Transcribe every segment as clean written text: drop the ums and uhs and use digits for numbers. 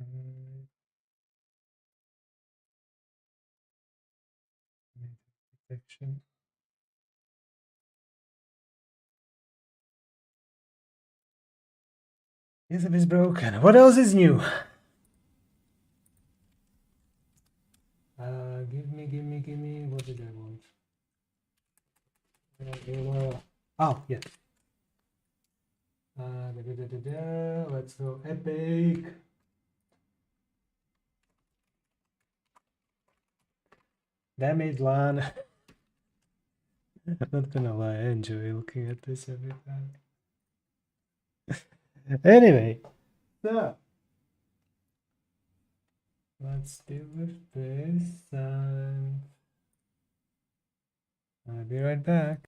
Mm, Detection. Yusuf is broken. What else is new? Give me. What did I want? Oh, yes. Let's go epic. Damage LAN. I'm not gonna lie, I enjoy looking at this every time. Anyway, so let's deal with this and I'll be right back.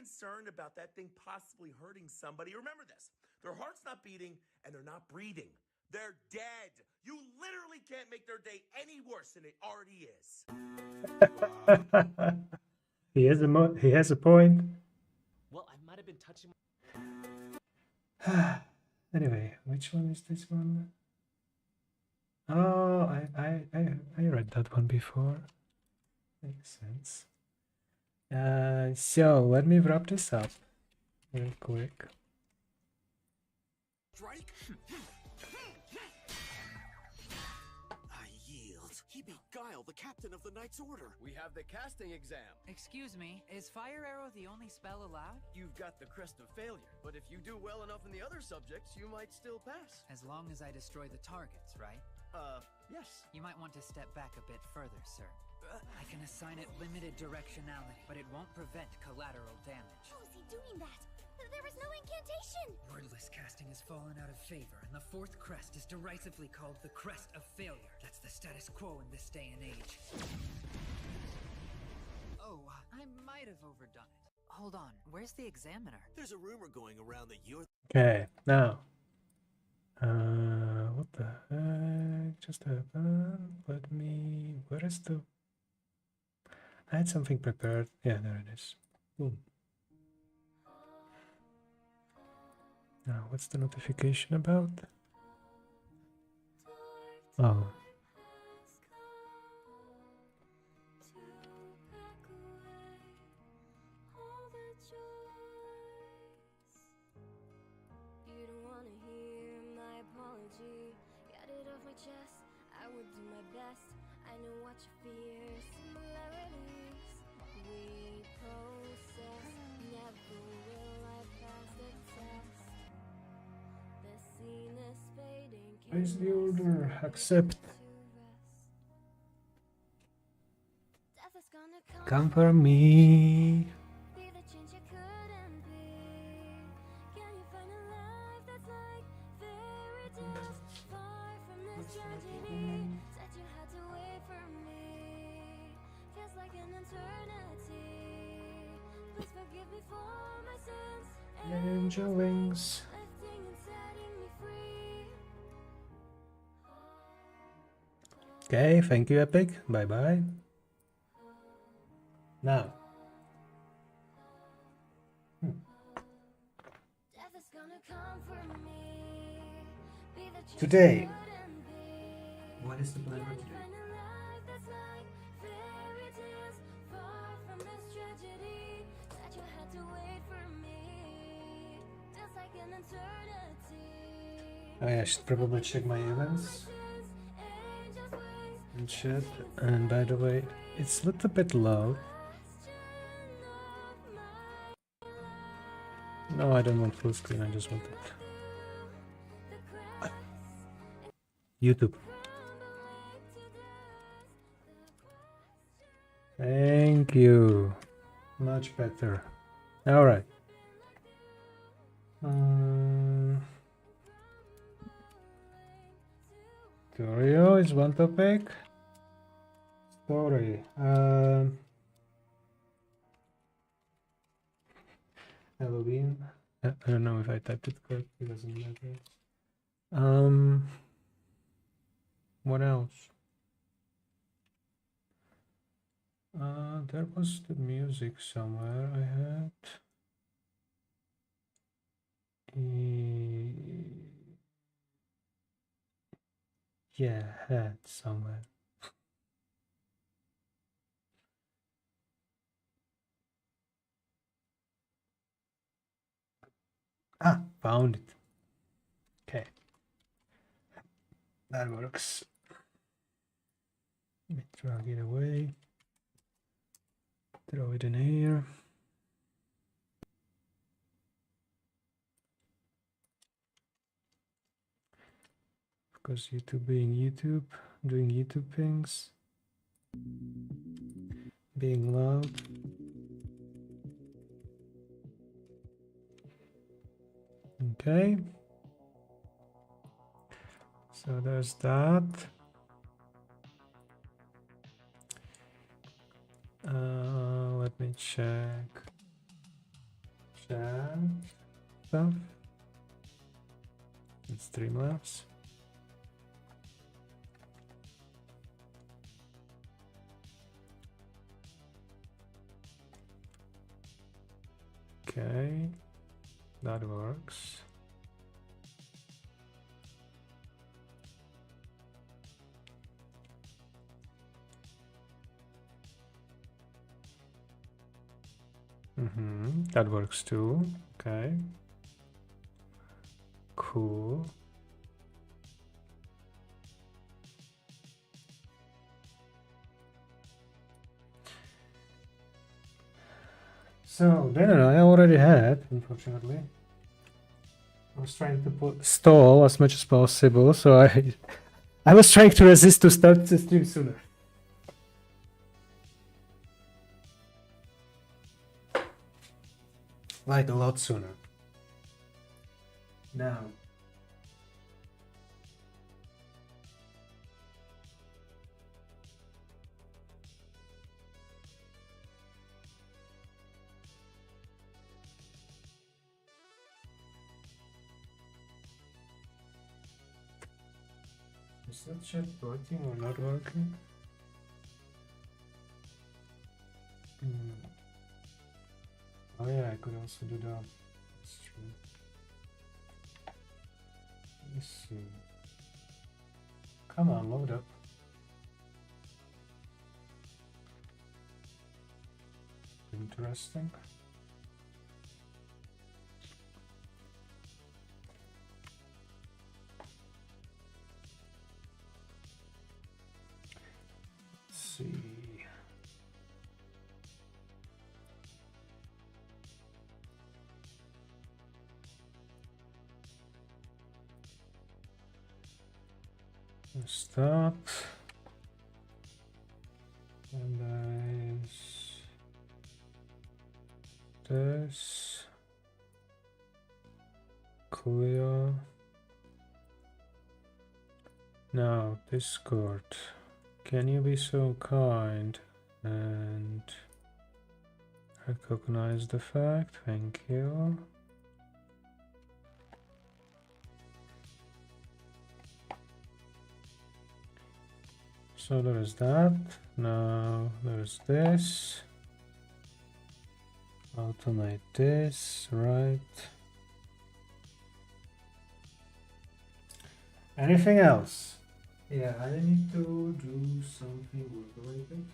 concerned about that thing possibly hurting somebody. Remember this. Their heart's not beating and they're not breathing. They're dead. You literally can't make their day any worse than it already is. He has a point. Well, I might have been touching. Anyway, which one is this one? Oh, I read that one before. Makes sense. So let me wrap this up real quick. Strike? I yield. He beat Guile, the captain of the Knight's Order. We have the casting exam. Excuse me, is Fire Arrow the only spell allowed? You've got the Crest of Failure, but if you do well enough in the other subjects, you might still pass. As long as I destroy the targets, right? Yes. You might want to step back a bit further, sir. I can assign it limited directionality, but it won't prevent collateral damage. How is he doing that? There is no incantation! Wordless casting has fallen out of favor, and the fourth crest is derisively called the Crest of Failure. That's the status quo in this day and age. Oh, I might have overdone it. Hold on, where's the examiner? There's a rumor going around that you're... Okay, now. What the heck just happened? Let me... Where is the... I had something prepared. Yeah, there it is. Boom. Now, what's the notification about? Oh. You don't wanna hear my apology. Got it off my chest, I would do my best. I know what you fear, similarities we possess. Never will I pass the test. The scene is fading. Raise the order. Accept. Death is gonna Come for me. be the change you couldn't be. Can you find a life that's like fairy tales? Far from this tragedy that you had to wait for me. Feels like an eternity. Please forgive me for my sins. Angel wings. Lifting and setting me free. Okay, thank you, Epic. Bye bye. Now. Death is gonna come for me. Be the change Today. you couldn't be. What is the plan for Can you today? find a life that's like fairy tales? Far from this tragedy that you had to wait for me. Feels like an eternity. Oh yeah, I should probably check my events Angels wings, and chat. And by the way, it's a little bit loud. question of my No, I don't want full screen. I just want it. the crest YouTube. crumbling to dust. The question. Thank you. Much better. All right. Tutorial is one topic. Story. Halloween. I don't know if I typed it correctly. Doesn't matter. What else? There was the music somewhere I had. Yeah, I had somewhere. Ah, found it. Okay. That works. Let me drag it away. Throw it in here. Of course, YouTube being YouTube, doing YouTube things, being loud. Okay. So there's that. Let me check. chat stuff and Streamlabs. Okay, that works. That works too. Okay. Cool. So then I already had, unfortunately. I was trying to stall as much as possible, so I was trying to resist to start the stream sooner. Like a lot sooner. Now. Is that chat working or not working? Oh yeah, I could also do that. That's true. Let's see. Come on, load up. Interesting. Let's see. Stop. And there's this. Clear. Now, Discord. Can you be so kind and recognize the fact? Thank you. So there is that. Now there's this. Automate this, right? Anything else? Yeah, I need to do something work related.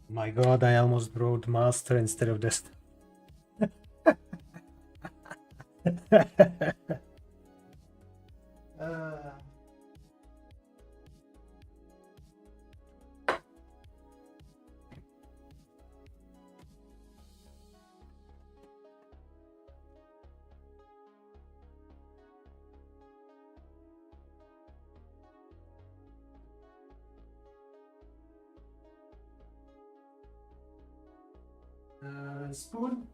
My god, I almost brought master instead of this. Spoon?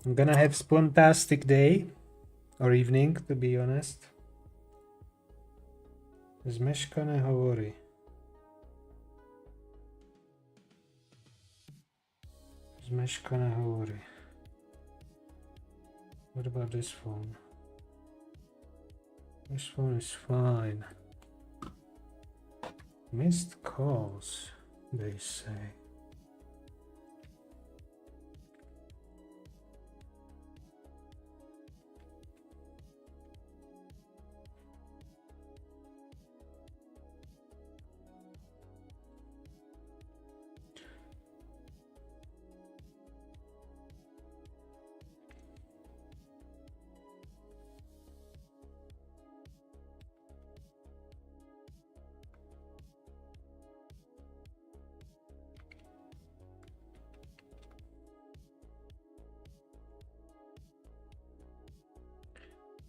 I'm gonna have spoontastic day or evening, to be honest. Zmeška nehovorí. Zmeška nehovorí. What about this phone? This phone is fine. Missed calls, they say.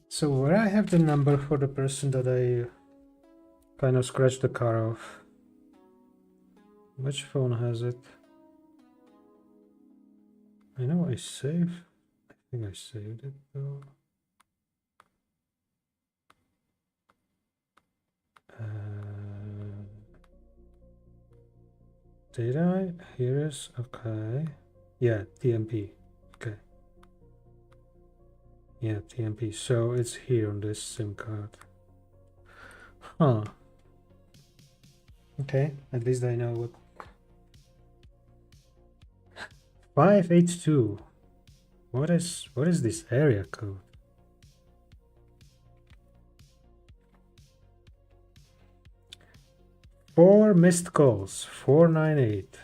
So where I have the number for the person that I kind of scratched the car off. Which phone has it? I know I saved. I think I saved it though. Did I? Here is okay. Yeah, TMP. Okay. Yeah, TMP. So it's here on this SIM card. Huh. Okay, at least I know what. 582. What is this area code? Four missed calls. 498.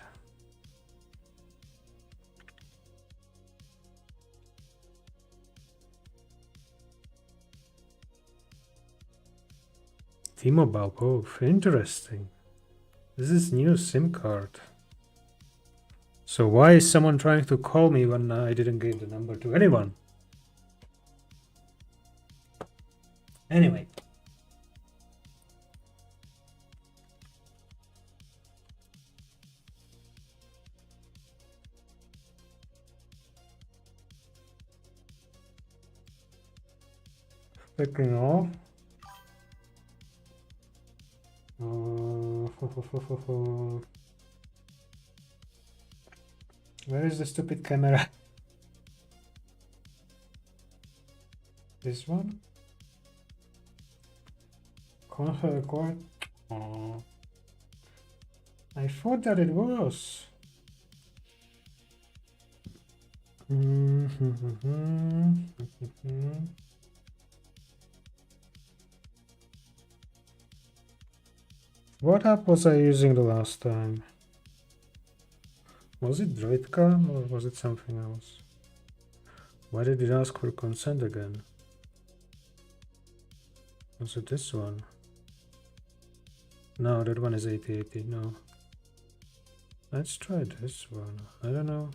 T-Mobile both. Interesting. This is new SIM card. So why is someone trying to call me when I didn't give the number to anyone? Anyway. Clicking off. Where is the stupid camera? This one? Record. Oh. I thought that it was. What app was I using the last time? Was it Droidka or was it something else? Why did it ask for consent again? Was it this one? No, that one is 8080. No. Let's try this one. I don't know.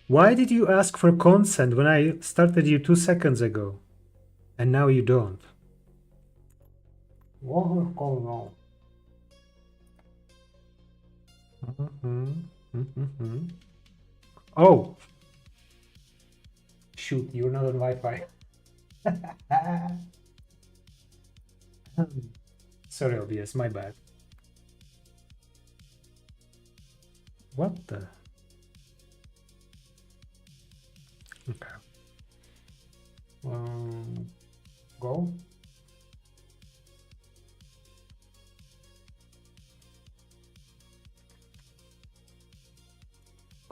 Why did you ask for consent when I started you 2 seconds ago? And now you don't? What is going on? Oh! Shoot, you're not on Wi-Fi. Sorry, OBS, my bad. What the? Okay. Go.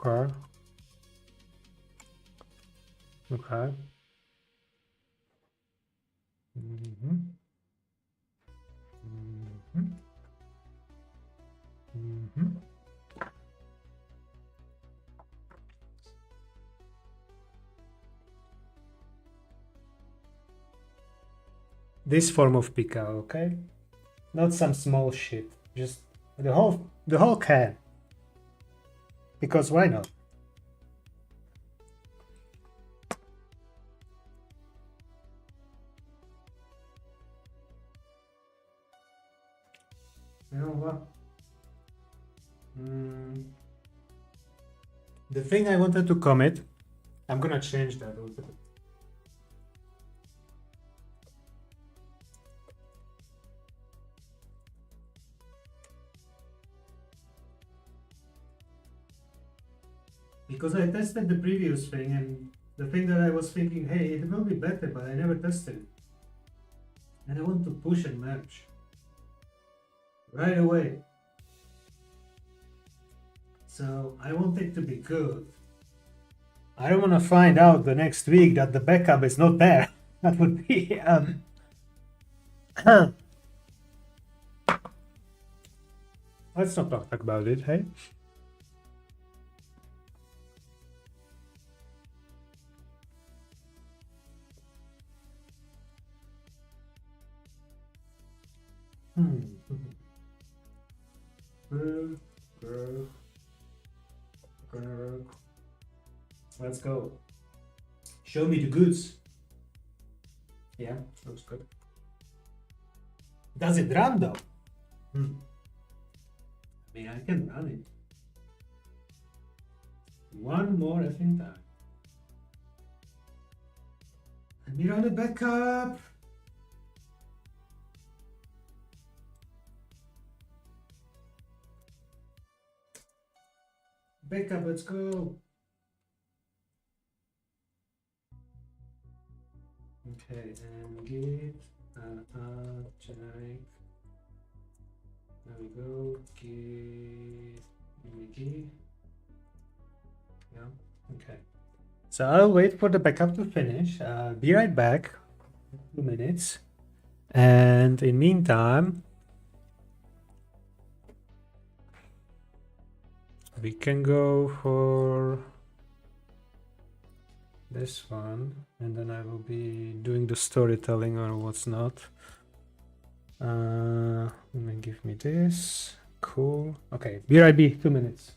Okay. Okay. This form of pika, okay? Not some small shit. Just the whole can. Because why not? You know what? The thing I wanted to commit, I'm gonna change that also. Because I tested the previous thing and the thing that I was thinking, hey, it will be better, but I never tested it. And I want to push and merge right away. So I want it to be good. I don't want to find out the next week that the backup is not there. That would be let's not talk about it, hey? Let's go. Show me the goods. Yeah, looks good. Does it run though? I mean, I can run it. One more effing time. Let me run it back up. Back up, let's go. Okay, and git generic. There we go. Git. Yeah. Okay. So I'll wait for the backup to finish. Be right back. 2 minutes. And in meantime, we can go for this one, and then I will be doing the storytelling or what's not. Give me this. Cool. Okay, BRB, 2 minutes.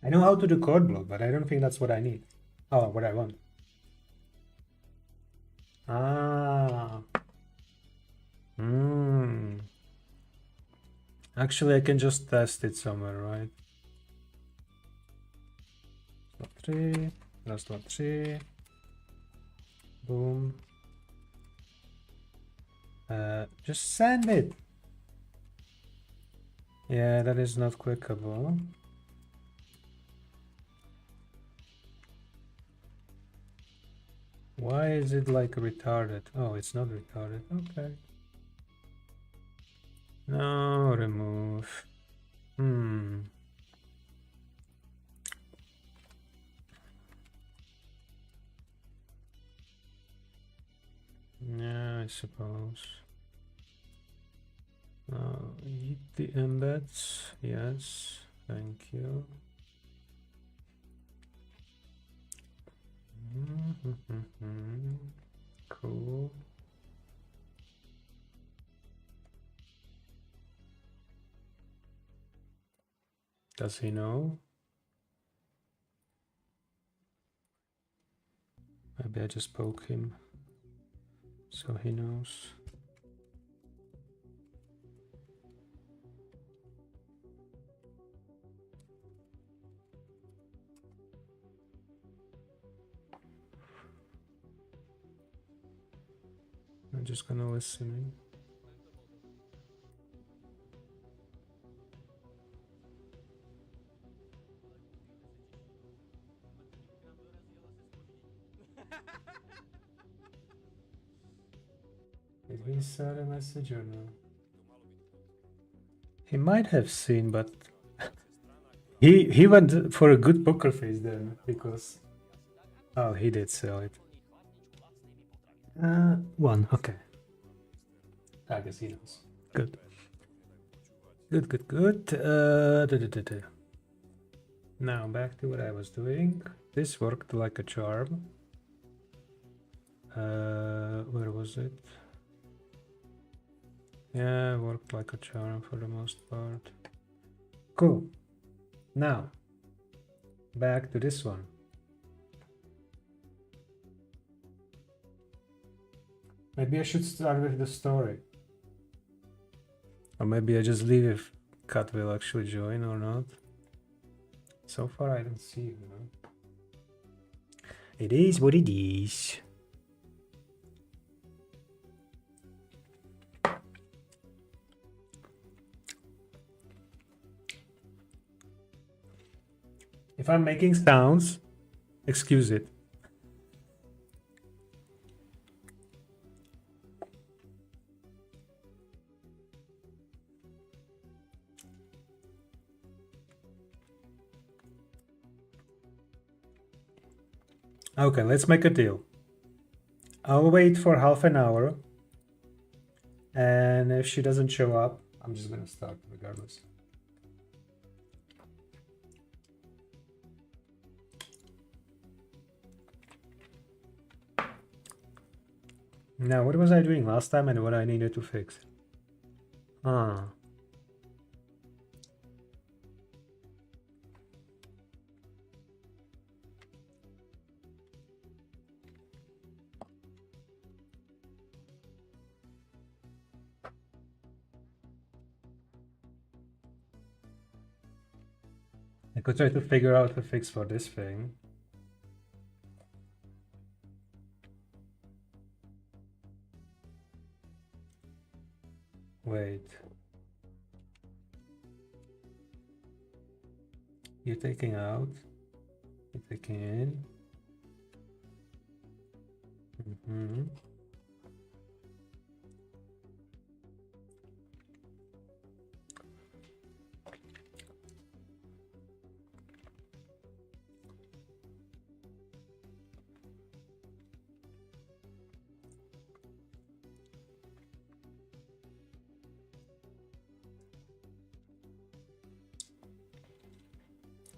I know how to do code block, but I don't think that's what I need. Oh, what I want. Ah. Hmm. Actually, I can just test it somewhere, right? 3, raz, 2, 3. Boom. Just send it. Yeah, that is not clickable. Why is it like retarded? Oh, it's not retarded. Okay. No, remove. Yeah, I suppose. Eat the embeds. Yes, thank you. Cool. Does he know? Maybe I just poke him so he knows. I'm just gonna listen. Did he send a message or no? He might have seen, but he went for a good poker face then because he did sell it. 1, okay. I guess he knows. Good. Good. Now back to what I was doing. This worked like a charm. Where was it? Yeah, worked like a charm for the most part. Cool. Now, back to this one. Maybe I should start with the story. Or maybe I just leave if Kat will actually join or not. So far I don't see him, no? It is what it is. If I'm making sounds, excuse it. Okay, let's make a deal. I'll wait for half an hour. And if she doesn't show up, I'm just gonna start regardless. Now, what was I doing last time and what I needed to fix? I could try to figure out the fix for this thing. Wait. You're taking out. You're taking in.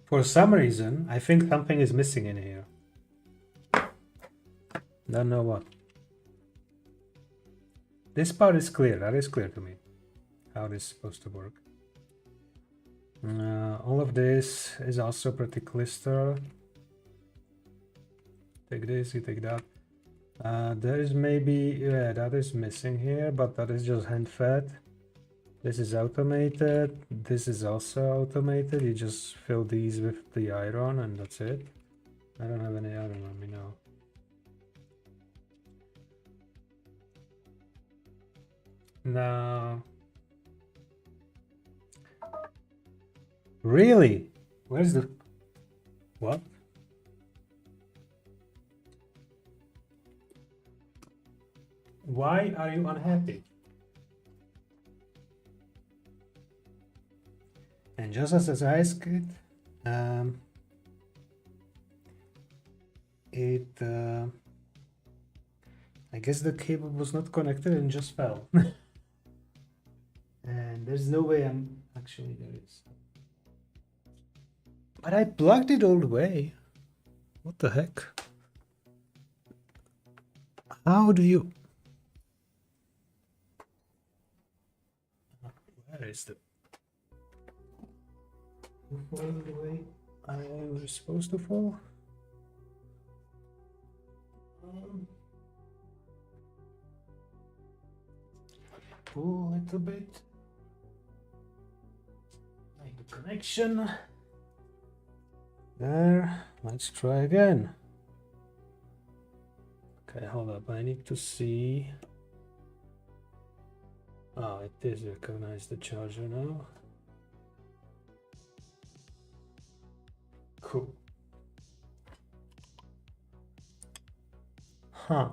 For some reason, I think something is missing in here. Don't know what. This part is clear. That is clear to me. How this is supposed to work. All of this is also pretty cluster. take this, you take that. There is maybe, yeah, that is missing here, but that is just hand fed. This is automated. This is also automated. You just fill these with the iron and that's it. I don't have any iron on me now. No. Really? Where's the... What? Why are you unhappy? And just as I asked it, I guess the cable was not connected and just fell. And there's no way I'm... Actually, there is. But I plugged it all the way. What the heck? How do you... Where is the... Fall the way I was supposed to fall? Pull a little bit. Make the connection. There. Let's try again. Okay, hold up. I need to see. Oh, it is recognize the charger now. Cool. Huh.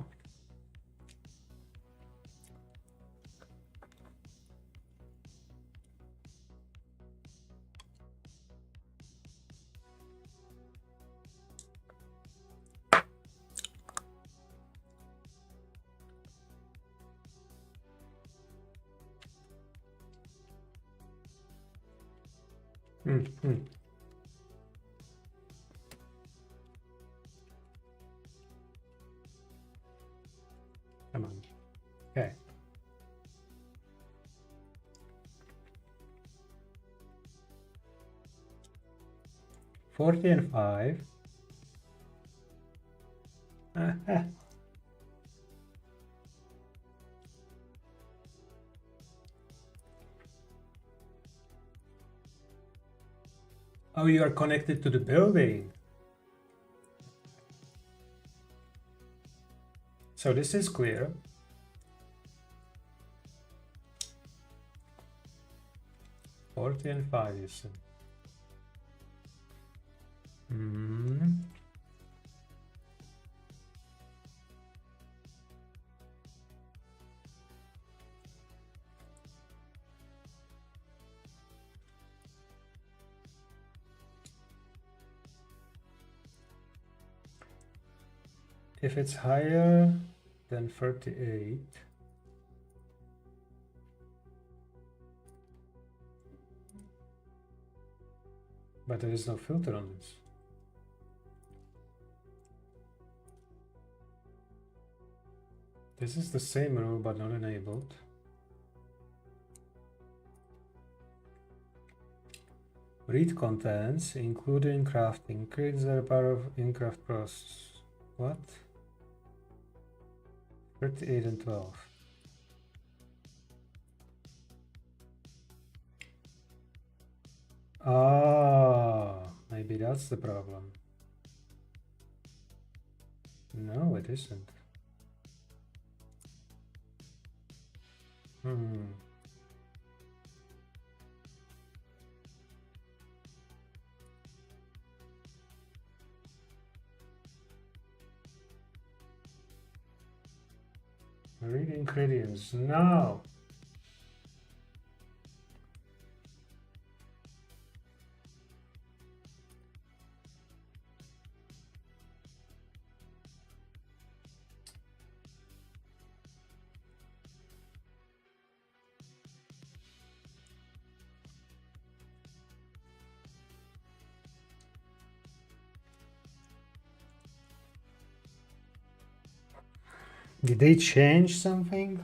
Mm-hmm. Come on. Okay. $40 and $5. Oh, you are connected to the building. So this is clear. $40 and $5, you said. If it's higher than 38, but there is no filter on this. This is the same rule but not enabled. Read contents, including crafting. Creates are part of in-craft process. What? 38 and 12. Ah, maybe that's the problem. No, it isn't. Read ingredients. No. Did they change something?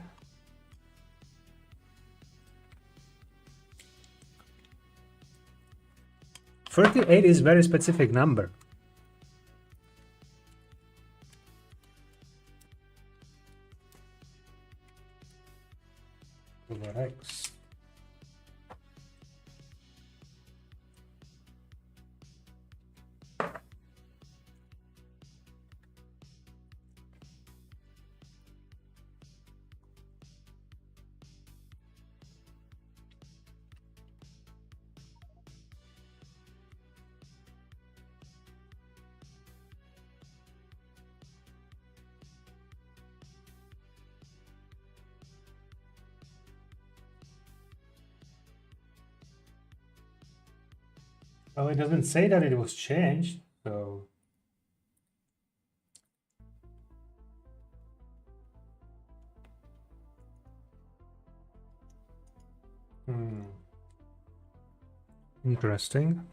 $38 is very specific number. X. Well, it doesn't say that it was changed, so. Interesting.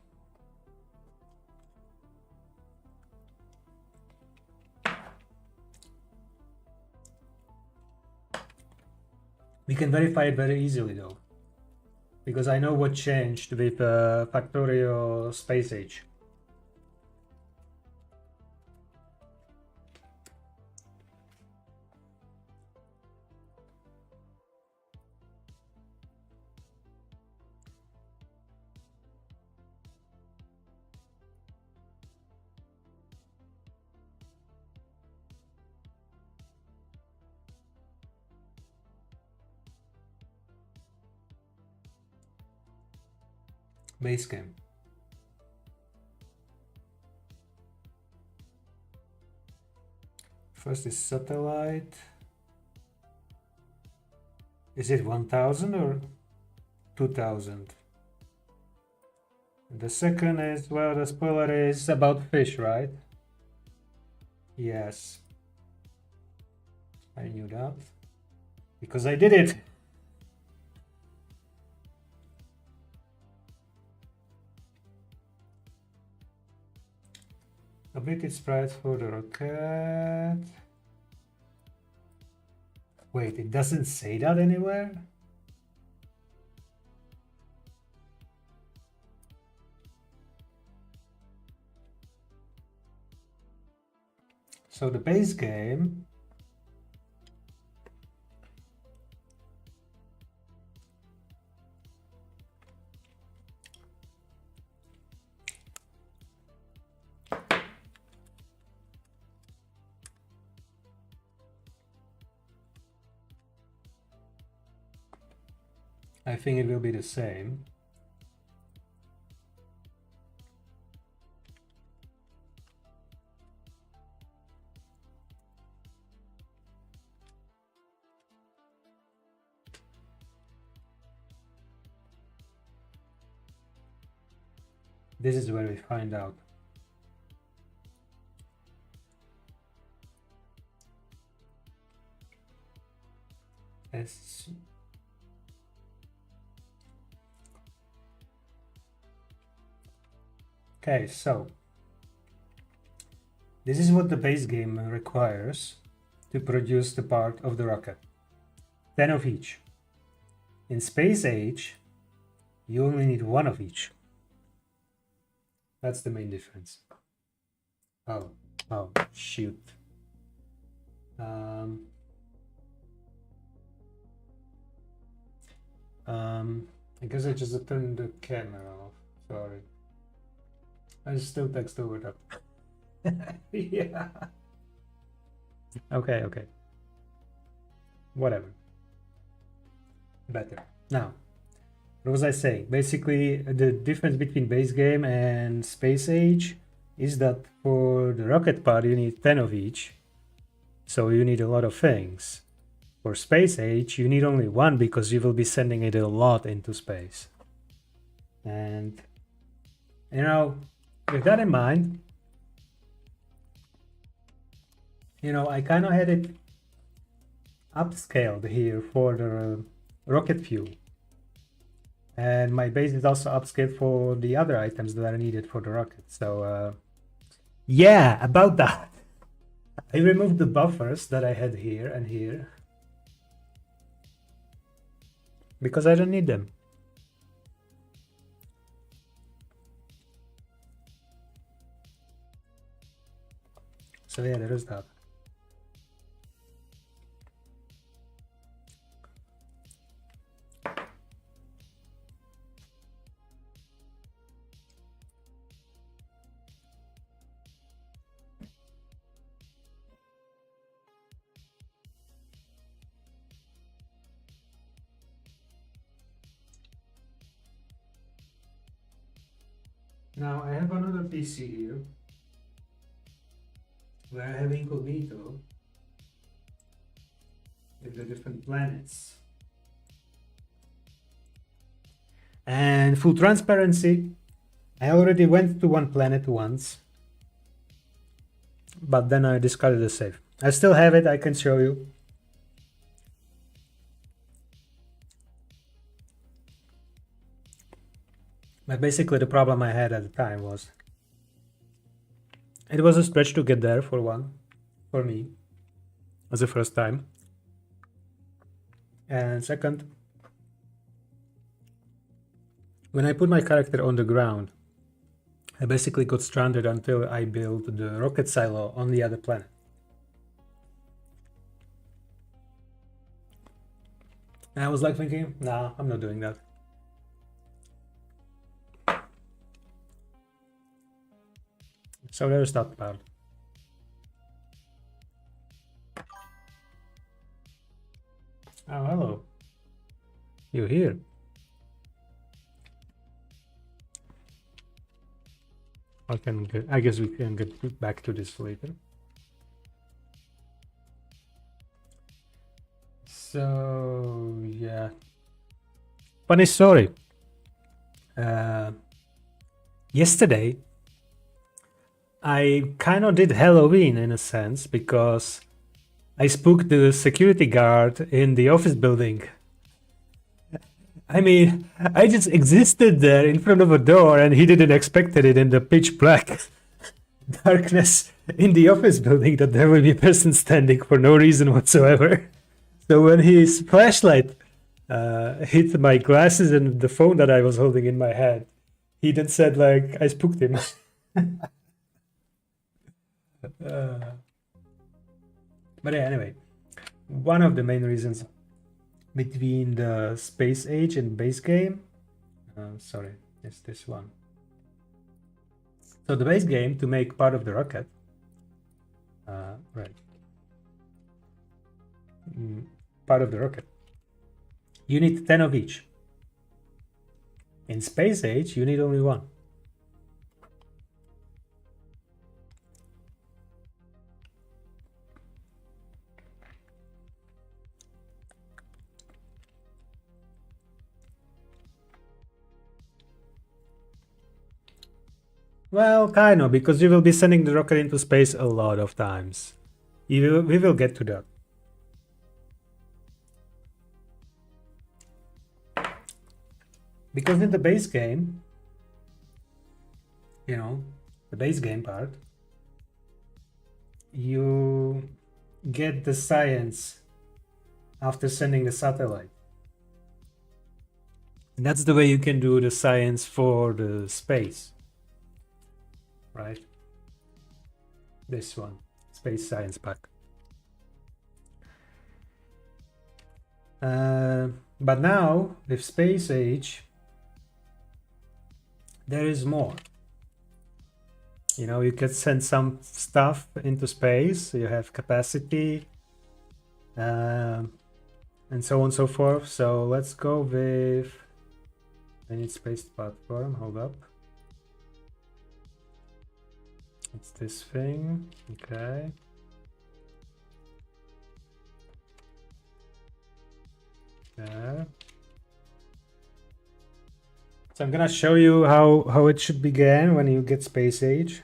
We can verify it very easily though, because I know what changed with Factorio Space Age. Base game. First is satellite. Is it 1000 or 2000? The second is, well, the spoiler is about fish, right? Yes. I knew that. Because I did it. Updated sprites for the rocket. Wait, it doesn't say that anywhere? So the base game. I think it will be the same. This is where we find out. S. Okay, so this is what the base game requires to produce the part of the rocket. 10 of each. In Space Age, you only need 1 of each. That's the main difference. Oh, shoot. I guess I just turned the camera off. Sorry. I still text over that. Yeah. Okay. Whatever. Better. Now, what was I saying? Basically, the difference between base game and Space Age is that for the rocket part, you need 10 of each. So you need a lot of things. For Space Age, you need only 1 because you will be sending it a lot into space. And, you know, with that in mind, you know, I kind of had it upscaled here for the rocket fuel. And my base is also upscaled for the other items that are needed for the rocket. So, yeah, about that. I removed the buffers that I had here and here. Because I don't need them. So yeah, there is that. Now I have another PC here where I have incognito with the different planets. And full transparency, I already went to one planet once, but then I discarded the save. I still have it, I can show you. But basically the problem I had at the time was it was a stretch to get there for me, as the first time. And second, when I put my character on the ground, I basically got stranded until I built the rocket silo on the other planet. And I was like thinking, nah, I'm not doing that. So there's that part. Oh, hello. You're here. I guess we can get back to this later. So yeah. Funny story. Yesterday I kind of did Halloween in a sense because I spooked the security guard in the office building. I mean, I just existed there in front of a door and he didn't expect it in the pitch black darkness in the office building that there will be a person standing for no reason whatsoever. So when his flashlight hit my glasses and the phone that I was holding in my hand, he then said like, I spooked him. But yeah, anyway, one of the main reasons between the space age and base game, sorry, it's this one. So the base game, to make part of the rocket, part of the rocket, you need 10 of each. In space age, you need only one. Well, kind of, because we will be sending the rocket into space a lot of times. We will get to that. Because in the base game, you know, the base game part, you get the science after sending the satellite. And that's the way you can do the science for the space. Right? This one, Space Science Pack. But now, with Space Age, there is more. You know, you can send some stuff into space, you have capacity, and so on and so forth. So let's go with, I need space platform, hold up. It's this thing, okay. There. So I'm gonna show you how it should begin when you get space age.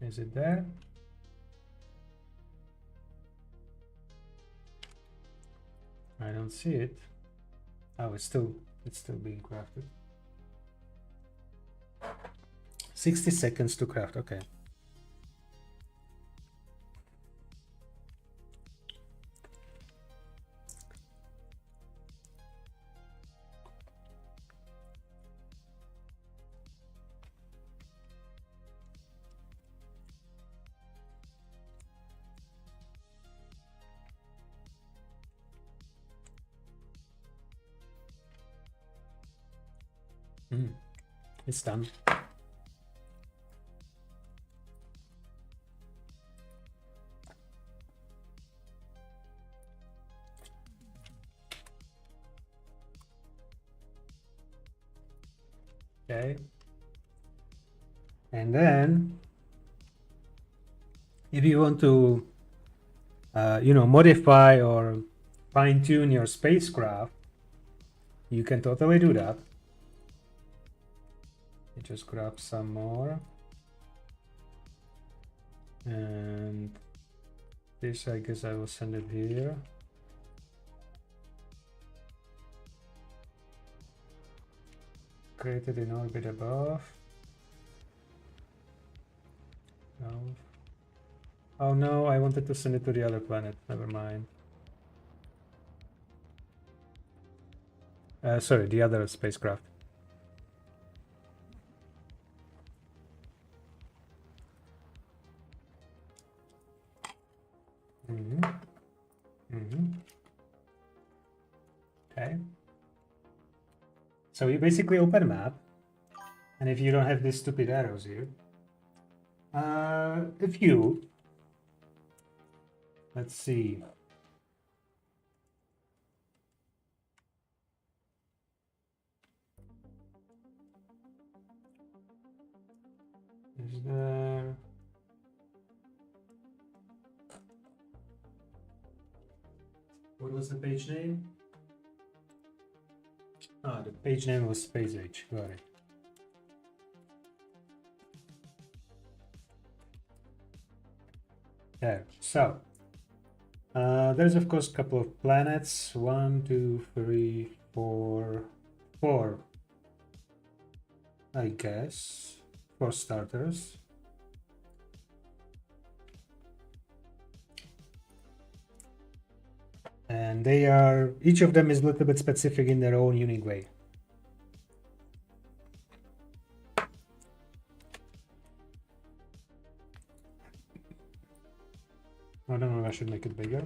Is it there? I don't see it. Oh, it's still being crafted. 60 seconds to craft, okay. It's done. Okay. And then, if you want to, modify or fine-tune your spacecraft, you can totally do that. You just grab some more. And this, I guess I will send it here. Created in orbit above. No. Oh no, I wanted to send it to the other planet. Never mind. Sorry, the other spacecraft. Okay. So you basically open map, and if you don't have these stupid arrows here, let's see. Is there... What was the page name? Ah, the page name was Space Age. Got it. There. So, there's of course a couple of planets. 1, 2, 3, 4, 4. I guess. For starters. And they are, each of them is a little bit specific in their own unique way. I don't know if I should make it bigger.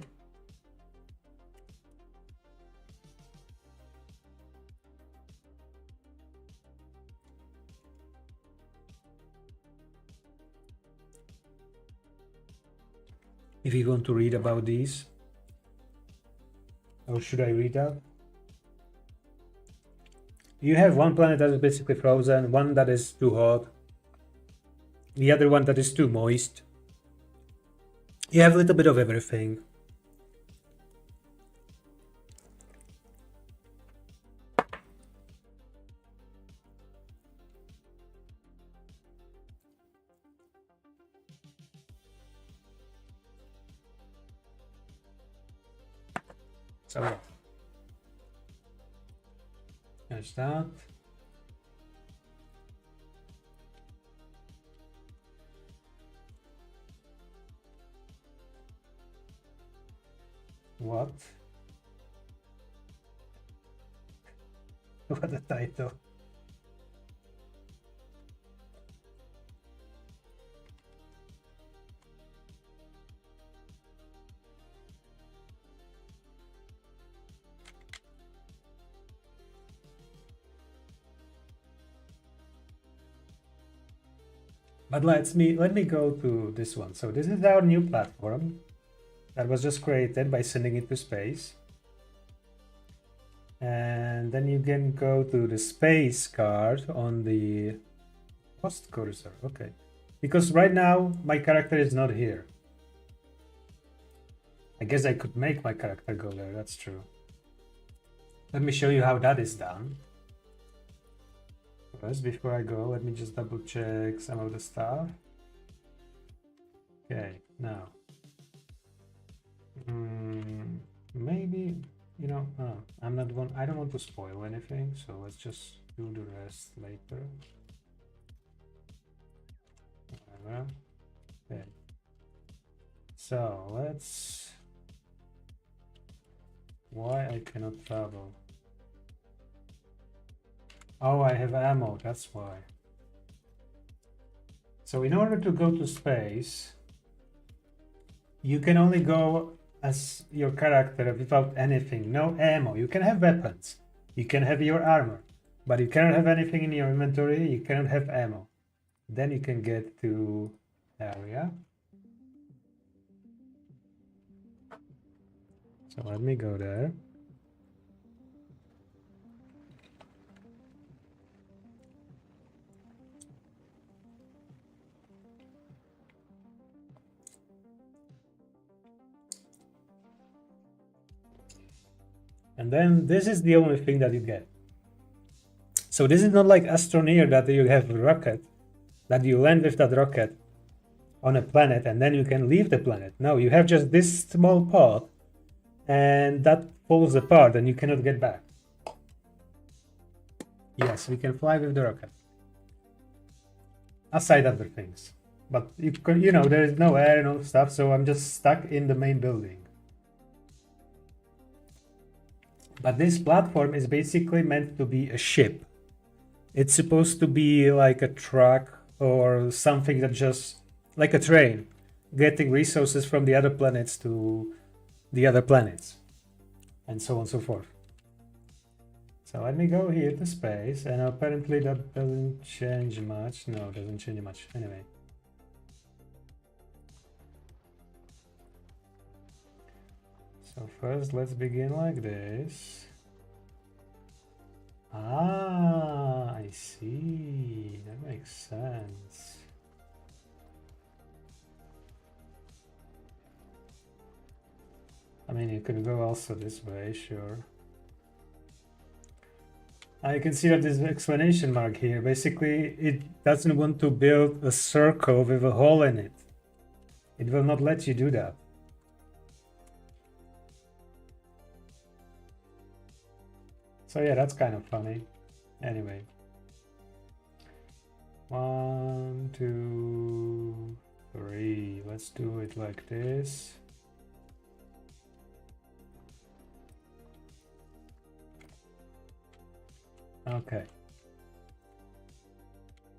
If you want to read about these. Or should I read out? You have one planet that is basically frozen, one that is too hot, the other one that is too moist. You have a little bit of everything. So yeah. There's that. What? What a title. But let me go to this one. So this is our new platform that was just created by sending it to space. And then you can go to the space card on the post cursor. Okay. Because right now my character is not here. I guess I could make my character go there. That's true. Let me show you how that is done. First, before I go, let me just double check some of the stuff. Okay, now. Maybe, I don't want to spoil anything, so let's just do the rest later. Whatever. Okay. So, let's... Why I cannot travel? Oh, I have ammo, that's why. So in order to go to space, you can only go as your character without anything, no ammo. You can have weapons, you can have your armor, but you cannot have anything in your inventory, you cannot have ammo. Then you can get to area. So let me go there. And then this is the only thing that you get. So this is not like Astroneer that you have a rocket, that you land with that rocket on a planet and then you can leave the planet. No, you have just this small pod and that falls apart and you cannot get back. Yes, we can fly with the rocket. Aside other things. But you can, you know, there is no air and all stuff, so I'm just stuck in the main building. But this platform is basically meant to be a ship. It's supposed to be like a truck or something that just, like a train, getting resources from the other planets to the other planets, and so on and so forth. So let me go here to space, and apparently that doesn't change much. No, it doesn't change much. Anyway. So first, let's begin like this. Ah, I see. That makes sense. I mean, you could go also this way, sure. I can see that there's an explanation mark here. Basically, it doesn't want to build a circle with a hole in it. It will not let you do that. So yeah, that's kind of funny. Anyway. 1, 2, 3. Let's do it like this. Okay.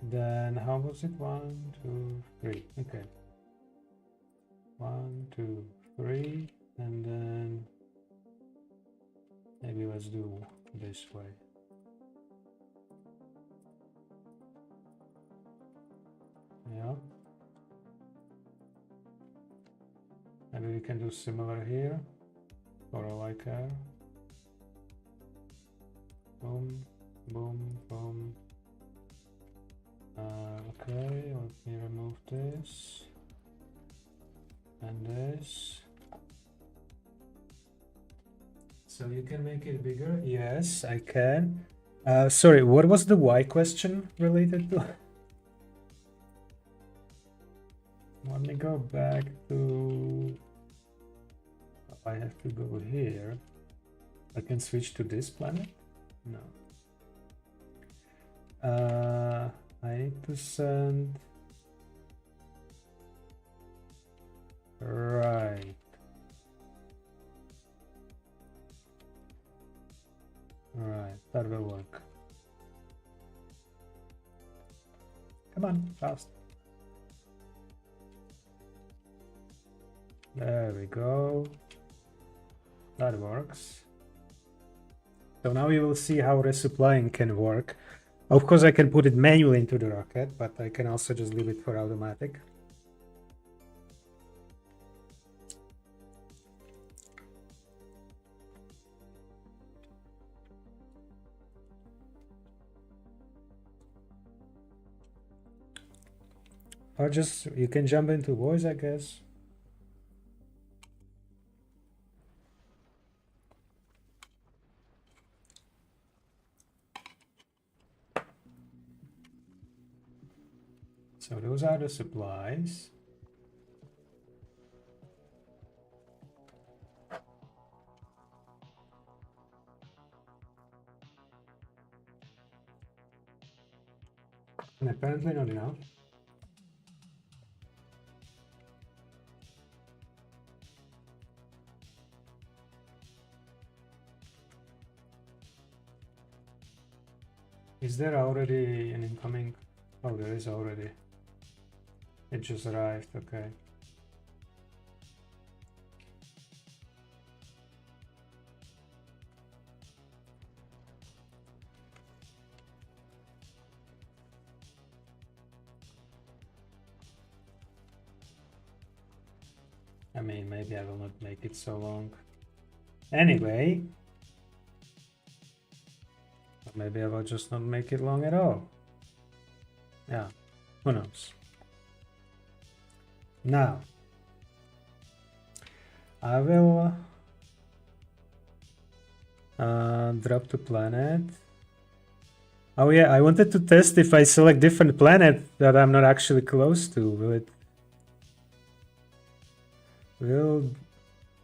Then how was it? 1, 2, 3. Okay. 1, 2, 3, and then maybe let's do this way. Yeah. Maybe we can do similar here for all I care. Boom, boom, boom. Okay, let me remove this and this. So you can make it bigger? Yes, I can. Sorry, what was the why question related to? Let me go back to... I have to go here. I can switch to this planet? No. I need to send... Right. Right, that will work. Come on, fast. There we go. That works. So now we will see how resupplying can work. Of course, I can put it manually into the rocket, but I can also just leave it for automatic. Or just, you can jump into voice, I guess. So those are the supplies. And apparently not enough. Is there already an incoming? Oh, there is already. It just arrived, okay. I mean, maybe I will not make it so long. Anyway. Or maybe I will just not make it long at all. Yeah, who knows? Now, I will... Drop to planet. Oh yeah, I wanted to test if I select different planet that I'm not actually close to. Will it? Will...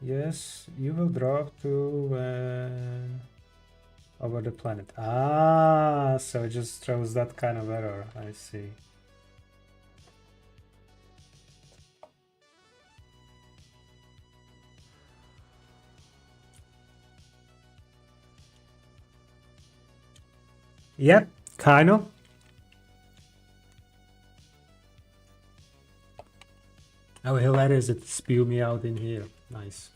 Yes, you will drop to over the planet. Ah, so it just throws that kind of error. I see. Yep, kind of. How hilarious it spew me out in here. Nice.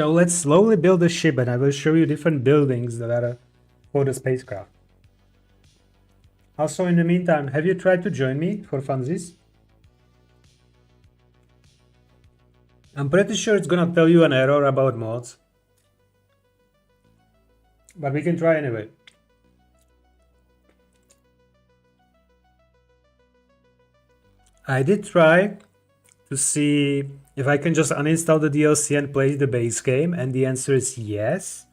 So let's slowly build a ship and I will show you different buildings that are for the spacecraft. Also, in the meantime, have you tried to join me for funsies? I'm pretty sure it's gonna tell you an error about mods. But we can try anyway. I did try to see if I can just uninstall the DLC and play the base game, and the answer is yes.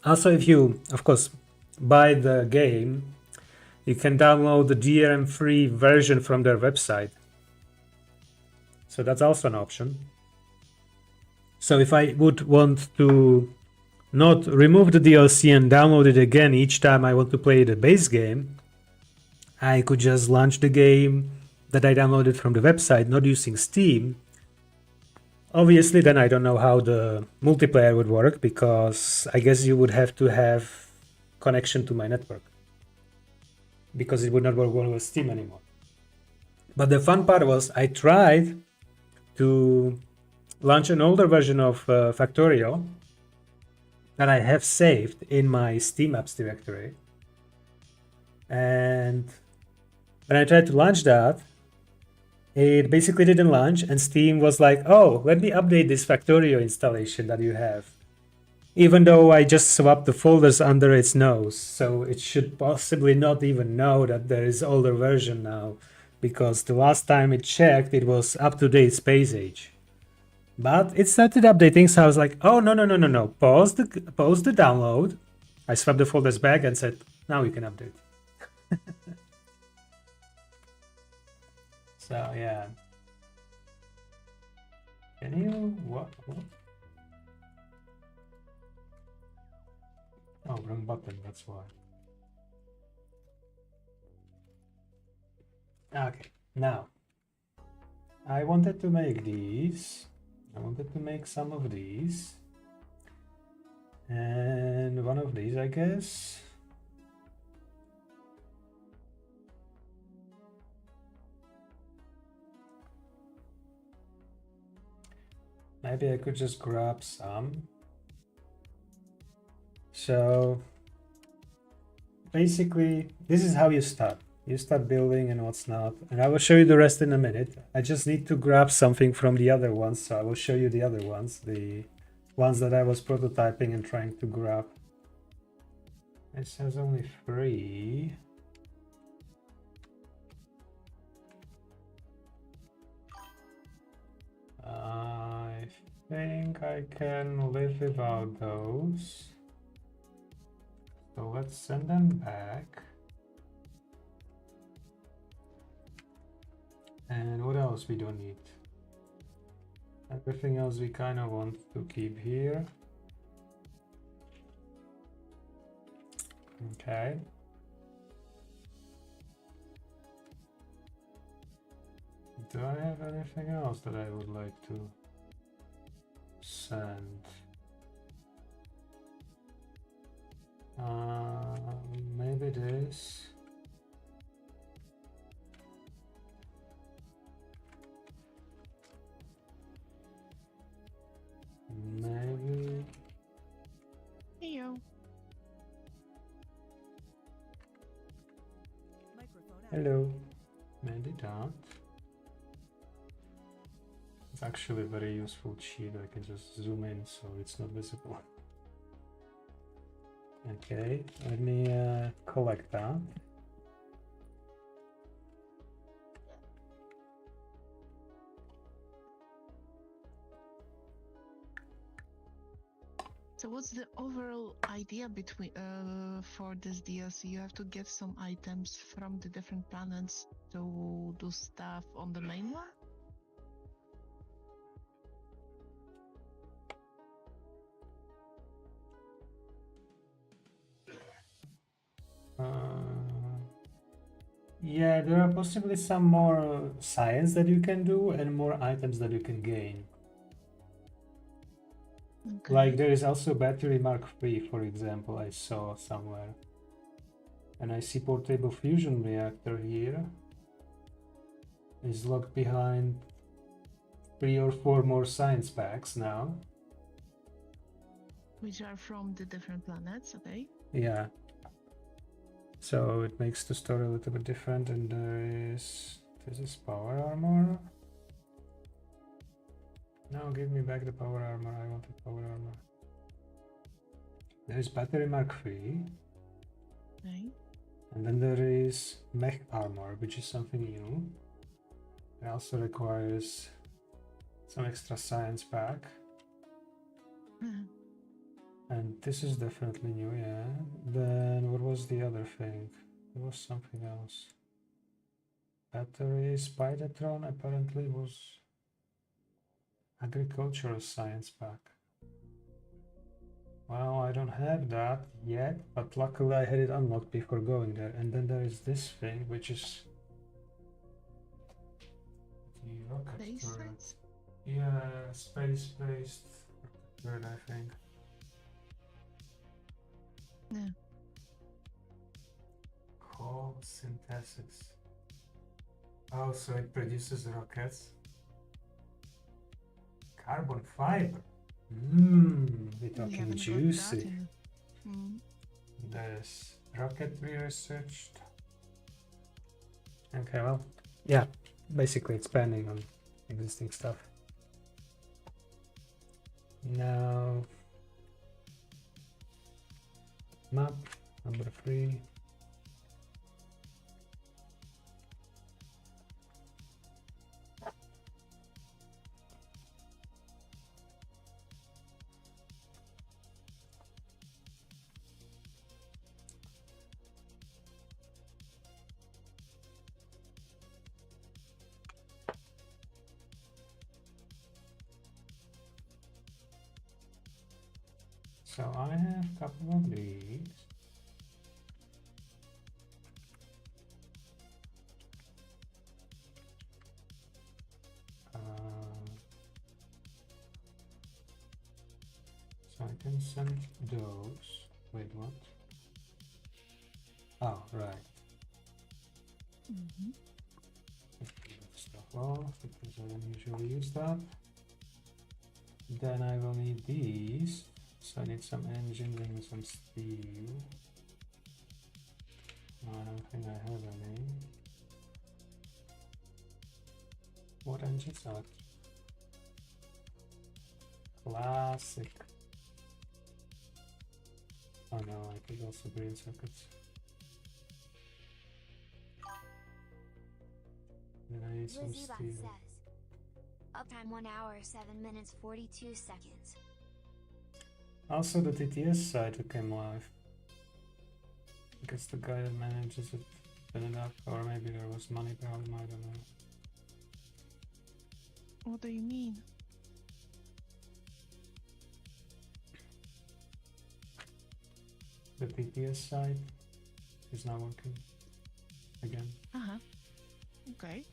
Also, if you, of course, buy the game, you can download the DRM-free version from their website. So that's also an option. So if I would want to not remove the DLC and download it again each time I want to play the base game, I could just launch the game that I downloaded from the website, not using Steam. Obviously, then I don't know how the multiplayer would work, because I guess you would have to have connection to my network, because it would not work well with Steam anymore. But the fun part was I tried to launch an older version of Factorio that I have saved in my Steam apps directory. And when I tried to launch that, it basically didn't launch, and Steam was like, oh, let me update this Factorio installation that you have. Even though I just swapped the folders under its nose, so it should possibly not even know that there is older version now, because the last time it checked, it was up-to-date Space Age. But it started updating, so I was like, oh, no. Pause the download. I swapped the folders back and said, now you can update. So, yeah. Can you... What? Oh, wrong button, that's why. Okay, now. I wanted to make these. I wanted to make some of these. And one of these, I guess. Maybe I could just grab some. So basically, this is how you start. You start building and what's not. And I will show you the rest in a minute. I just need to grab something from the other ones. So I will show you the other ones. The ones that I was prototyping and trying to grab. It says only 3. I think I can live without those. So let's send them back. And what else we don't need? Everything else we kind of want to keep here. Okay. Do I have anything else that I would like to send? Maybe this. Maybe. Heyo. Hello. Maybe not. It's actually a very useful cheat. I can just zoom in so it's not visible. Okay, let me collect that. So what's the overall idea between for this DLC? You have to get some items from the different planets to do stuff on the main one? Yeah, there are possibly some more science that you can do and more items that you can gain. Okay. Like there is also battery Mark III, for example, I saw somewhere. And I see portable fusion reactor here. Is locked behind 3 or 4 more science packs now. Which are from the different planets, okay? Yeah. So it makes the story a little bit different, and this is power armor. No, give me back the power armor. I wanted power armor. There is battery Mark III. Okay. And then there is mech armor, which is something new. It also requires some extra science pack. Mhm. And this is definitely new, yeah. Then what was the other thing? There was something else. Battery Spidertron apparently was agricultural science pack. Well, I don't have that yet, but luckily I had it unlocked before going there. And then there is this thing, which is the rocket Space turret. science? Yeah, space-based rocket turret, I think. Yeah. Coal synthesis. Oh, so it produces rockets. Carbon fiber. We're We talking haven't got that juicy. in- Mm. There's rocketry researched. Okay, well, yeah, basically expanding on existing stuff. Now, map number 3. So I have a couple of these. So I can send those. Wait, what? Oh, right. Mhm. Stuff off because I don't usually use that. Then I will need these. So I need some engines and some steel. No, I don't think I have any. What engines are? Classic. Oh no, I could also green circuits. Then I need some Lizzie steel. says. Uptime 1 hour, 7 minutes, 42 seconds. Also the TTS site came live. I guess the guy that manages it put it up, or maybe there was money problem, I don't know. What do you mean? The TTS site is now working again. Uh-huh. Okay.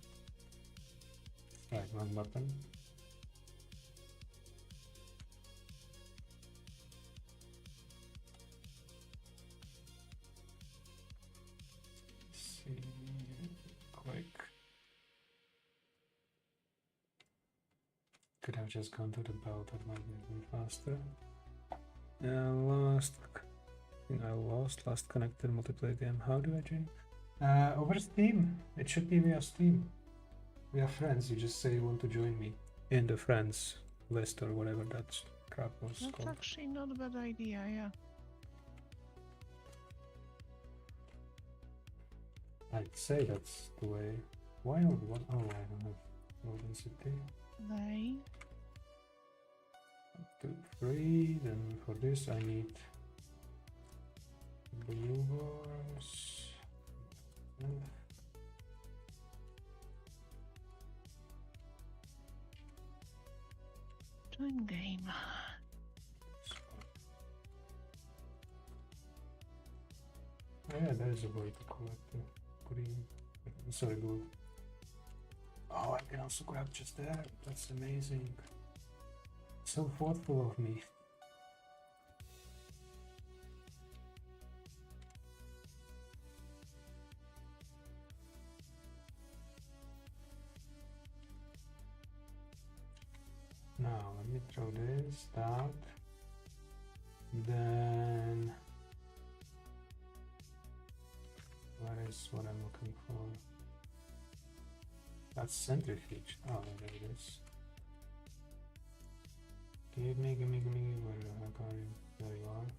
Right, one button. See, quick. Could have just gone to the belt, that might be even faster. Last connected multiplayer game. How do I drink? Over Steam. It should be via Steam. We are friends. You just say you want to join me in the friends list or whatever that crap was That's called. actually not a bad idea, yeah. I'd say that's the way. Why not? What? Oh, I don't have low density. They 2, 3. Then for this I need blue bars. join game. Oh yeah, there is a way to collect the green. Sorry, blue. Oh, I can also grab just that. That's amazing. So thoughtful of me. Now let me throw this, that. Then what is what I'm looking for? That's centrifuge. Oh, there it is. Give me, where the heck are you? There you are.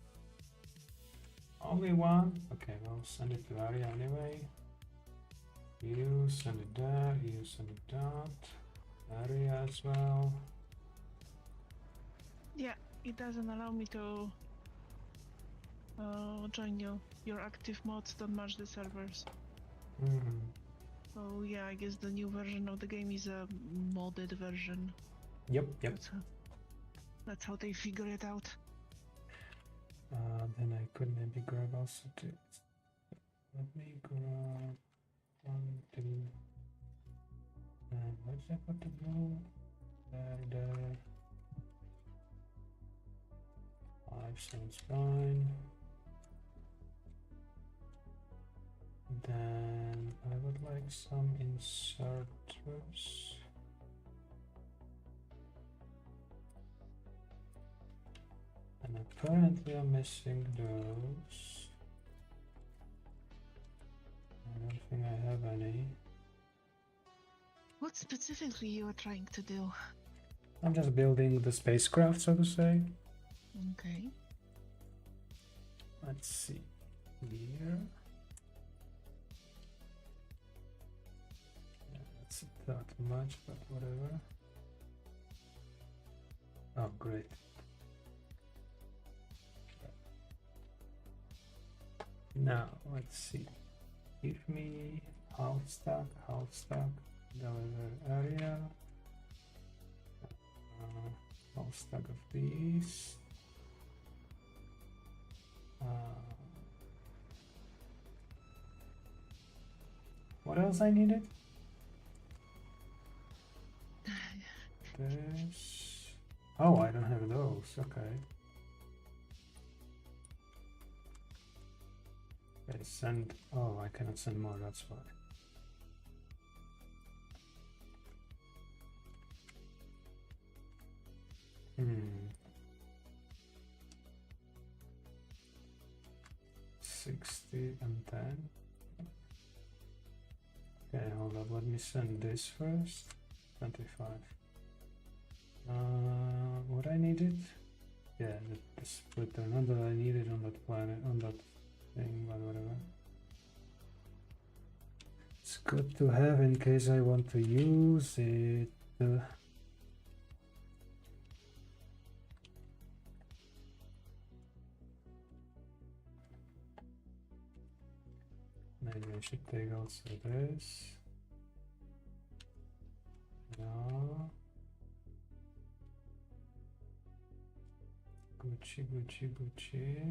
Only one? Okay, well, send it to Aria anyway. You send it there, you send it that. Aria as well. Yeah, it doesn't allow me to join you. Your active mods don't match the servers. Hmm. So yeah, I guess the new version of the game is a modded version. Yep. That's how they figure it out. Then I could maybe grab also this. Let me grab 1, 2. And where's that put the blue? There. 5 sounds fine. Then I would like some inserters. And apparently I'm missing those. I don't think I have any. What specifically you are trying to do? I'm just building the spacecraft, so to say. Okay. Let's see here. Yeah, that's not much, but whatever. Oh, great. Now, let's see. Give me half stack, deliver area. Half stack of these. What else I needed? This. Oh, I don't have those. Okay. Okay, send. Oh, I cannot send more. That's why. Hmm. 60 and 10. Okay, hold up. Let me send this first. 25. What I needed? Yeah, the splitter. Not that I needed on that planet, on that thing, but whatever. It's good to have in case I want to use it. Maybe I should take also this. No. Gucci.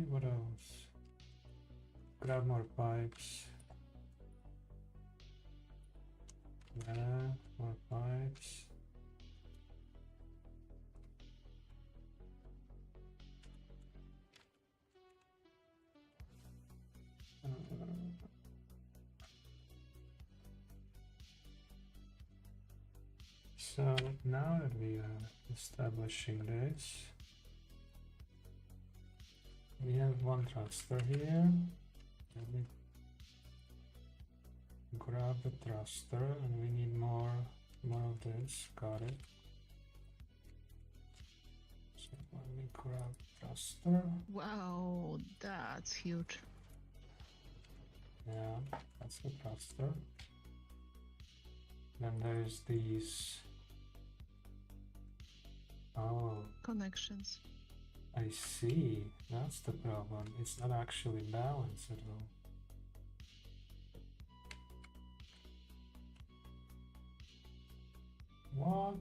What else? Grab more pipes. Yeah, more pipes. So now that we are establishing this, we have one transfer here. grab the thruster, and we need more of this. Got it. So let me grab thruster. Wow, that's huge. Yeah, that's the thruster. Then there's these. Oh, Connections. I see. That's the problem. It's not actually balanced at all. What?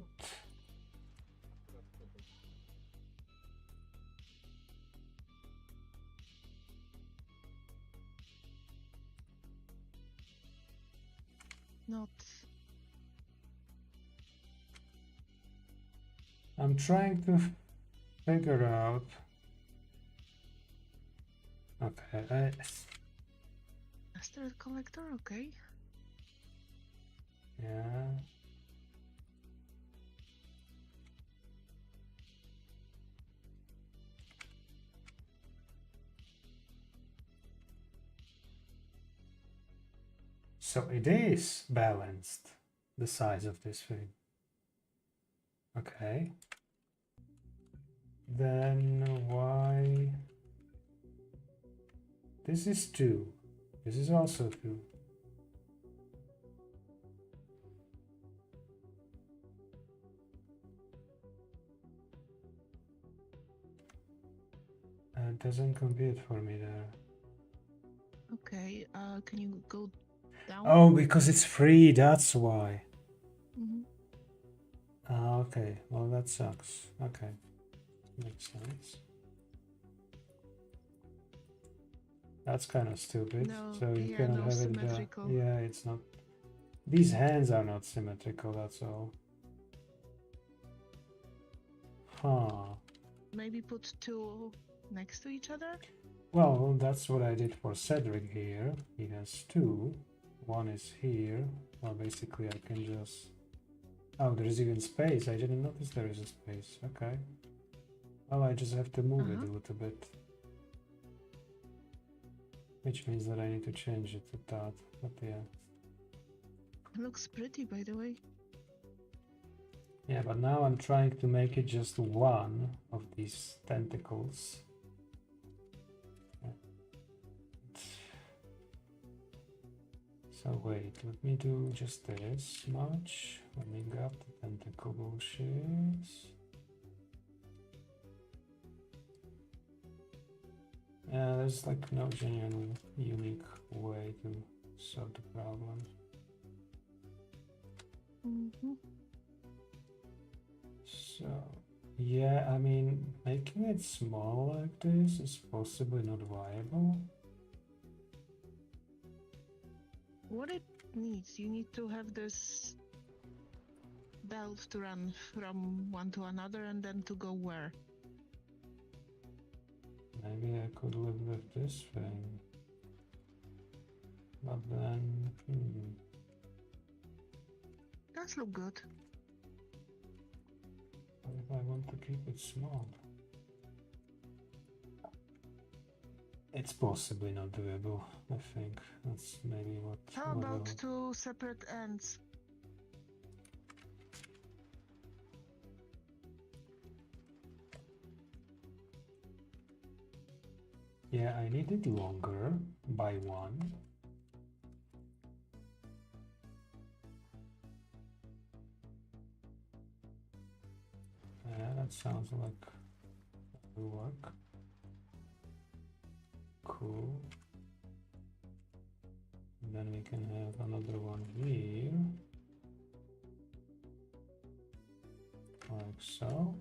Not. I'm trying to figure out. Okay, Asteroid collector, okay. yeah. So it is balanced, the size of this thing. Okay. Then why? This is 2. This is also 2. It doesn't compute for me there. Okay, can you go down? Oh, because it's free, that's why. Mhm. Ah, okay. Well, that sucks. Okay. Makes sense. That's kind of stupid. No, So you yeah, cannot no have symmetrical. it. Yeah, it's not. These hands are not symmetrical, that's all. Huh. Maybe put 2 next to each other? Well, that's what I did for Cedric here. He has 2. One is here. Well, basically I can just... Oh, there is even space. I didn't notice there is a space. Okay. Well, I just have to move it a little bit. Which means that I need to change it to that. But yeah. It looks pretty, by the way. Yeah, but now I'm trying to make it just one of these tentacles. So wait, let me do just this much. Let me grab the tentacle bullshit. Yeah, there's like no genuine unique way to solve the problem. So, yeah, I mean, making it small like this is possibly not viable. What it needs, you need to have this belt to run from one to another and then to go where? Maybe I could live with this thing. But then, Does look good. what if I want to keep it small? It's possibly not doable, I think. That's maybe what... How what about I'll- 2 separate ends? Yeah, I need it longer by 1. Yeah, that sounds like it will work. Cool. And then we can have another one here. Like so.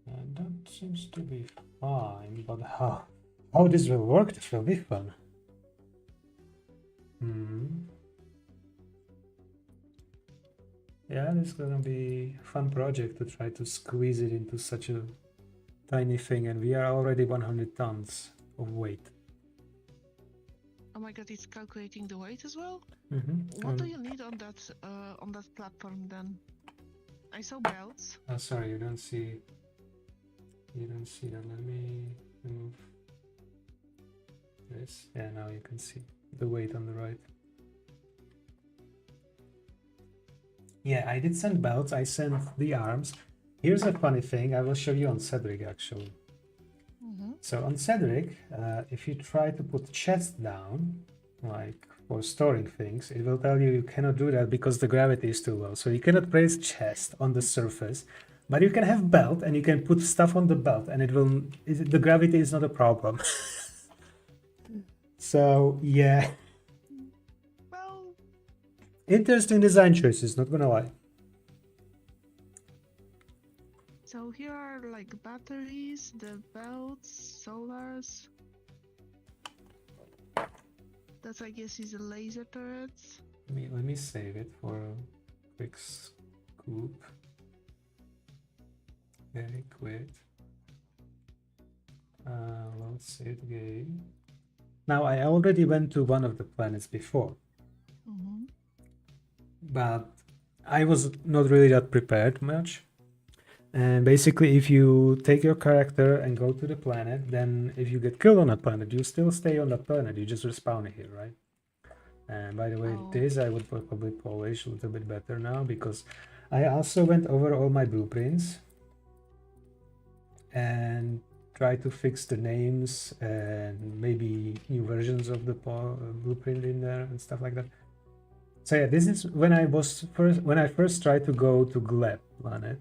And that seems to be fine, but how this will work, this will be fun. Yeah, this is gonna be a fun project to try to squeeze it into such a tiny thing, and we are already 100 tons of weight. Oh my god, it's calculating the weight as well? Mm-hmm. What do you need on that platform then? I saw belts. Oh, sorry, you don't see that. Let me remove this. Yeah, now you can see the weight on the right. Yeah, I did send belts, I sent the arms. Here's a funny thing, I will show you on Cedric actually. So on Cedric, if you try to put chest down, like for storing things, it will tell you you cannot do that because the gravity is too low. So you cannot place chest on the surface, but you can have belt and you can put stuff on the belt and the gravity is not a problem. So yeah, Well, interesting design choices, not gonna lie. so here are like batteries, the belts, solars. That I guess is a laser turrets. Let me save it for a quick scoop. Very quick. Let's save the game. Now I already went to one of the planets before, but I was not really that prepared much. And basically, if you take your character and go to the planet, then if you get killed on that planet, you still stay on that planet. You just respawn here, right? And by the way, this I would probably polish a little bit better now because I also went over all my blueprints and try to fix the names and maybe new versions of the blueprint in there and stuff like that. So yeah, this is when I first tried to go to Gleb planet,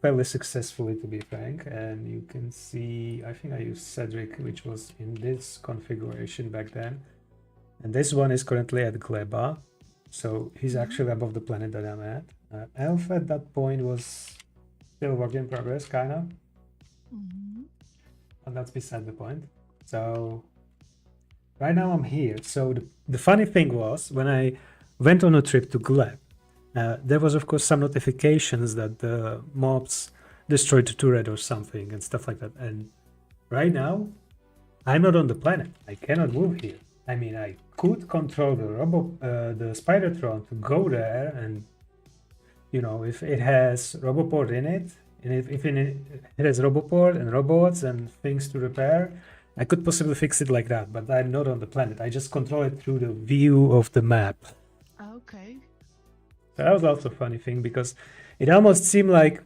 fairly successfully to be frank, and you can see I think I used Cedric, which was in this configuration back then, and this one is currently at Gleba, so he's actually above the planet that I'm at. Elf at that point was still work in progress, kind of. But that's beside the point. So right now I'm here. So the funny thing was when I went on a trip to Gleb, there was of course some notifications that the mobs destroyed the turret or something and stuff like that. And right now I'm not on the planet. I cannot move here. I mean, I could control the Spidertron to go there, and you know, if it has Roboport in it, and if it has Roboport and robots and things to repair, I could possibly fix it like that. But I'm not on the planet. I just control it through the view of the map. Okay. So that was also a funny thing because it almost seemed like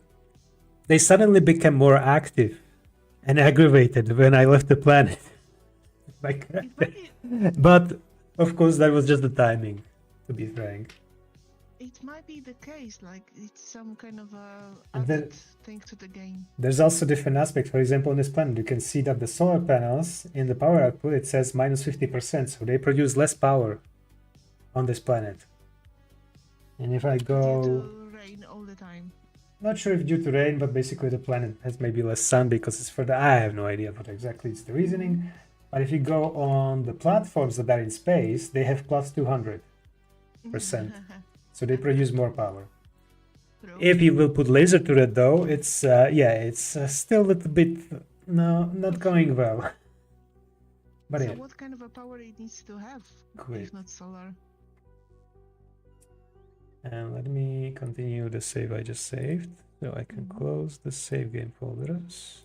they suddenly became more active and aggravated when I left the planet. Like, but of course that was just the timing, to be frank. It might be the case, like it's some kind of a And then- added thing to the game. There's also different aspects. For example, on this planet, you can see that the solar panels in the power output, it says minus 50%, so they produce less power on this planet. And if I Due go, to rain all the time. not sure if due to rain, but basically the planet has maybe less sun because it's further. I have no idea what exactly is the reasoning. But if you go on the platforms that are in space, they have plus 200%. So they produce more power. True. If you will put laser turret though, it's still a little bit not going well. But So yeah, what kind of a power it needs to have, Great. if not solar? and let me continue the save I just saved, so I can close the save game folders.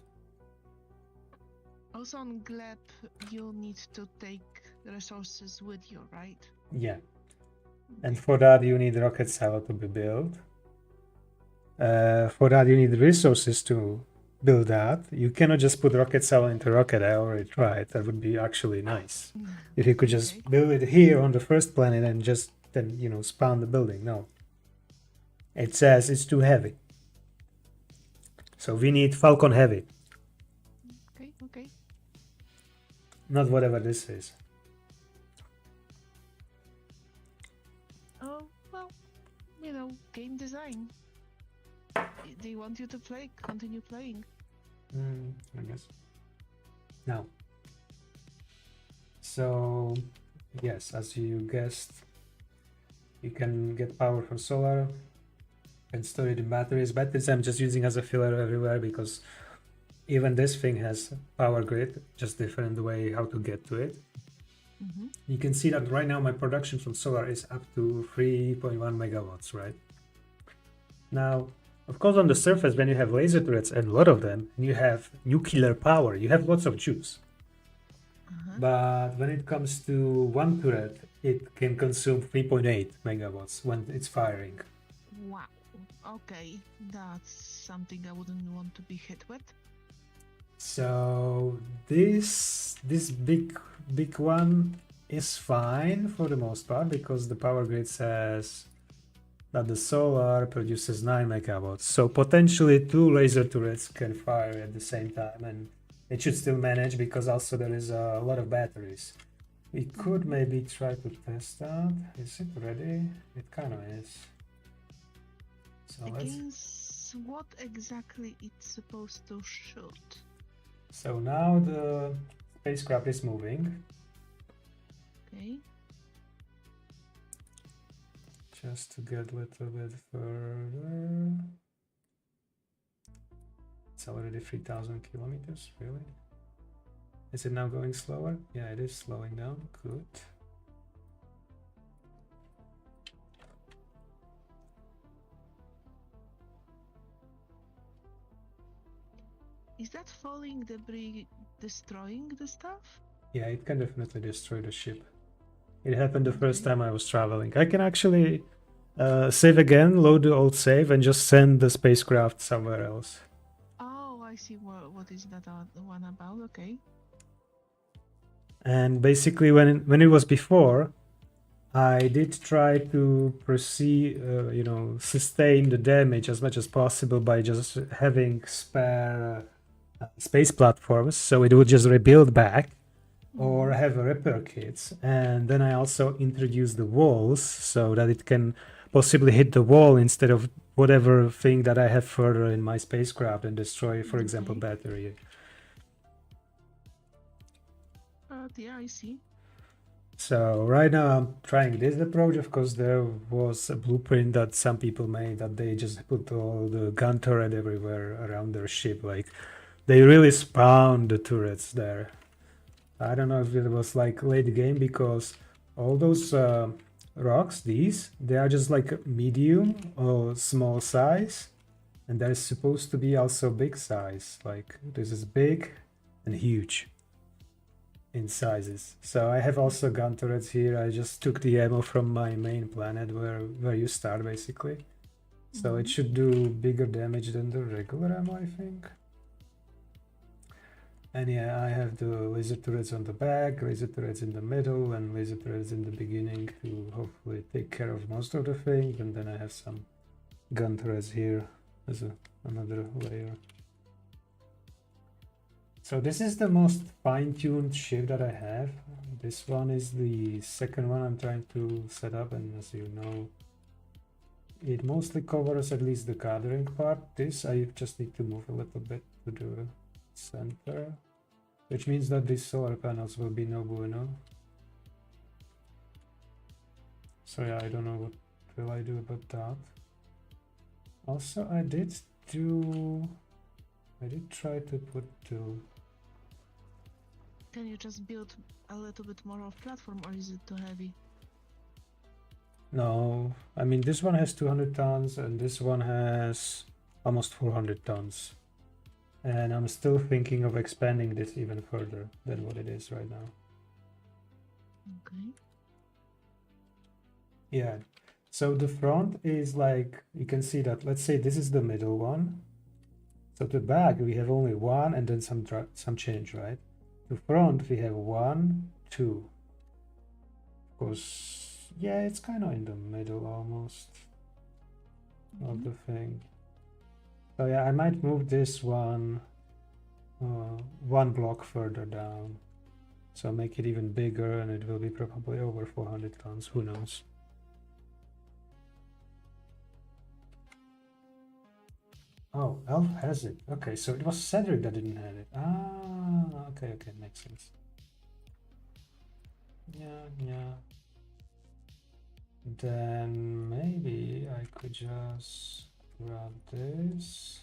Also on Gleb, you'll need to take resources with you, right? Yeah, and for that you need rocket silo to be built. For that you need resources to build that. You cannot just put rocket silo into rocket. I already tried. That would be actually nice if you could just Okay. build it here on the first planet and just then spawn the building. No, it says it's too heavy, so we need Falcon Heavy, Okay. not whatever this is. Oh, well, game design. They want you to continue playing. I guess. Now, so yes, as you guessed, you can get power from solar and store it in batteries. Batteries I'm just using as a filler everywhere because even this thing has power grid, just different the way how to get to it. You can see that right now my production from solar is up to 3.1 megawatts, right? Now, of course, on the surface, when you have laser turrets, and a lot of them, and you have nuclear power, you have lots of juice. But when it comes to one turret, it can consume 3.8 megawatts when it's firing. Wow. Okay, that's something I wouldn't want to be hit with. So this big one is fine for the most part because the power grid says that the solar produces 9 megawatts. So potentially 2 laser turrets can fire at the same time, and it should still manage because also there is a lot of batteries. We could maybe try to test that. Is it ready? It kind of is. So let's. Against what exactly it's supposed to shoot? So now the spacecraft is moving. Okay. Just to get a little bit further. It's already 3,000 kilometers, really? Is it now going slower? Yeah, it is slowing down. Good. Is that falling debris destroying the stuff? Yeah, it can definitely destroy the ship. It happened the first time I was traveling. I can actually save again, load the old save, and just send the spacecraft somewhere else. Oh, I see. What is that one about? Okay. And basically, when it was before, I did try to proceed, sustain the damage as much as possible by just having spare space platforms, so it would just rebuild back, or have a repair kits. And then I also introduced the walls so that it can possibly hit the wall instead of whatever thing that I have further in my spacecraft and destroy, for example, battery. Yeah, I see. So right now I'm trying this approach. Of course, there was a blueprint that some people made that they just put all the gun turret everywhere around their ship. Like they really spawned the turrets there. I don't know if it was like late game because all those rocks, they are just like medium or small size, and there's supposed to be also big size. Like this is big and huge in sizes. So I have also gun turrets here. I just took the ammo from my main planet where you start basically. So it should do bigger damage than the regular ammo, I think. And yeah, I have the laser turrets on the back, laser turrets in the middle, and laser turrets in the beginning to hopefully take care of most of the things. And then I have some gun turrets here as another layer. So this is the most fine-tuned ship that I have. This one is the second one I'm trying to set up, and as you know, it mostly covers at least the gathering part. This I just need to move a little bit to the center, which means that these solar panels will be no bueno. So yeah, I don't know what will I do about that. Also, I did try to put two. Can you just build a little bit more of platform, or is it too heavy? No, I mean this one has 200 tons and this one has almost 400 tons. And I'm still thinking of expanding this even further than what it is right now. Okay. Yeah, so the front is like, you can see that, let's say this is the middle one. So the back we have only one and then some change, right? The front we have 1, 2. Of course, yeah, it's kind of in the middle almost of the thing. So yeah, I might move this one one block further down. So make it even bigger, and it will be probably over 400 tons, who knows. Oh, Elf has it. Okay, so it was Cedric that didn't have it. Ah, okay, makes sense. Yeah. Then maybe I could just grab this.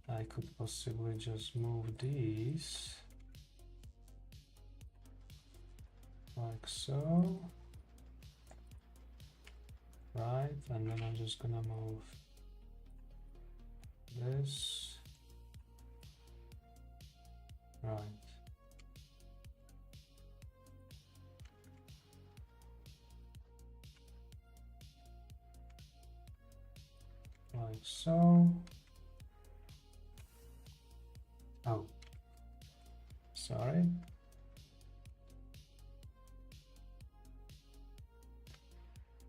I could possibly just move these like so. Right, and then I'm just gonna move this. Right. like so. Oh, sorry.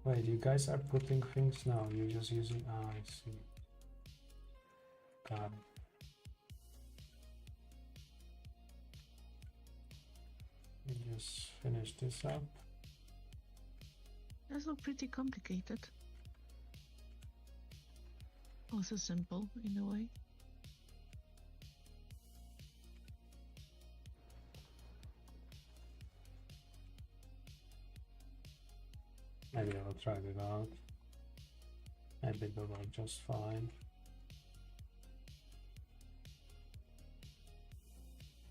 Wait, you guys are putting things now. You're just using. Ah, I see. Got it. You just finish this up. That's not pretty complicated. Also simple in a way. Maybe I will try it out. Maybe it will work just fine.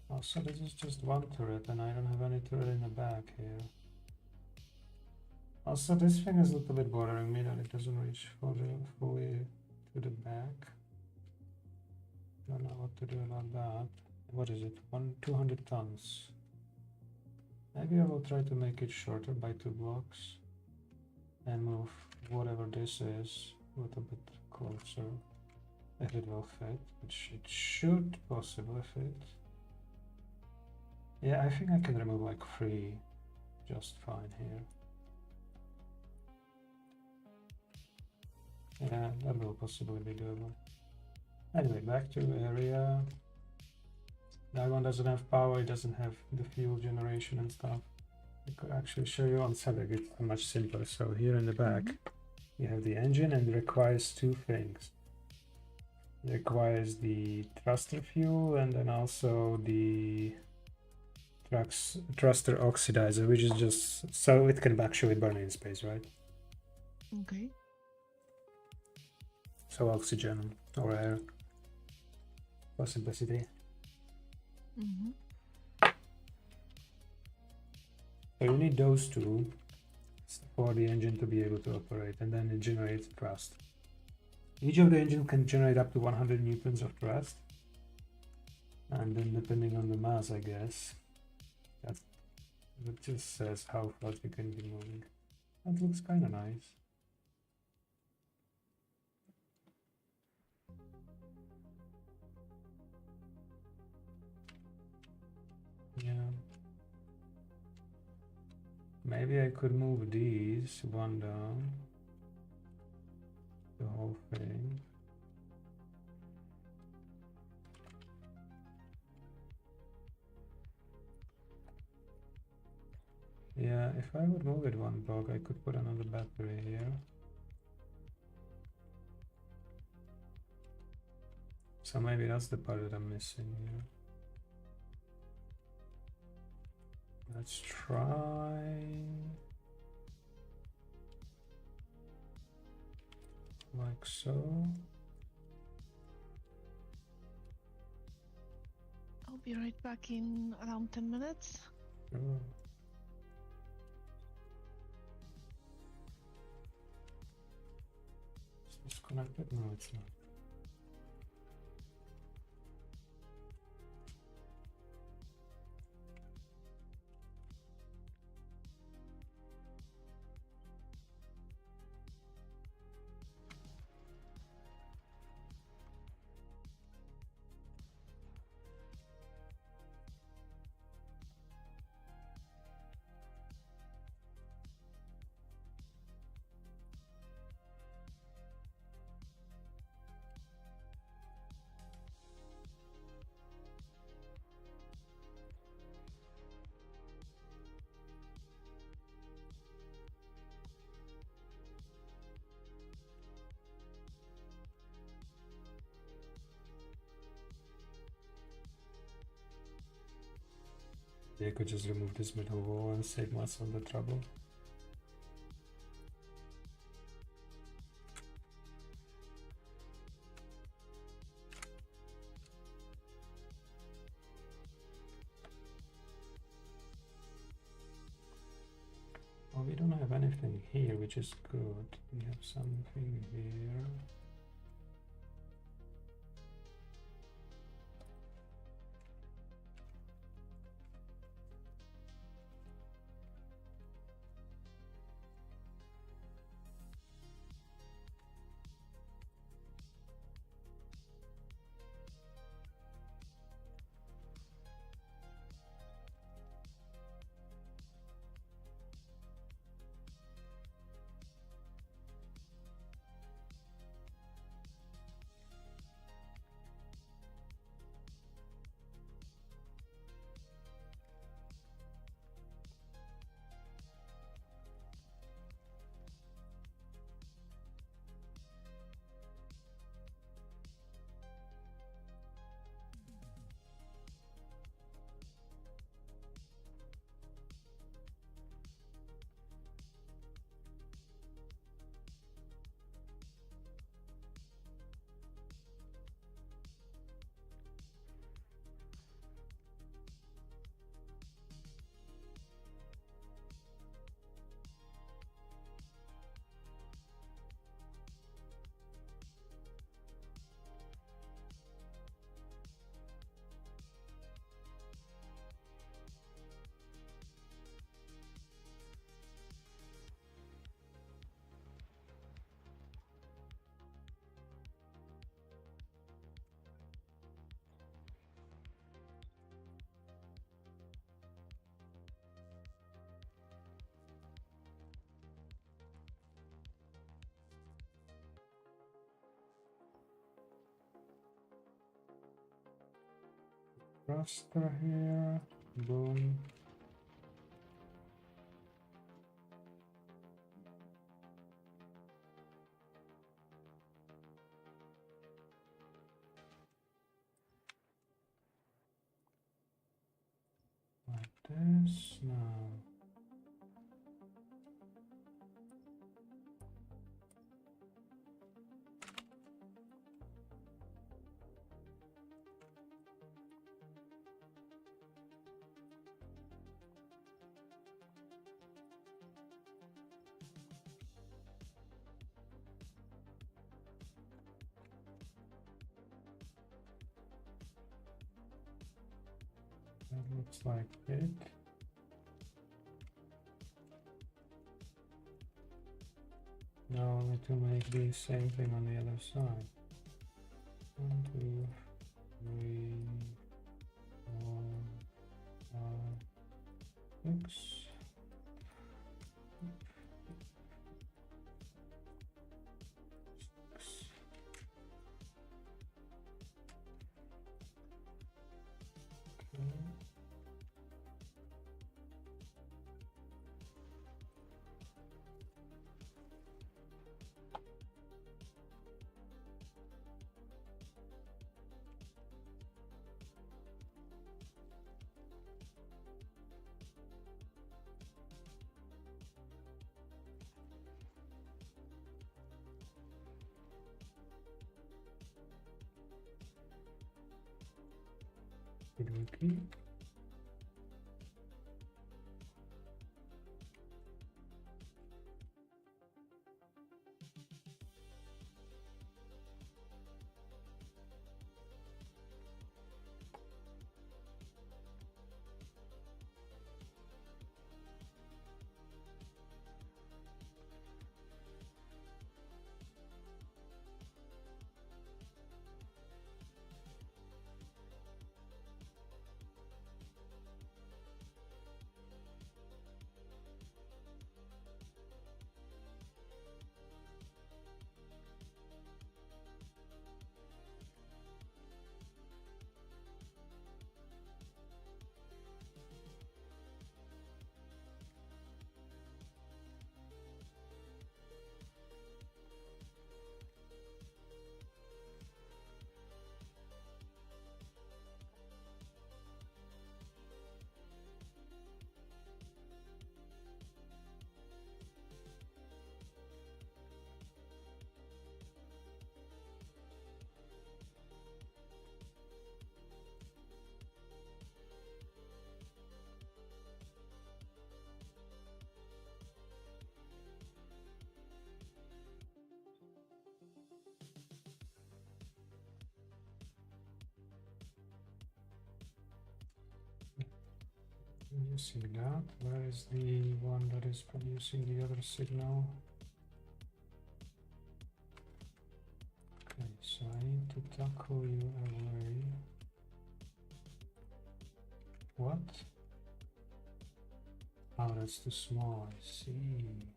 Also, this is just one turret, and I don't have any turret in the back here. Also, this thing is a little bit bothering me that it doesn't reach fully to the back. Don't know what to do about that. What is it? 200 tons. Maybe I will try to make it shorter by 2 blocks and move whatever this is a little bit closer, if it will fit, which it should possibly fit. Yeah, I think I can remove like 3 just fine here. Yeah, that will possibly be doable. Anyway, back to area. That one doesn't have power, it doesn't have the fuel generation and stuff. I could actually show you on Sadek, it's much simpler. So here in the back, you have the engine, and it requires 2 things. It requires the thruster fuel and then also the thruster oxidizer, which is just so it can actually burn in space, right? Okay. So oxygen or air for simplicity. Mm-hmm. So you need those 2 for the engine to be able to operate, and then it generates thrust. Each of the engine can generate up to 100 newtons of thrust, and then depending on the mass, I guess, that just says how fast you can be moving. That looks kind of nice. Yeah. Maybe I could move these one down. The whole thing. Yeah, if I would move it one block, I could put another battery here. So maybe that's the part that I'm missing here. Let's try like so. I'll be right back in around 10 minutes. Sure. Is this connected? No, it's not. They could just remove this middle wall and save myself the trouble. Well, we don't have anything here, which is good. We have something here. Raster here. Boom. Like this now. That looks like it. Now I need to make the same thing on the other side. 1, 2, 3, 4, 5, 6. Okay. Using that, where is the one that is producing the other signal? Okay, so I need to tackle you away. What? Oh, that's too small, I see.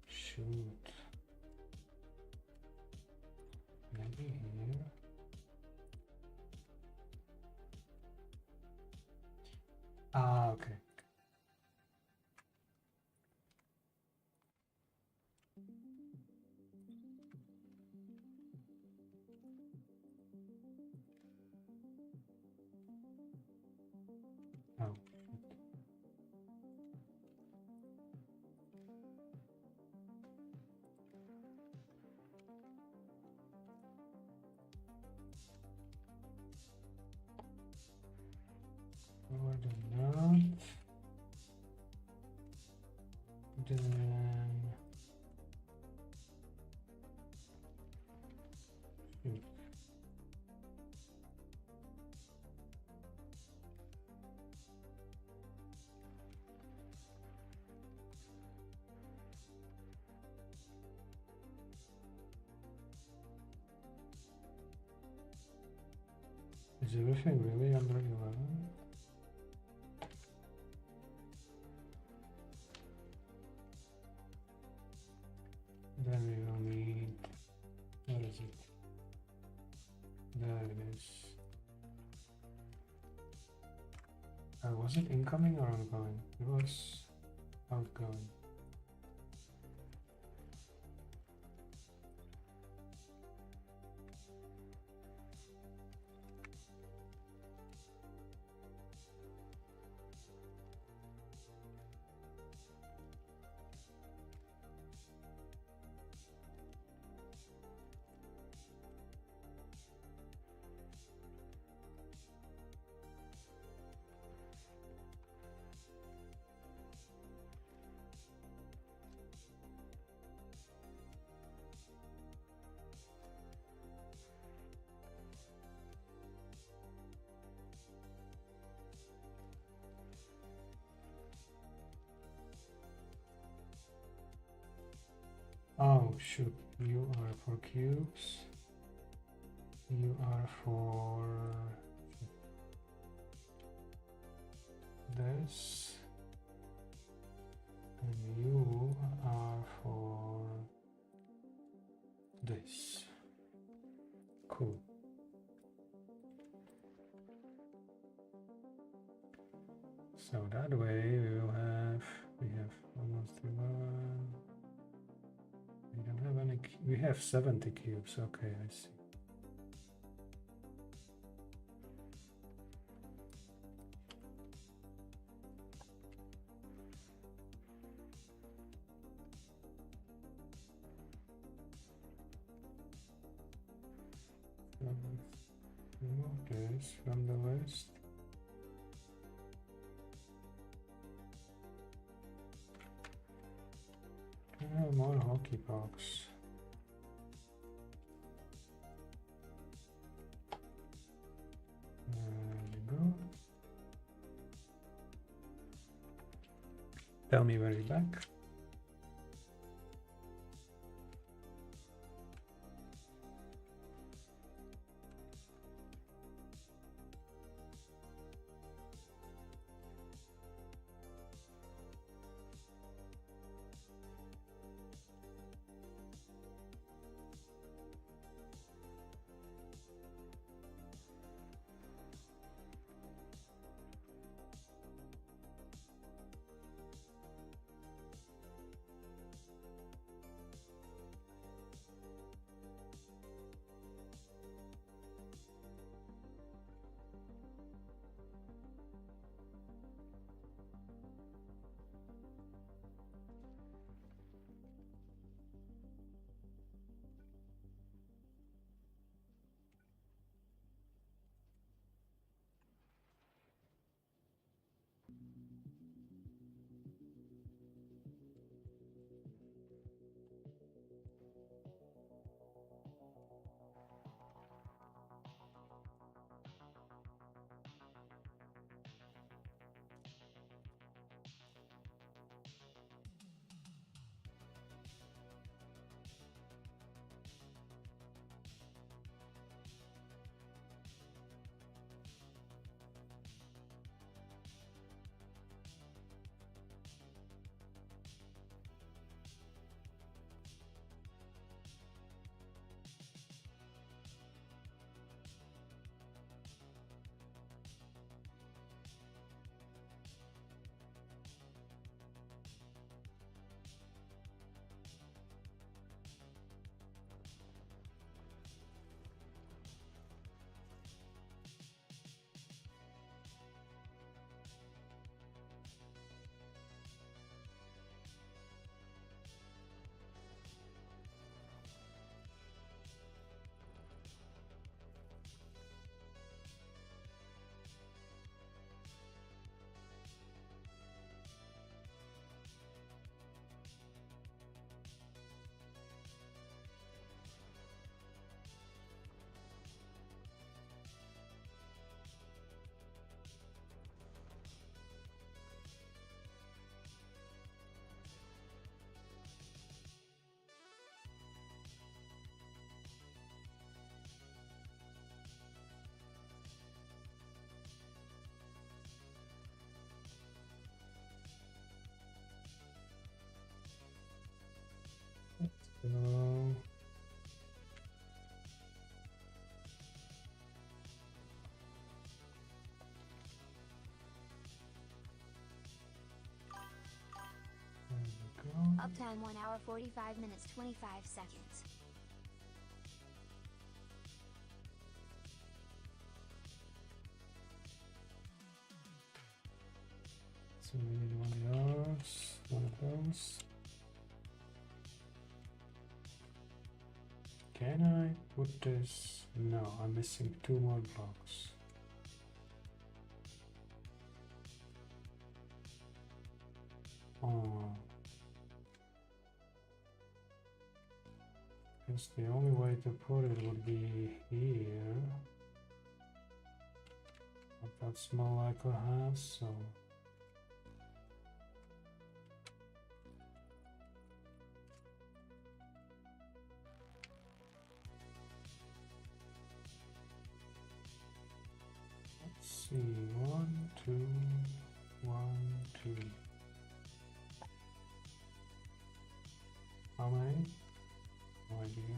Shoot. Maybe here. Ah, okay. Oh, shit. Forward and not. Then shoot. Is everything really under 11? Then we will need, what is it? There it is. Was it incoming or outgoing? It was outgoing. Oh shoot, you are for cubes. You are for this. And you are for this. Cool. So that way we have almost 11. We don't have any, we have 70 cubes, okay, I see. So remove this from the list. Can I have more hockey pucks? There we go. Tell me where you're back. Uptime 1 hour 45 minutes 25 seconds. So we need one of yours, one of those. Can I put this? No, I'm missing 2 more blocks. Oh. Guess the only way to put it would be here. But that's more like a house, so. Let's see, 1, 2, 1, 2. How many? No idea.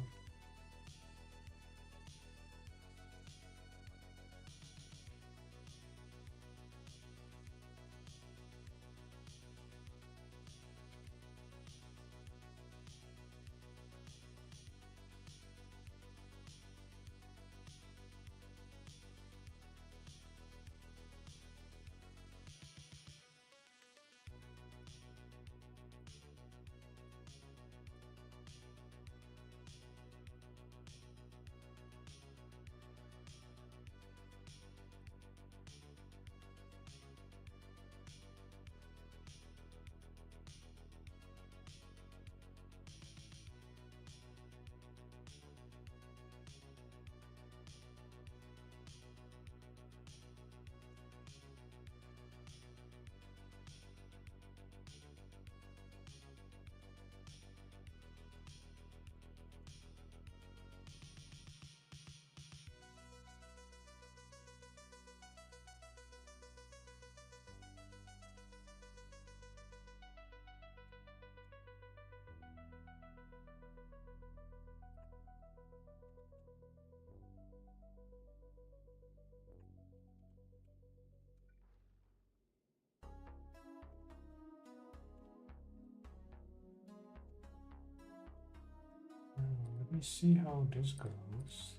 Let me see how this goes.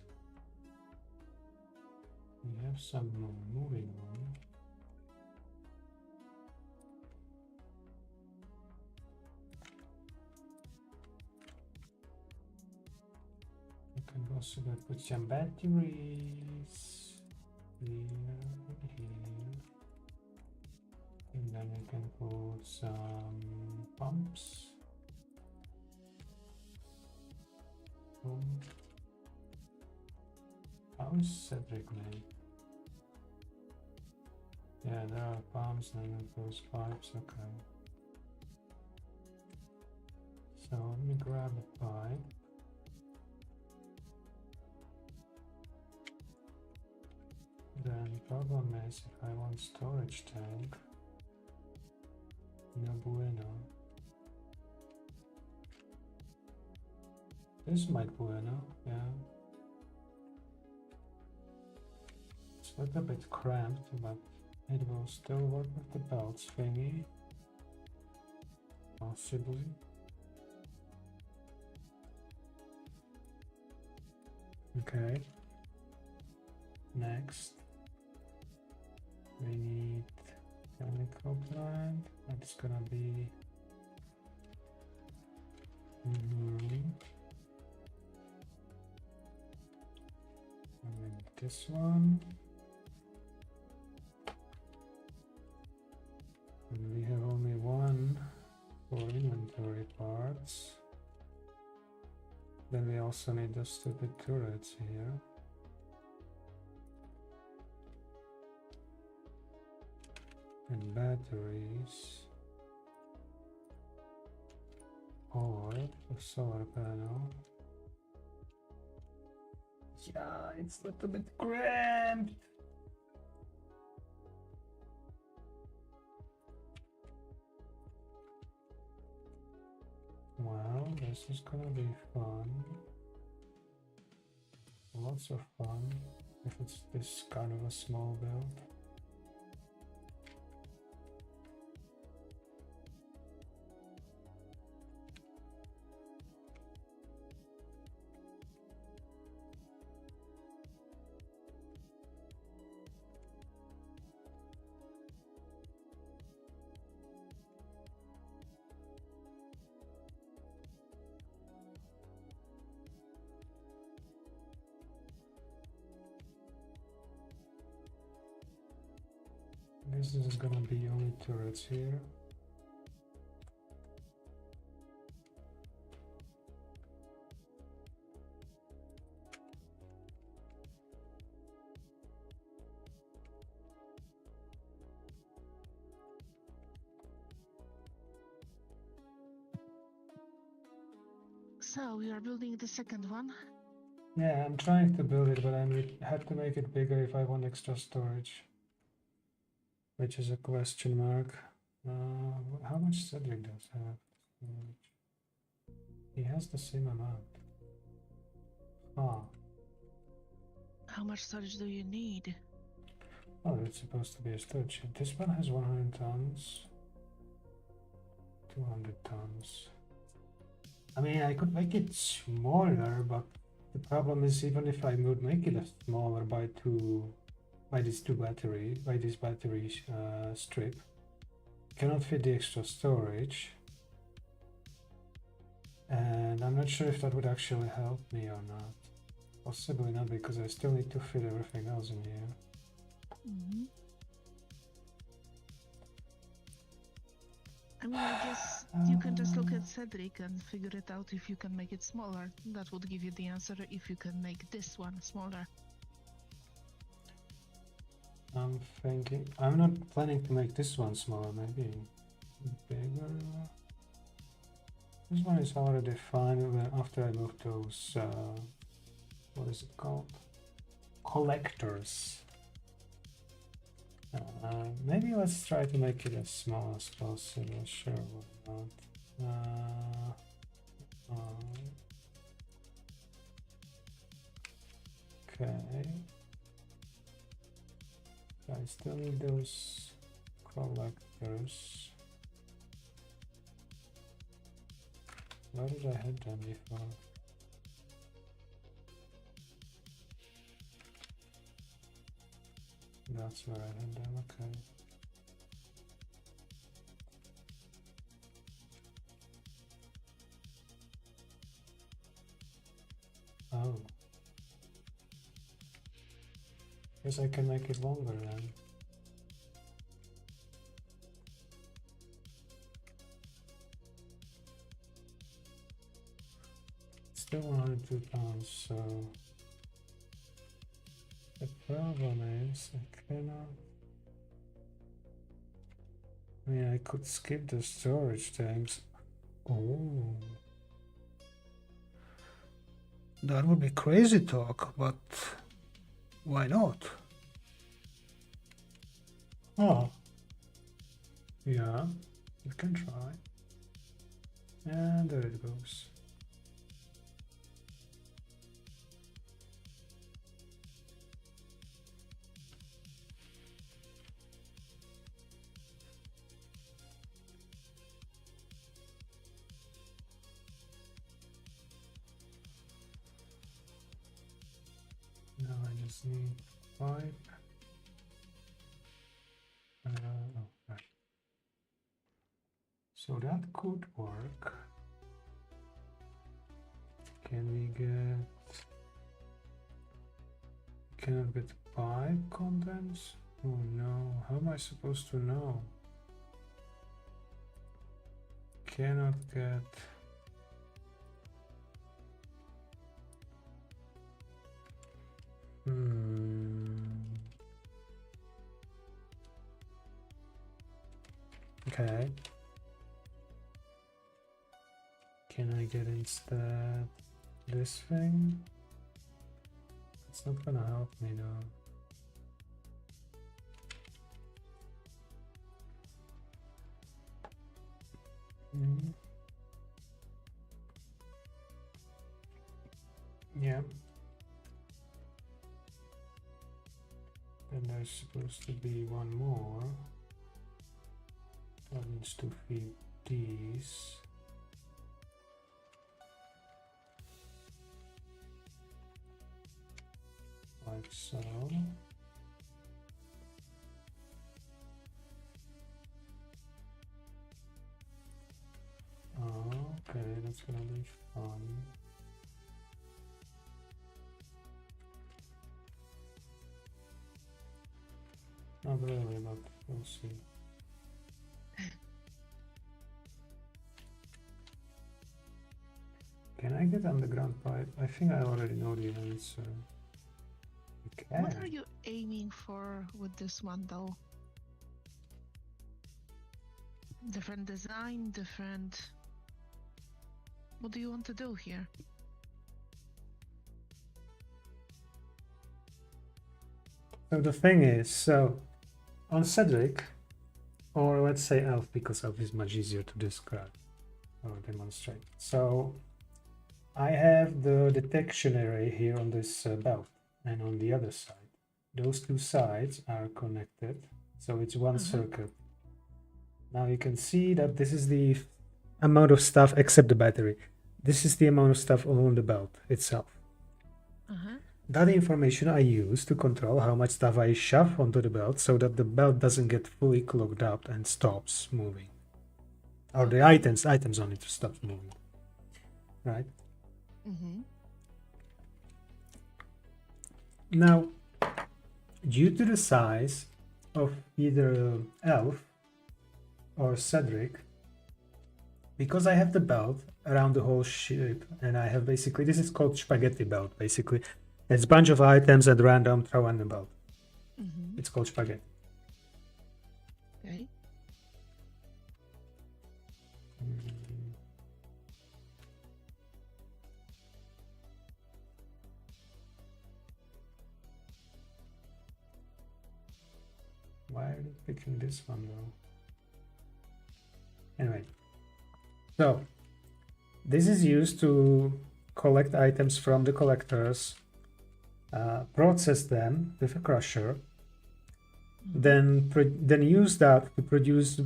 We have some moving on. You can also put some batteries here and here. And then we can put some pumps. How is Cedric made? Yeah, there are pumps and those pipes, okay. So let me grab a pipe. Then problem is if I want storage tank, no bueno. This might bueno, yeah. It's a little bit cramped, but it will still work with the belts thingy. Possibly. Okay. Next. We need chemical plant. That's gonna be and then this one. And we have only one for inventory parts. Then we also need the stupid turrets here. And batteries. Or a solar panel. Yeah, it's a little bit cramped. Well, this is gonna be fun. Lots of fun if it's this kind of a small build. guess this is gonna be only turrets here. So you are building the second one. Yeah, I'm trying to build it, but I have to make it bigger if I want extra storage. Which is a question mark. How much Cedric does have? He has the same amount. Ah. How much storage do you need? Oh, it's supposed to be a storage shed. This one has 100 tons. 200 tons. I mean, I could make it smaller, but the problem is even if I would make it smaller by this battery strip, cannot fit the extra storage. And I'm not sure if that would actually help me or not. Possibly not, because I still need to fit everything else in here. Mm-hmm. I mean, I guess you can just look at Cedric and figure it out if you can make it smaller. That would give you the answer if you can make this one smaller. I'm thinking, I'm not planning to make this one smaller, maybe bigger. This one is already fine after I move those, what is it called? Collectors. Maybe let's try to make it as small as possible, sure, why not. Okay. I still need those collectors. Where did I have them before? That's where I had them, okay. Oh. Guess I can make it longer then. Still 102 pounds, so the problem is I cannot. I mean, I could skip the storage tanks. Oh, that would be crazy talk, but why not? Oh, yeah, you can try. And there it goes. Now I just need pipe. Oh, right. So that could work. Can we get? Cannot get pipe contents? Oh no! How am I supposed to know? Cannot get. Okay. Can I get instead this thing? It's not gonna help me though. Yeah. And there's supposed to be one more. That needs to feed these. Like so. Oh, okay, that's gonna be fun. Not really, but we'll see. Can I get underground pipe? I think I already know the answer. You can. What are you aiming for with this one, though? Different design, different... What do you want to do here? So the thing is, so on Cedric, or let's say Elf, because Elf is much easier to describe or demonstrate. So I have the detection array here on this belt, and on the other side. Those two sides are connected, so it's one circuit. Now you can see that this is the amount of stuff except the battery. This is the amount of stuff on the belt itself. That information I use to control how much stuff I shove onto the belt so that the belt doesn't get fully clogged up and stops moving. Or the items on it stops moving. Right? Now, due to the size of either Elf or Cedric, because I have the belt around the whole ship, and I have basically, this is called spaghetti belt, basically. It's a bunch of items at random thrown on the belt. It's called spaghetti. Okay. Why are you picking this one though? Anyway, so this is used to collect items from the collectors, process them with a crusher, then use that to produce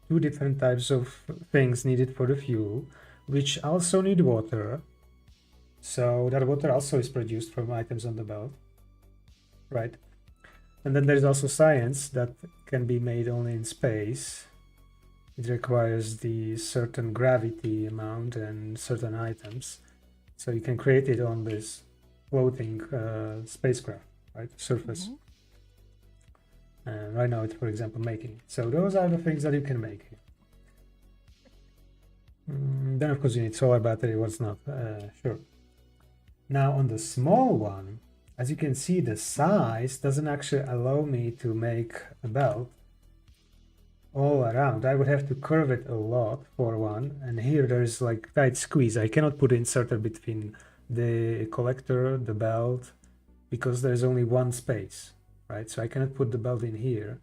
two different types of things needed for the fuel, which also need water. So that water also is produced from items on the belt, right? And then there's also science that can be made only in space. It requires the certain gravity amount and certain items. So you can create it on this floating spacecraft, right? Surface. And right now it's, for example, making it. So those are the things that you can make here. Then of course you need solar battery, what's not, sure. Now on the small one, as you can see, the size doesn't actually allow me to make a belt all around. I would have to curve it a lot for one, and here there is like tight squeeze. I cannot put inserter between the collector, the belt, because there's only one space, right? So I cannot put the belt in here.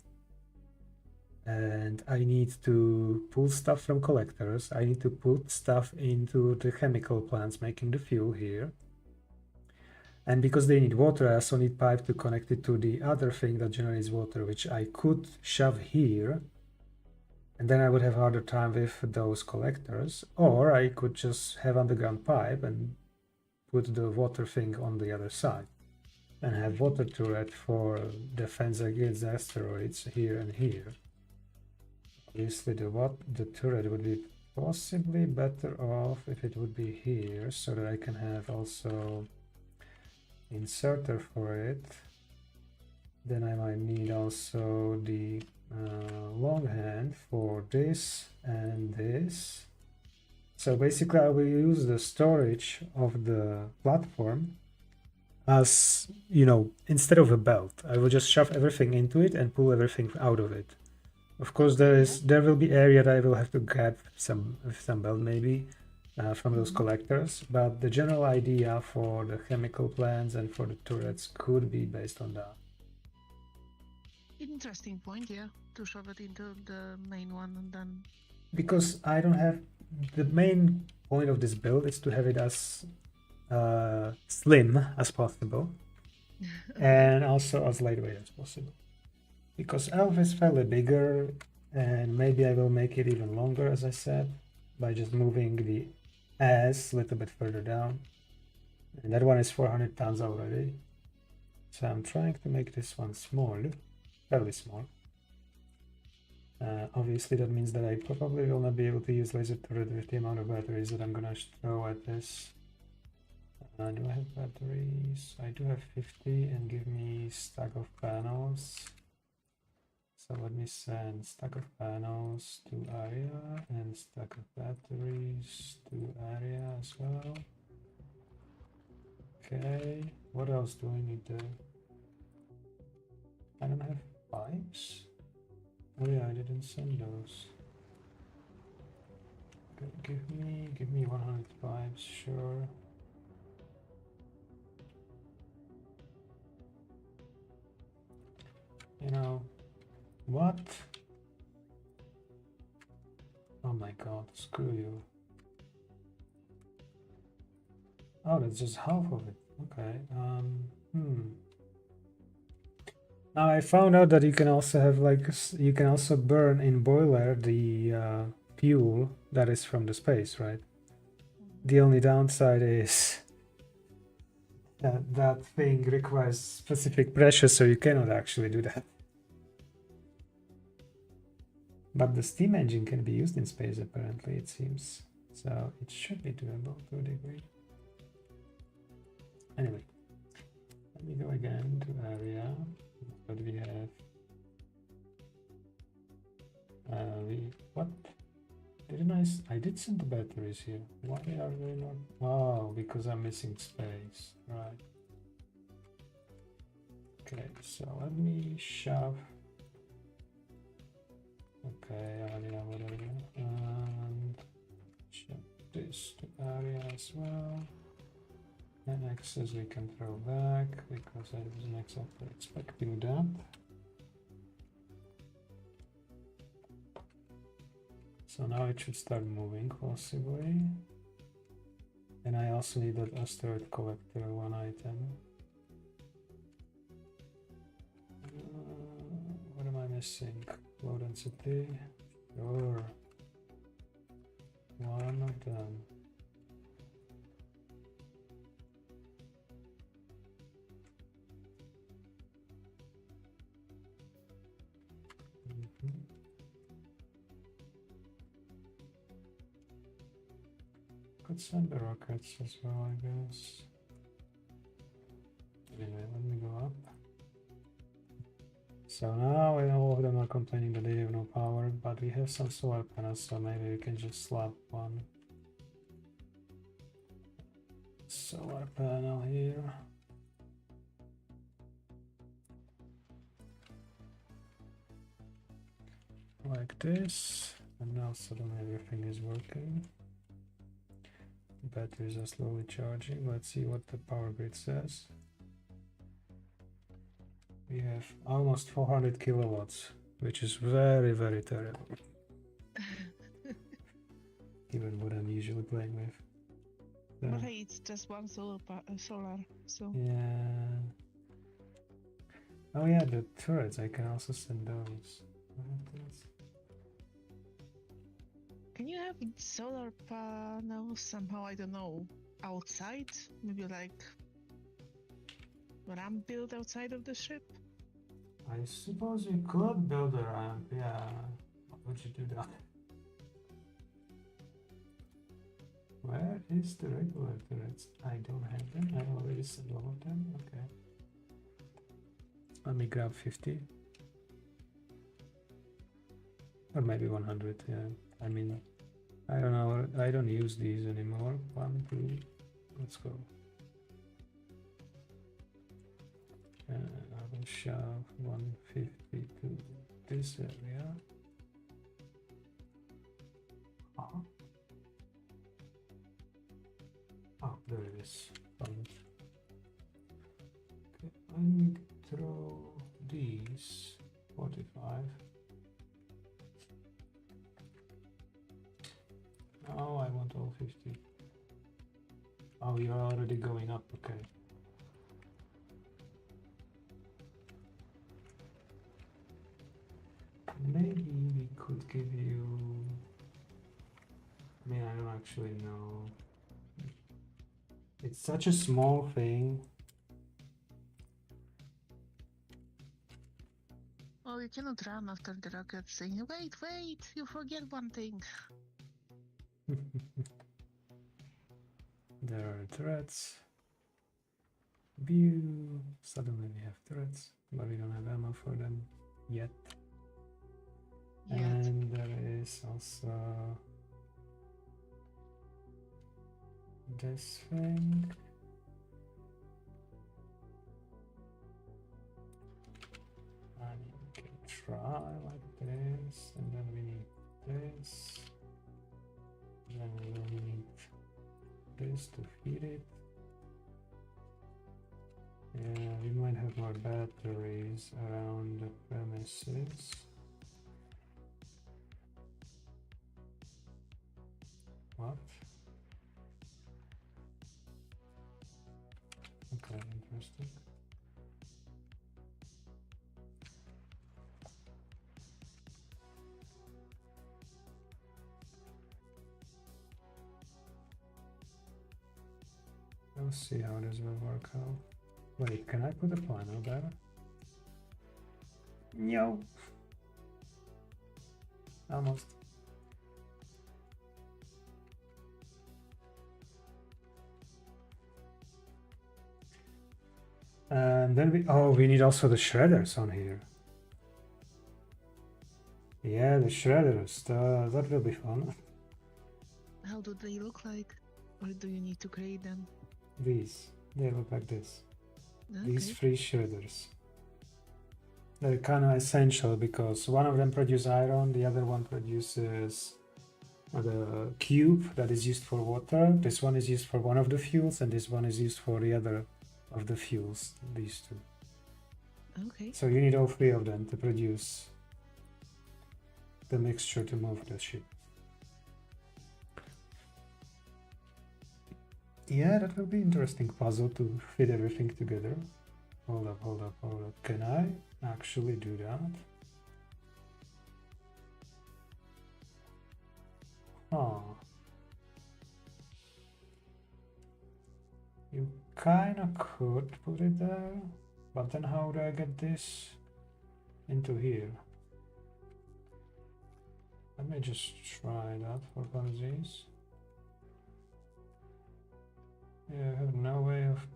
And I need to pull stuff from collectors. I need to put stuff into the chemical plants making the fuel here. And because they need water, I also need pipe to connect it to the other thing that generates water, which I could shove here. And then I would have a harder time with those collectors. Or I could just have underground pipe and put the water thing on the other side. And have water turret for defense against asteroids here and here. Obviously the turret would be possibly better off if it would be here, so that I can have also inserter for it. Then I might need also the long hand for this and this. So basically I will use the storage of the platform as, you know, instead of a belt. I will just shove everything into it and pull everything out of it. Of course there will be area that I will have to grab some belt maybe from those collectors, but the general idea for the chemical plants and for the turrets could be based on that. Interesting point, yeah, to shove it into the main one and then... Because I don't have... The main point of this build is to have it as slim as possible and also as lightweight as possible. Because Elf is fairly bigger, and maybe I will make it even longer, as I said, by just moving the S a little bit further down. And that one is 400 tons already. So I'm trying to make this one small, fairly small. Obviously that means that I probably will not be able to use laser turret with the amount of batteries that I'm gonna throw at this. Do I have batteries? I do have 50, and give me stack of panels. So let me send stack of panels to area and stack of batteries to area as well. Okay, what else do I need there? I don't have pipes. Oh yeah, I didn't send those. Okay, give me 100 pipes, sure. You know what? Oh my god, screw you. Oh, that's just half of it. Okay. Now I found out that you can also have like you can also burn in boiler the fuel that is from the space, right? The only downside is that that thing requires specific pressure, so you cannot actually do that. But the steam engine can be used in space, apparently, it seems. So it should be doable to a degree. Anyway, let me go again to area. What do we have? What? Didn't I did send the batteries here. Why are they not? Oh, because I'm missing space. Right. Okay, so let me shove. Okay, area, whatever. And shove this to area as well. And access we can throw back because I wasn't exactly expecting that. So now it should start moving possibly. And I also need that asteroid collector, one item. What am I missing? Low density. Sure. One of them. Could send the rockets as well, I guess. Anyway, let me go up. So now all of them are complaining that they have no power, but we have some solar panels, so maybe we can just slap one solar panel here. Like this, and now suddenly everything is working. Batteries are slowly charging. Let's see what the power grid says. We have almost 400 kilowatts, which is very, very terrible. Given what I'm usually playing with. So, But hey, it's just one solar, so... yeah. Oh yeah, the turrets, I can also send those. Can you have solar panels somehow, I don't know, outside? Maybe like ramp build outside of the ship? I suppose you could build a ramp, yeah. Why would you do that? Where is the regular turrets? I don't have them. I already sent all of them. Okay. Let me grab 50. Or maybe 100, yeah. I mean, I don't know. I don't use these anymore. 1, 2. Let's go. I will shove 150 to this area. Oh, there it is. Found it. Okay, let me throw these 45. Oh, I want all 50. Oh, you're already going up. Okay. Maybe we could give you. I mean, I don't actually know. It's such a small thing. Oh, you cannot run after the rocket saying, wait, you forget one thing. There are threats. View. Suddenly we have threats, but we don't have ammo for them yet. Yet. And there is also this thing. And you can try like this, and then we need this. And then we will need this to feed it. Yeah, we might have more batteries around the premises. What? Okay, interesting. We'll see how this will work out. Wait, can I put a panel there? No. Almost. And then we need also the shredders on here. Yeah, the shredders, that will be fun. How do they look like? Or do you need to create them? They look like this. Okay. These three shredders. They're kind of essential because one of them produces iron, the other one produces the cube that is used for water. This one is used for one of the fuels, and this one is used for the other of the fuels, these two. Okay. So you need all three of them to produce the mixture to move the ship. Yeah, that will be interesting puzzle to fit everything together. Hold up. Can I actually do that? Huh. You kinda could put it there, but then how do I get this into here? Let me just try that for funsies. Yeah, I have no way of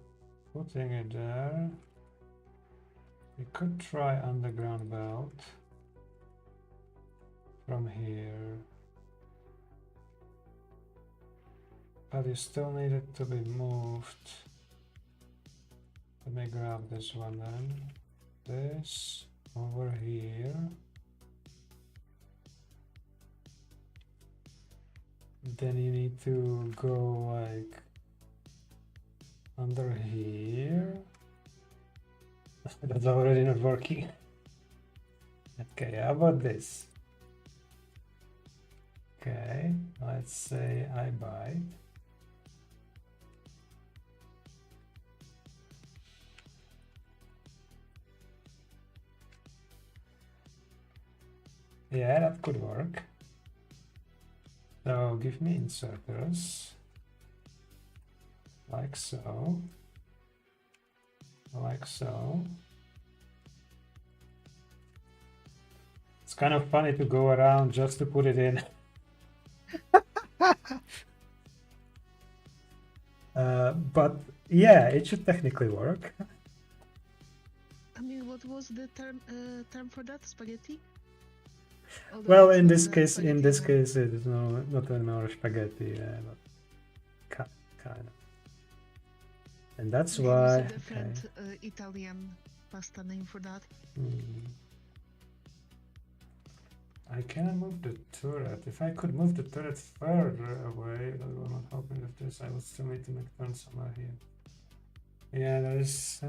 putting it there. We could try underground belt from here. But you still need it to be moved. Let me grab this one then. This over here. Then you need to go like under here. That's already not working. Okay, how about this? Okay, let's say I buy. Yeah, that could work. So give me inserters. Like so. Like so. It's kind of funny to go around just to put it in. But yeah, it should technically work. I mean, what was the term for that? Spaghetti? Although Well, it's in not this the case, spaghetti one. it is not another spaghetti, but kind of. And that's There is why. a different Okay. Italian pasta name for that. I can move the turret. If I could move the turret further away, that will not help me with this. I would still need to make turn somewhere here. Yeah, there is.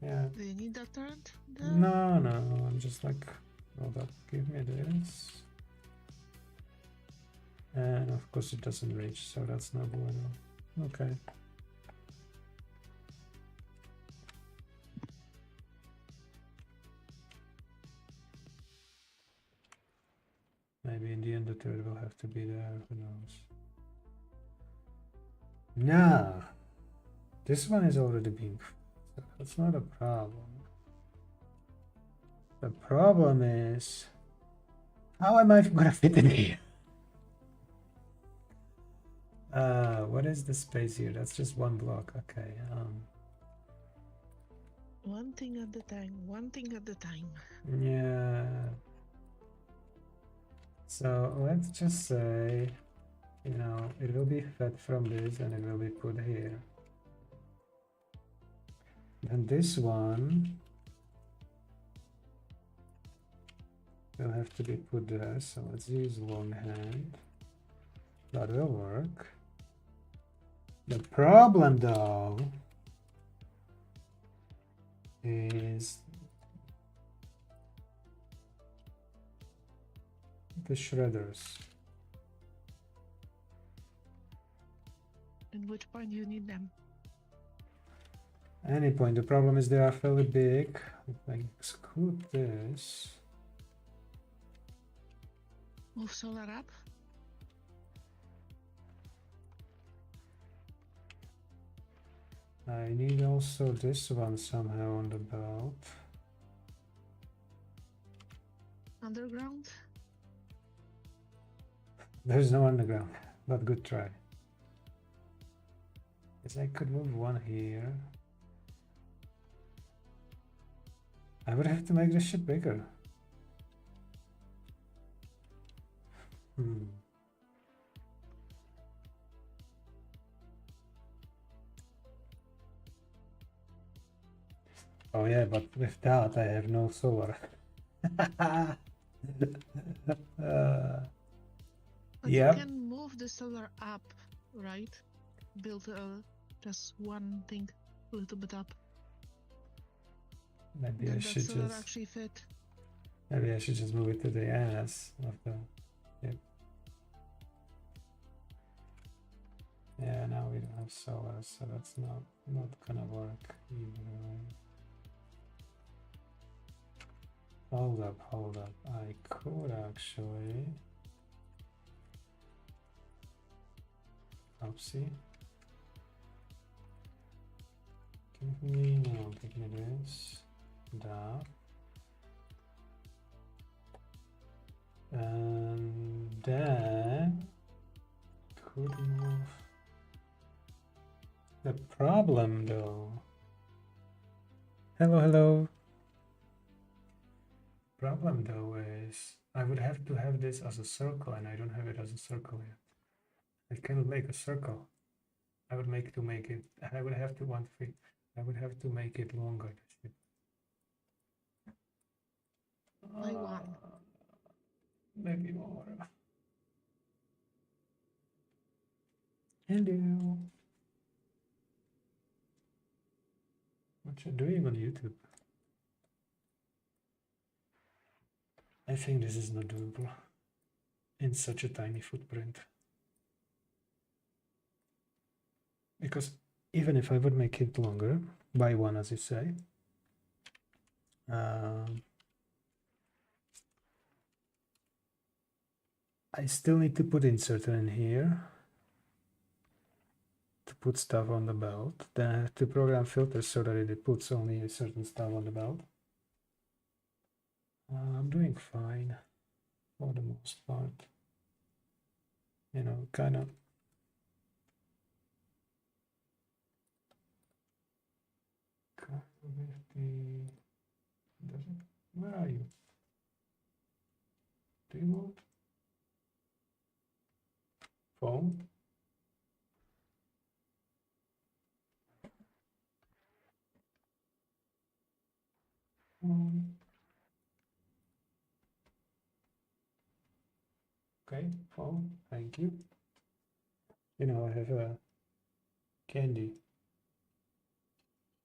Yeah. Do you need that turret? there? No, I'm just like, hold up, give me this. And of course it doesn't reach, so that's no bueno. Okay. Maybe in the end the turret will have to be there, who knows. Now, this one is already being, so that's not a problem. The problem is, how am I gonna fit in here? What is the space here? That's just one block. Okay. One thing at a time. One thing at a time. Yeah. So let's just say, you know, it will be fed from this and it will be put here. Then this one will have to be put there. So let's use longhand. That will work. The problem though is the shredders. At which point you need them? Any point. The problem is they are fairly big. If I exclude this, Move solar up. I need also this one somehow on the belt. Underground. There's no underground, but good try. Yes, I could move one here. I would have to make this shit bigger. Oh yeah, but with that I have no solar. But Yep. you can move the solar up, right? Build just one thing a little bit up. Maybe Then I that should solar just actually fit. maybe I should just move it to the ass of the. Yep. Yeah, now we don't have solar, so that's not gonna work either way. Hold up. I could actually. Oopsie. Give me this. That. And then could move. The problem though. Hello. Problem though is I would have to have this as a circle and I don't have it as a circle yet. I cannot make a circle. I would make it. I would have to I would have to make it longer. By one. Maybe more. Hello. What you doing on YouTube? I think this is not doable in such a tiny footprint. Because even if I would make it longer, by one as you say, I still need to put inserter in here to put stuff on the belt. Then I have to program filters so that it puts only certain stuff on the belt. I'm doing fine for the most part. You know, kind of. Where are you? Do you move? Phone? Okay, phone, thank you. You know, I have a candy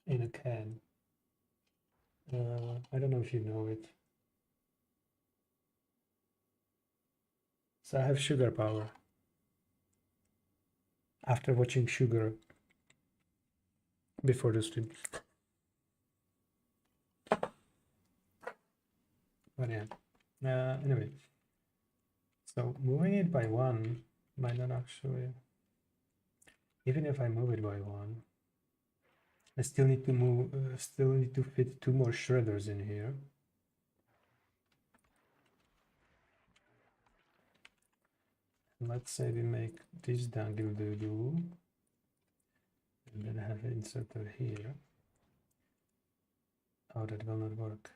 in a can. I don't know if you know it. So I have sugar power. After watching Sugar before the stream. But yeah, anyway. So moving it by one might not actually, even if I move it by one, I still need to fit 2 more shredders in here. Let's say we make this dangle doodle and then have an inserter here. Oh, that will not work.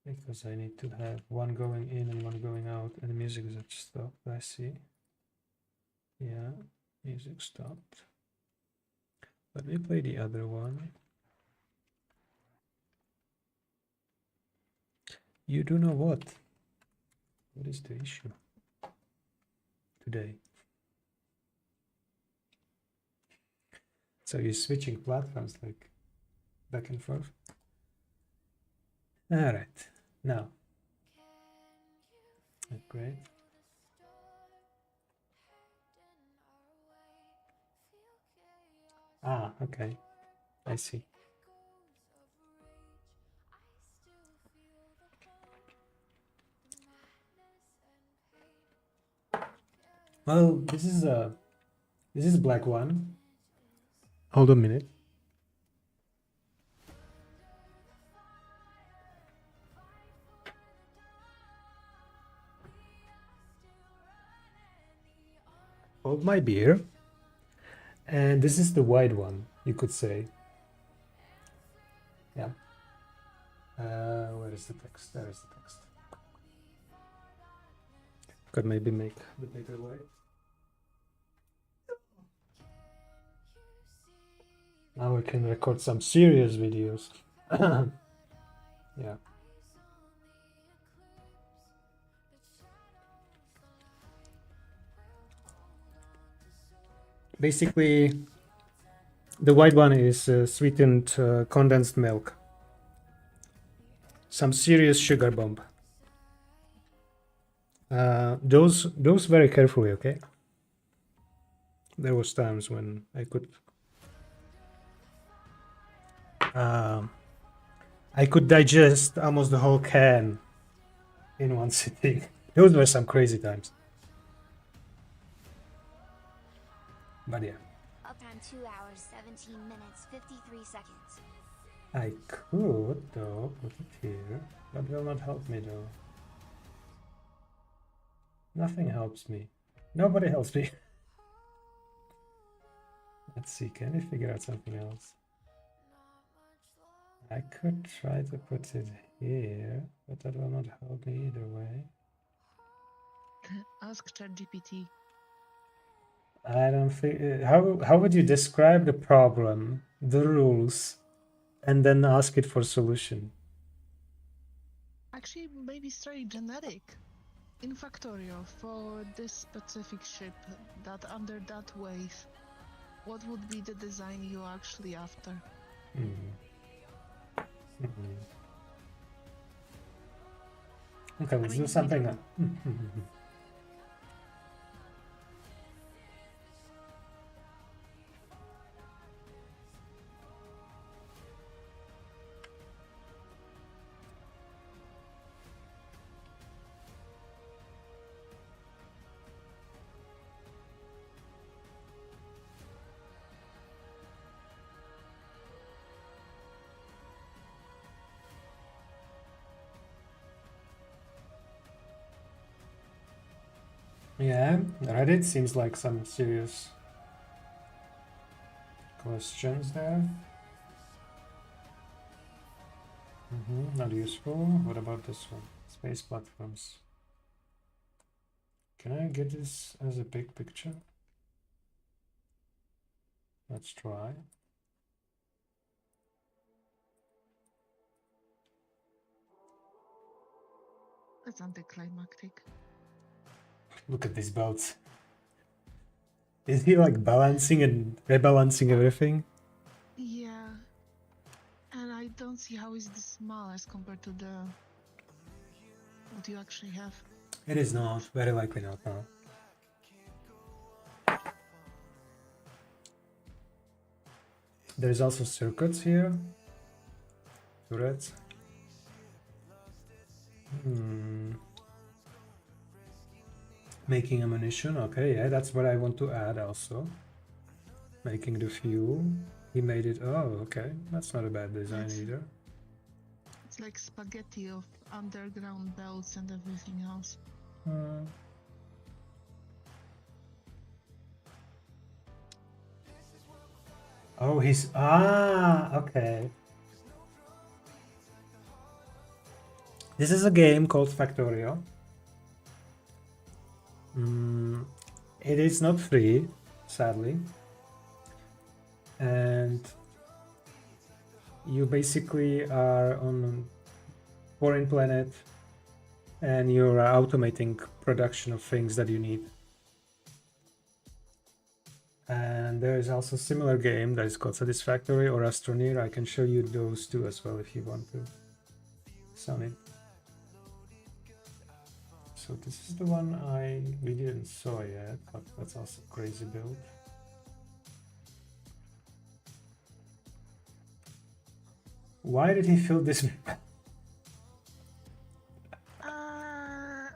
Because I need to have one going in and one going out, and the music is just stopped. I see. Yeah, music stopped. Let me play the other one. You do know what? What is the issue today? So you're switching platforms like back and forth? All right, now. Great. Ah, okay. I see. Well, this is black one. Hold on a minute. Hold my beer. And this is the white one, you could say. Yeah. Where is the text? There is the text. Could maybe make the bigger white. Now we can record some serious videos. Yeah. Basically, the white one is sweetened condensed milk. Some serious sugar bomb. Dose very carefully, okay? There was times when I could digest almost the whole can in one sitting. Those were some crazy times. But yeah. Up on 2 hours, 17 minutes, 53 seconds. I could though put it here. That will not help me though. Nothing helps me. Nobody helps me. Let's see, can we figure out something else? I could try to put it here, but that will not help me either way. Ask ChatGPT. I don't think. How would you describe the problem, the rules, and then ask it for solution? Actually, maybe straight generic. In Factorio, for this specific ship, that under that wave, what would be the design you actually after? Okay, let's mean, do something. Yeah, Reddit seems like some serious questions there. Not useful. What about this one? Space platforms. Can I get this as a big picture? Let's try. That's anticlimactic. Look at these belts. Is he like balancing and rebalancing everything? Yeah. And I don't see how is this small as compared to the what you actually have. It is not. Very likely not, no. There's also circuits here. Turrets. Making ammunition. Okay, yeah, that's what I want to add also. Making the fuel. He made it. Oh, okay. That's not a bad design Yes. either. It's like spaghetti of underground belts and everything else. Oh, he's... Ah, okay. This is a game called Factorio. It is not free, sadly. And you basically are on a foreign planet and you're automating production of things that you need. And there is also a similar game that is called Satisfactory or Astroneer. I can show you those two as well if you want to. Sonic. So this is the one I really didn't saw yet, but that's also a crazy build. Why did he fill this? I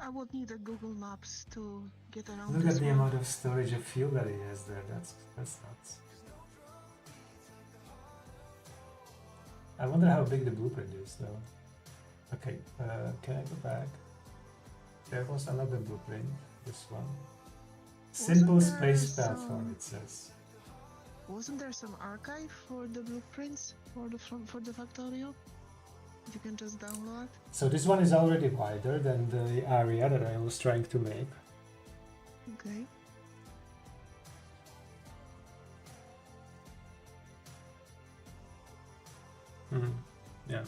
would need a Google Maps to get around Look this at the one. amount of storage of fuel that he has there. That's nuts. I wonder how big the blueprint is, though. Okay, can I go back? There was another blueprint. This one. Simple Wasn't there space platform. some- It says. Wasn't there some archive for the blueprints for the Factorio? You can just download. So this one is already wider than the area that I was trying to make. Okay. Yeah.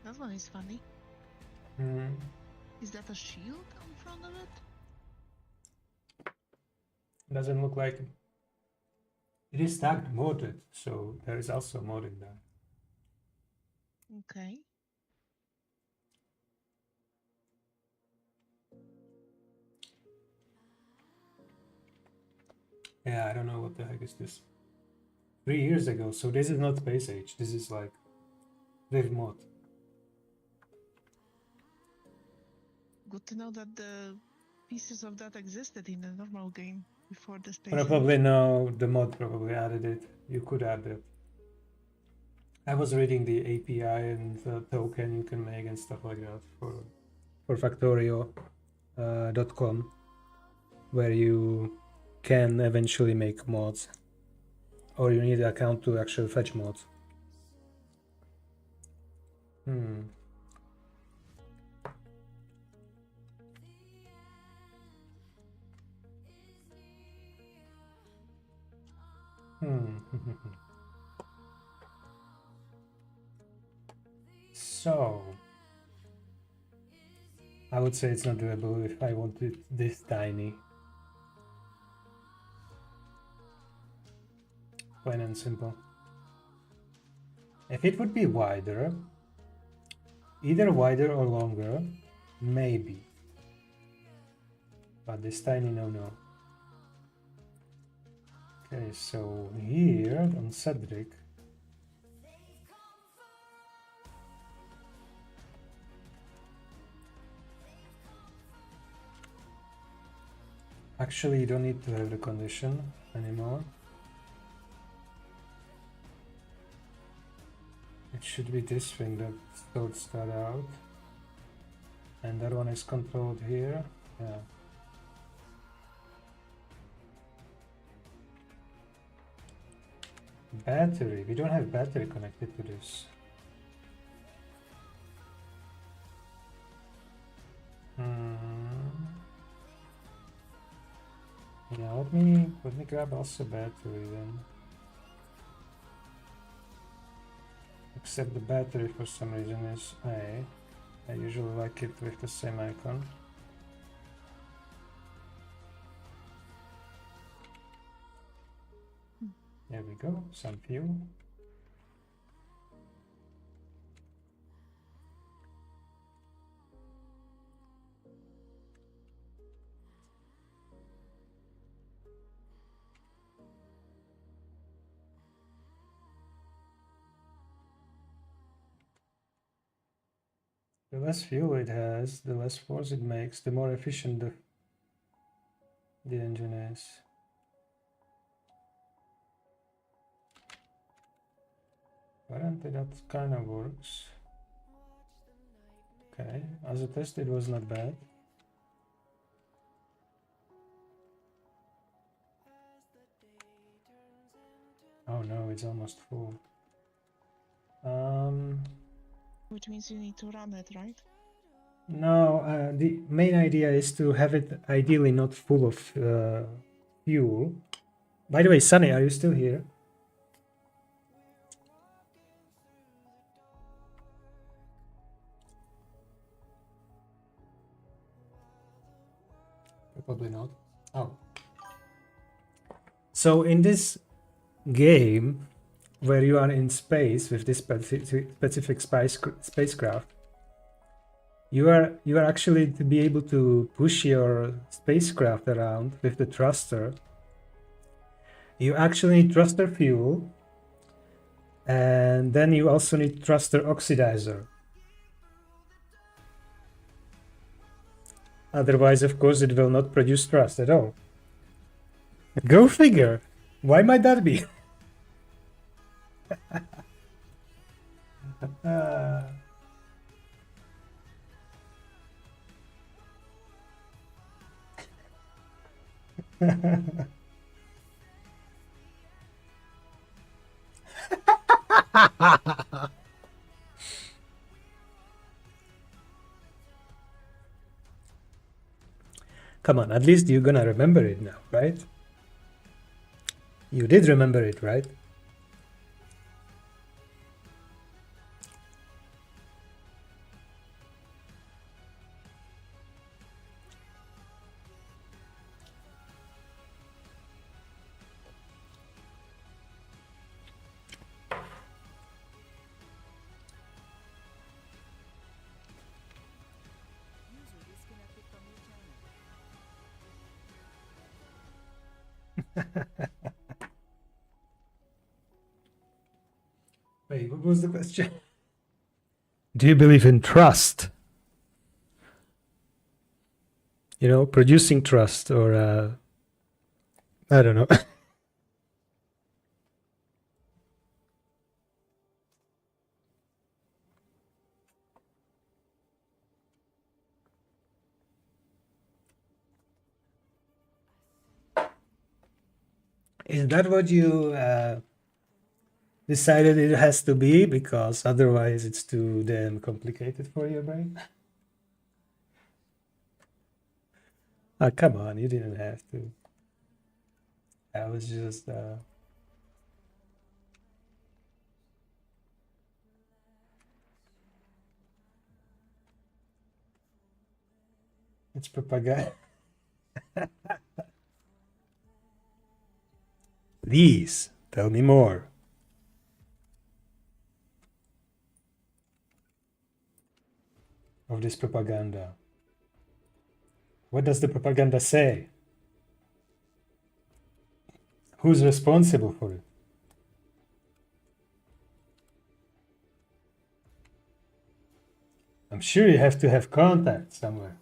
That one is funny. Mm. Is that a shield in front of it? Doesn't look like it. It is tagged modded, so there is also modding there. Okay. Yeah, I don't know what the heck is this. 3 years ago, so this is not Space Age, this is like Viv mod. Good to know that the pieces of that existed in the normal game before the space. Probably no, the mod probably added it. You could add it. I was reading the API and the token you can make and stuff like that for Factorio.com, where you can eventually make mods, or you need an account to actually fetch mods. So I would say it's not doable if I want it this tiny. Plain and simple. If it would be wider, either wider or longer, maybe. But this tiny, no. Okay, so here on Cedric, actually you don't need to have the condition anymore. It should be this thing that sorts that out, and that one is controlled here. Yeah. Battery. We don't have battery connected to this. Yeah, let me grab also battery then. Except the battery for some reason is A. I usually like it with the same icon. There we go, some fuel. The less fuel it has, the less force it makes, the more efficient the engine is. Apparently that kind of works. Okay, as a test, it was not bad. Oh no, it's almost full. Which means you need to run it, right? No, the main idea is to have it ideally not full of fuel. By the way, Sunny, are you still here? Probably not. Oh. So in this game, where you are in space with this specific spacecraft, you are actually to be able to push your spacecraft around with the thruster. You actually need thruster fuel, and then you also need thruster oxidizer. Otherwise, of course, it will not produce thrust at all. Go figure. Why might that be? Come on, at least you're gonna remember it now, right? You did remember it, right? Wait, what was the question? Do you believe in trust? You know, producing trust, or I don't know. Is that what you decided it has to be? Because otherwise it's too damn complicated for your brain? Oh, come on, you didn't have to. I was just... It's propaganda. Please, tell me more. Of this propaganda. What does the propaganda say? Who's responsible for it? I'm sure you have to have contact somewhere.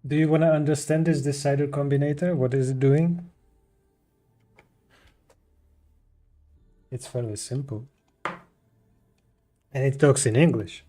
Do you want to understand this decider combinator? What is it doing? It's fairly simple. And it talks in English.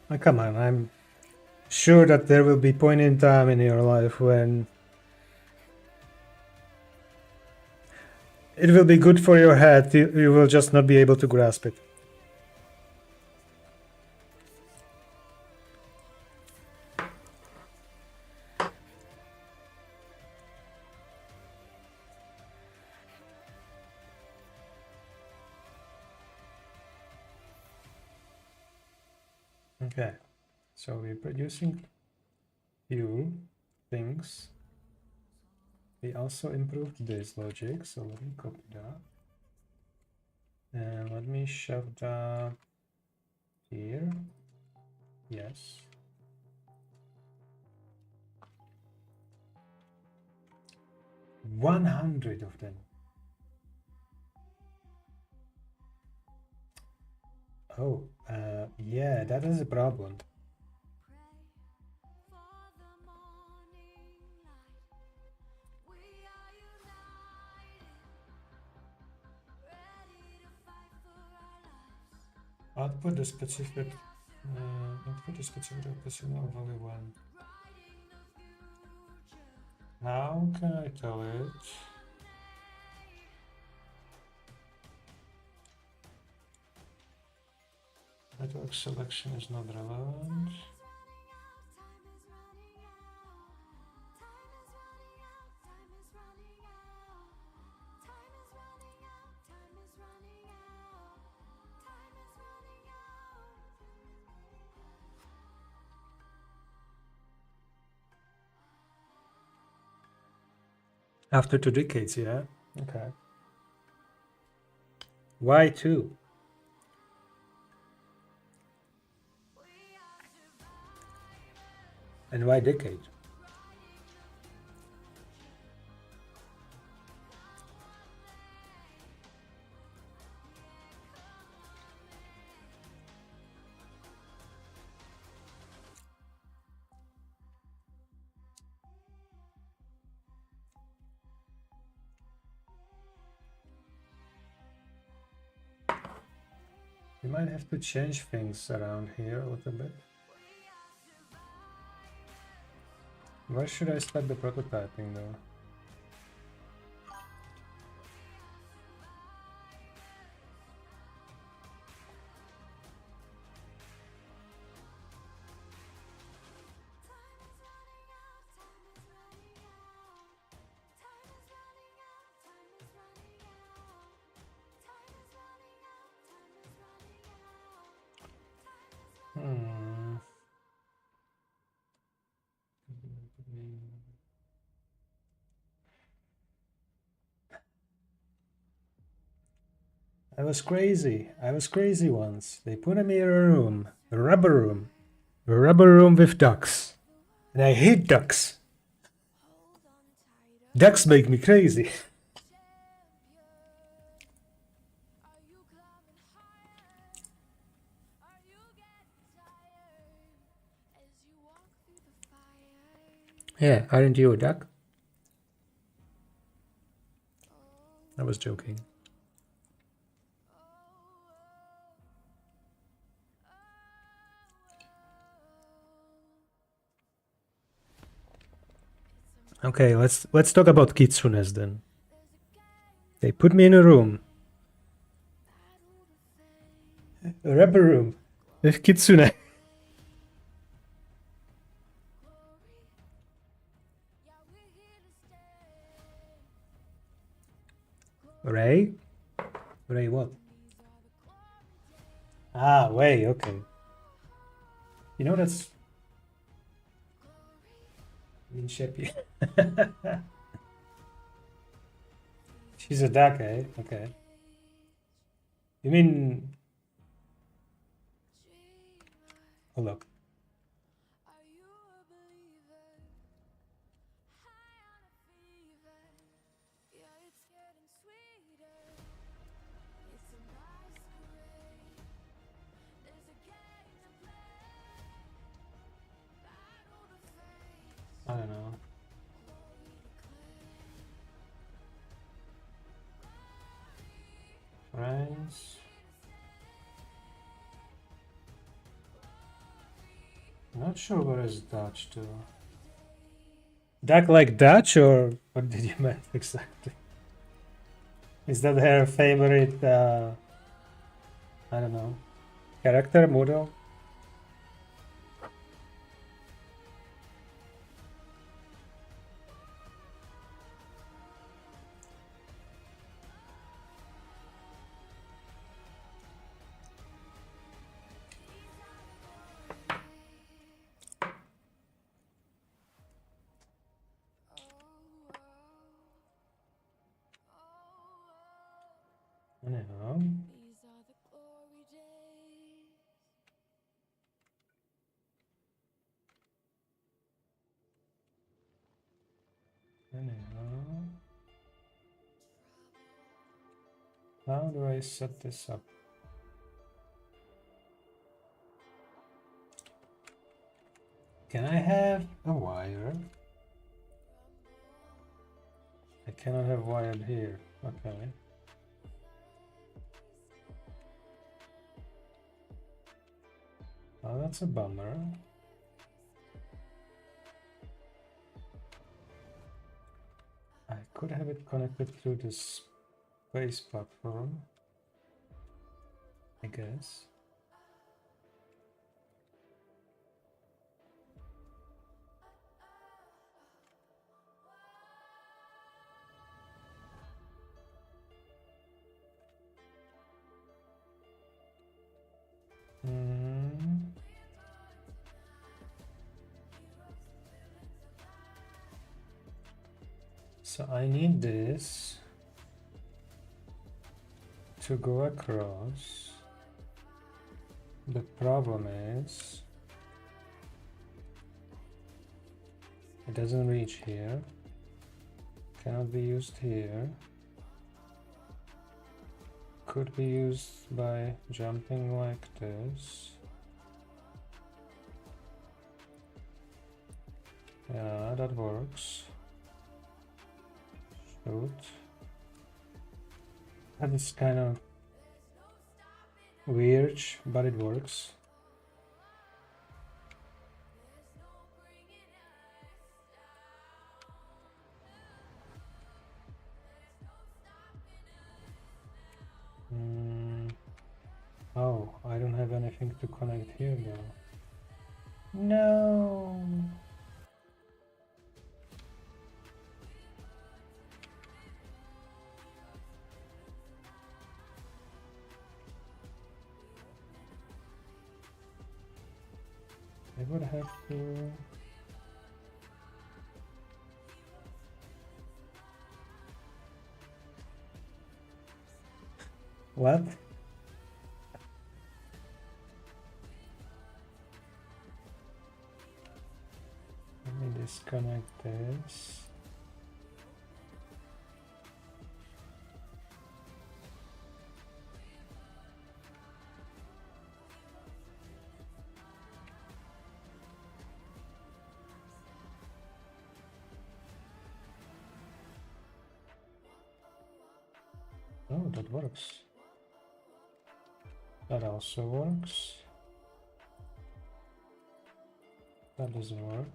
Oh, come on, I'm sure that there will be point in time in your life when It will be good for your head. You will just not be able to grasp it. Okay, so we're producing few things. We also improved this logic, so let me copy that. And let me shove that here. Yes. $100 of them. Oh, yeah, that is a problem. Output the specific operational value 1. How can I tell it? Network selection is not relevant. After 2 decades, yeah? Okay. Why 2? And why decade? You might have to change things around here a little bit. Where should I start the prototyping though? I was crazy. I was crazy once. They put me in a room, a rubber room with ducks. And I hate ducks. Ducks make me crazy. Yeah, aren't you a duck? I was joking. Okay, let's talk about kitsunes then. They put me in a room. A rubber room with kitsune. Ray? Ray what? Ah, Way, okay. You know that's... mean Sheppy. She's a duck, eh? Okay. You mean... Oh, look. I don't know. Friends. Not sure what is Dutch to. Duck like Dutch, or what did you mean exactly? Is that her favorite, I don't know, character model? Anyhow. These are the glory days. Anyhow. How do I set this up? Can I have a wire? I cannot have wire here. Okay. Oh, that's a bummer. I could have it connected through this space platform, I guess. So I need this to go across. The problem is it doesn't reach here, cannot be used here, could be used by jumping like this. Yeah, that works. Shoot. That is kind of weird, but it works. Oh, I don't have anything to connect here though. No. I would have to. What? Let me disconnect this. Oh, that works. That also works. That doesn't work.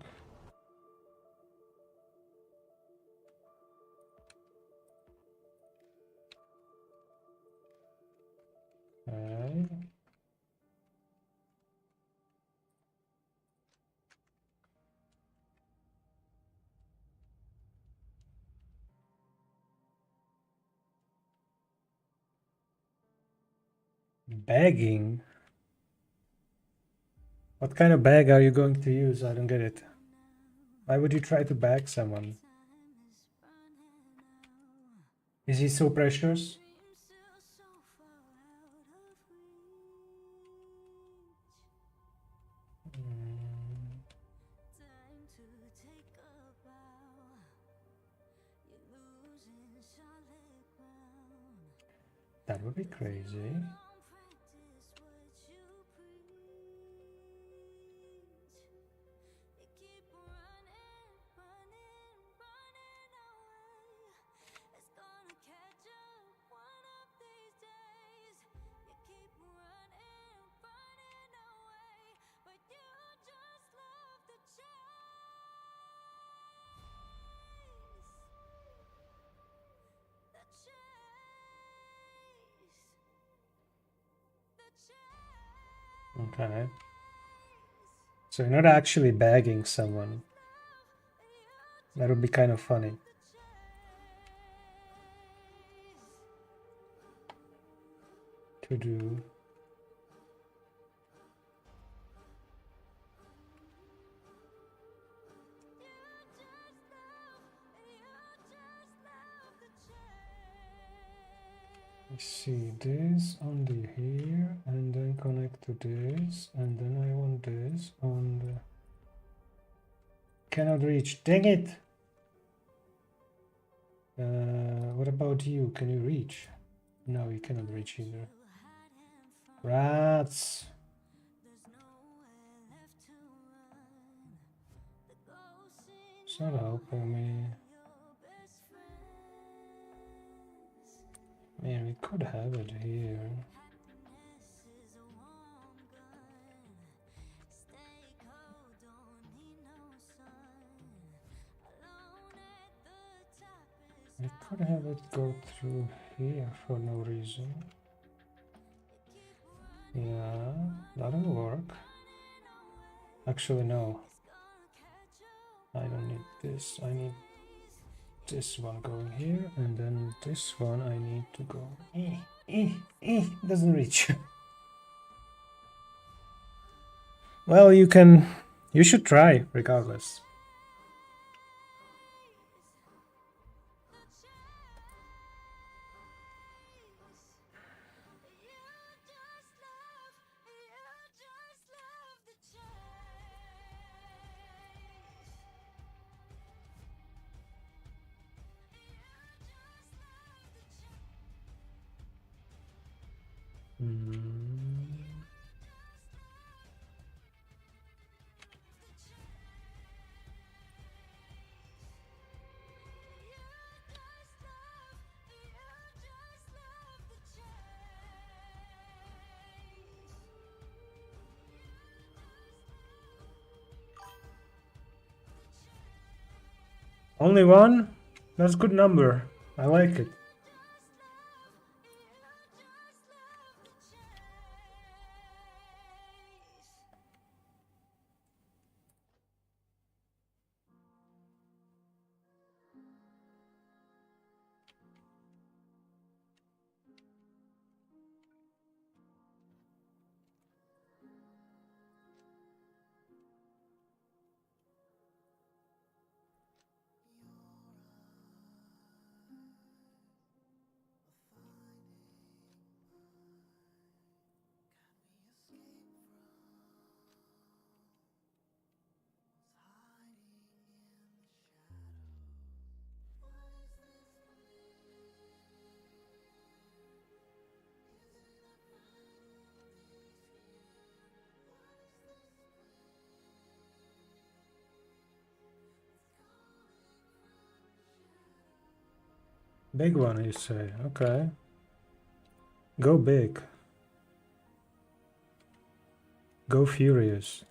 Okay. Bagging? What kind of bag are you going to use? I don't get it. Why would you try to bag someone? Is he so precious? That would be crazy. Okay. So you're not actually bagging someone. That would be kind of funny. To do. Let's see this on the here and then connect to this and then I want this on the cannot reach. Dang it! What about you? Can you reach? No, you cannot reach either. Rats! It's not helping me. Man, we could have it here. I could have it go through here for no reason. Yeah, that'll work. Actually, no. I don't need this. I need this one going here, and then this one I need to go. Doesn't reach. Well, you should try regardless. Only one? That's a good number. I like it. Big one, you say? Okay. Go big. Go furious.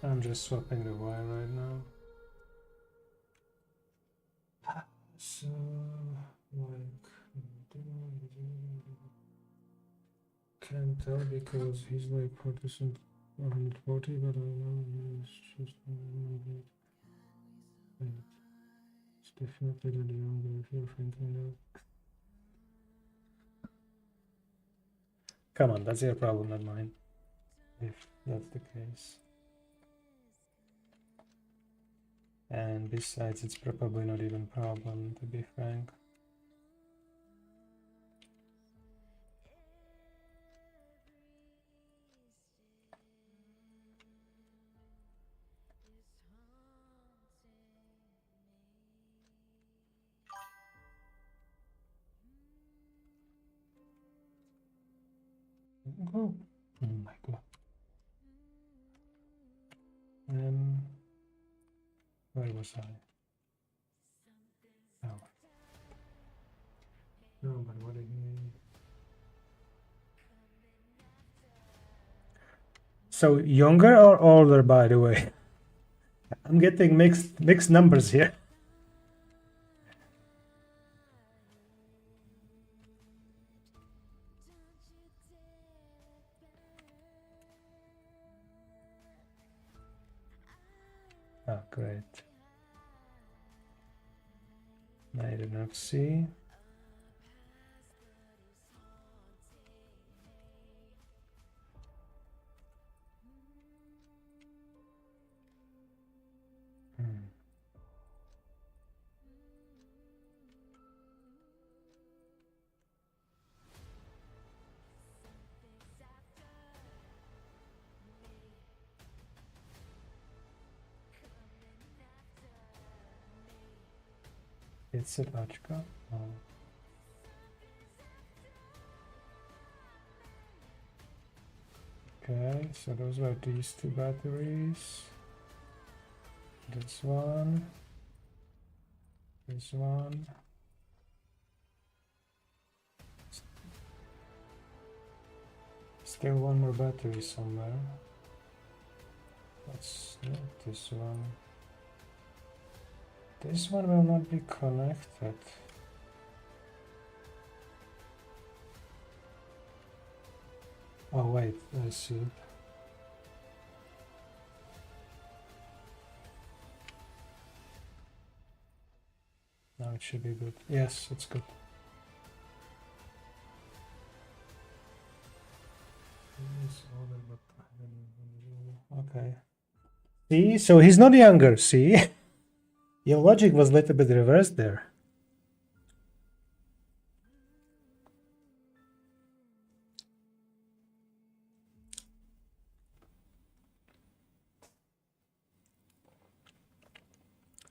I'm just swapping the wire right now. So, like, can't tell because he's like 40%, 140, but I know he's just. Wait. It's definitely not younger if you're thinking that. Come on, that's your problem, not mine. If that's the case. And besides, it's probably not even a problem, to be frank. Oh, oh my god. Where was I? Oh. No, but what did he... So younger or older, by the way? I'm getting mixed numbers here. Oh, great. I did not see. It's a Pachka. Oh. Okay, so those were these two batteries. This one. This one. Still one more battery somewhere. That's not this one. This one will not be connected. Oh wait, I see it. Now it should be good. Yes, it's good. Okay. See, so he's not younger, see? Your logic was a little bit reversed there.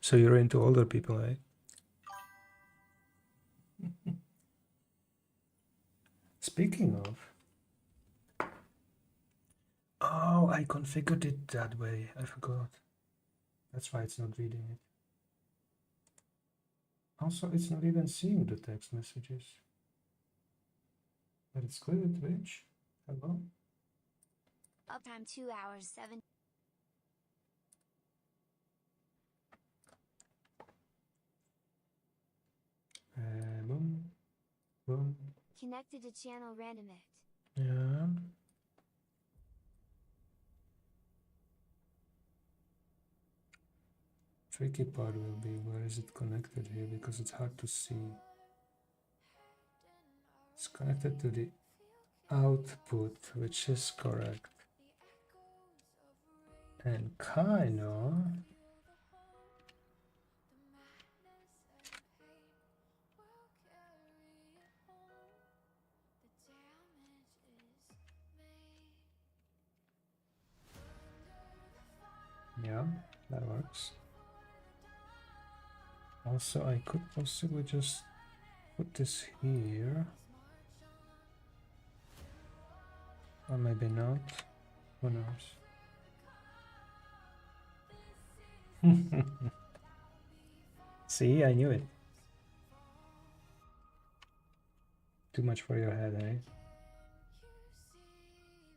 So you're into older people, eh? Speaking of... Oh, I configured it that way. I forgot. That's why it's not reading it. Also, it's not even seeing the text messages. But it's clear at Twitch. Hello? Uptime 2 hours 7. Boom. Boom. Connected to channel randomit. Yeah. Tricky part will be where is it connected here, because it's hard to see. It's connected to the output, which is correct. And kinda yeah, that works. Also, I could possibly just put this here. Or maybe not. Who knows? See, I knew it. Too much for your head, eh?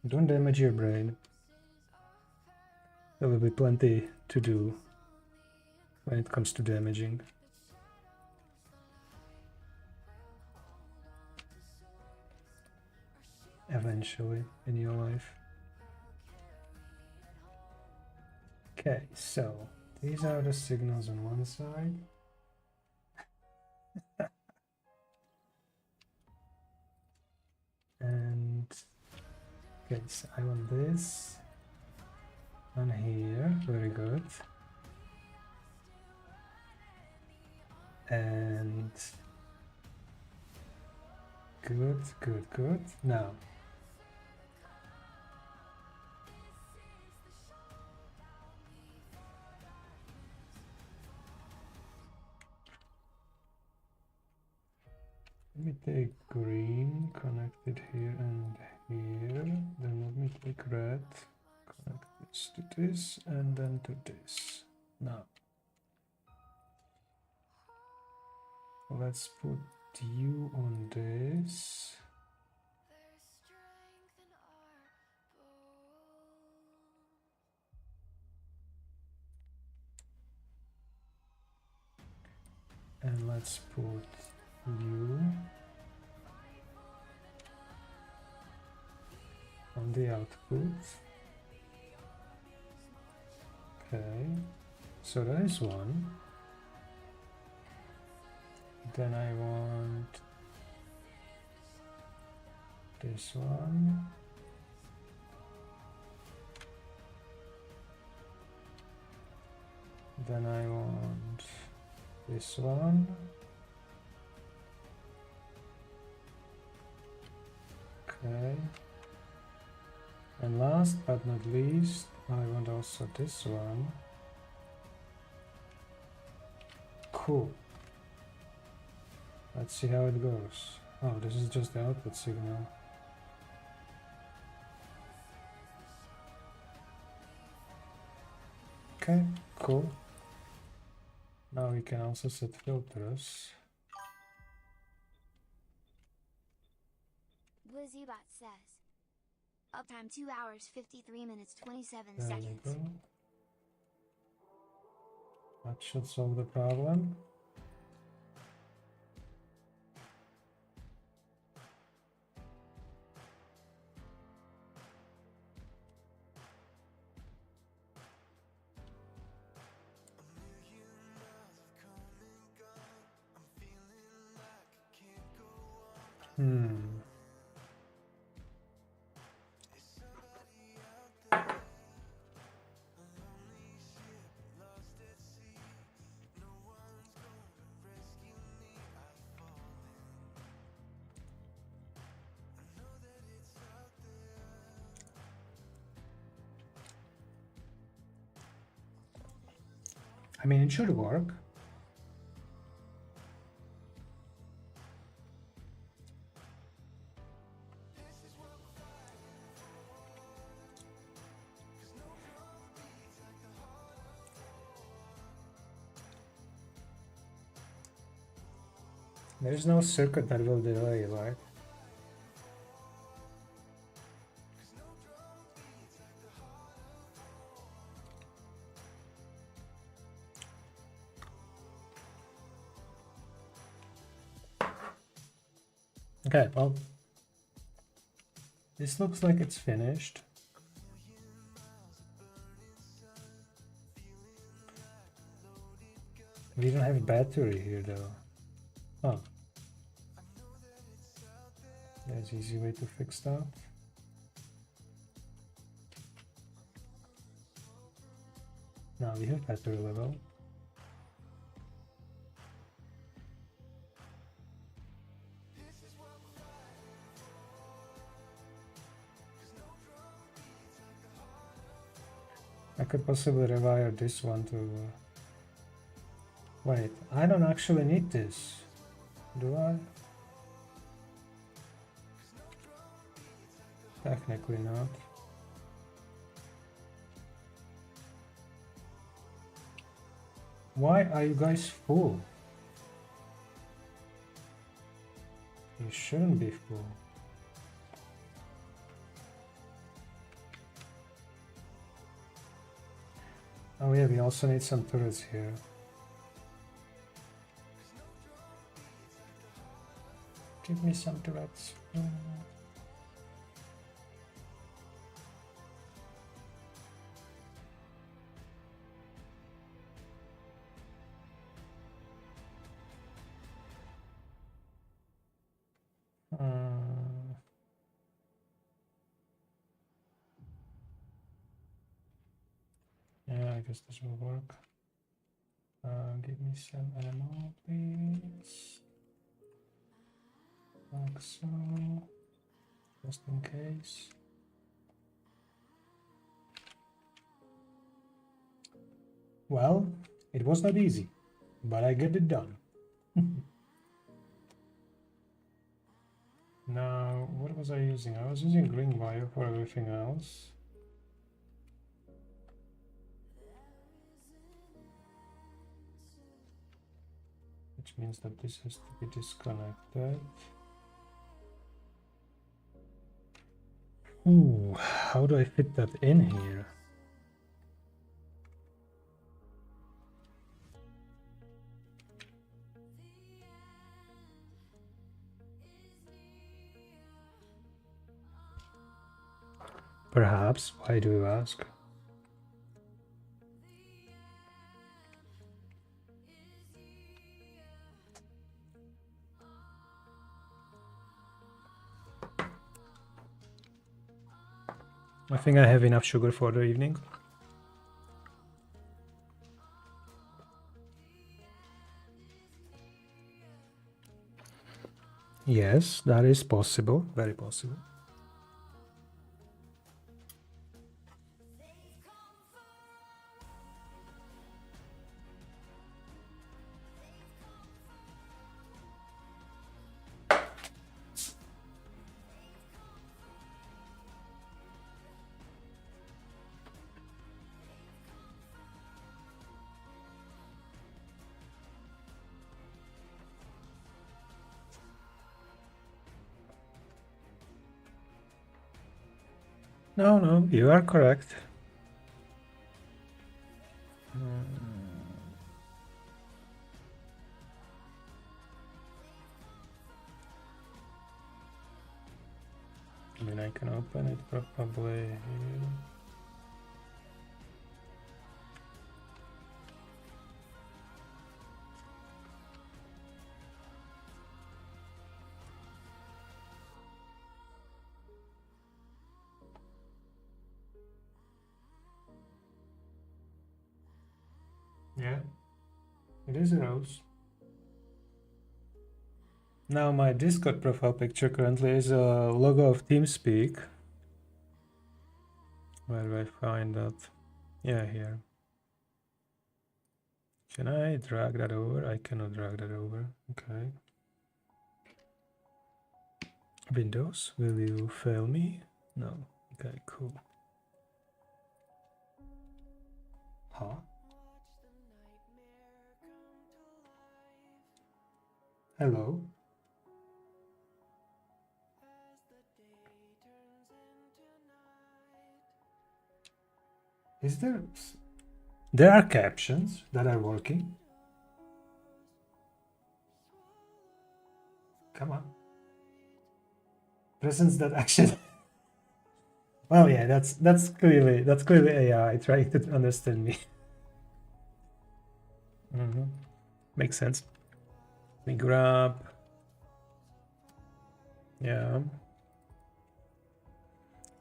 Don't damage your brain. There will be plenty to do when it comes to damaging. Eventually in your life. Okay, so these are the signals on one side. And okay, so I want this on here, very good. And good, good, good. Now let me take green, connect it here and here. Then let me take red, connect this to this, and then to this. Now, let's put you on this. And let's put you on the output. Okay, so that is one. Then I want this one. Then I want this one. Okay. And last but not least, I want also this one. Cool. Let's see how it goes. Oh, this is just the output signal. Okay, cool. Now we can also set filters. BlizzyBot says. Uptime 2 hours 53 minutes 27 There we seconds. go. That should solve the problem. I mean, it should work. There's no circuit that will delay, right? Okay, well, this looks like it's finished. We don't have a battery here though. Oh. There's an easy way to fix that. Now we have battery level. I could possibly rewire this one to... Wait, I don't actually need this, do I? Technically not. Why are you guys full? You shouldn't be full. Oh yeah, we also need some turrets here. Give me some turrets. Yeah, I guess this will work. Give me some ammo, please. Like so. Just in case. Well, it was not easy, but I get it done. Now, what was I using? I was using green wire for everything else. Which means that this has to be disconnected. Ooh, how do I fit that in here? Perhaps. Why do you ask? I think I have enough sugar for the evening. Yes, that is possible. Very possible. No, you are correct. I mean, I can open it probably here. Yeah, it is a rose. Now my Discord profile picture currently is a logo of TeamSpeak. Where do I find that? Yeah, here. Can I drag that over? I cannot drag that over. Okay. Windows, will you fail me? No. Okay, cool. Huh? Hello? Is there... There are captions that are working. Come on. Presents that action. Well, yeah, that's clearly AI trying to understand me. Makes sense. Let me grab. Yeah.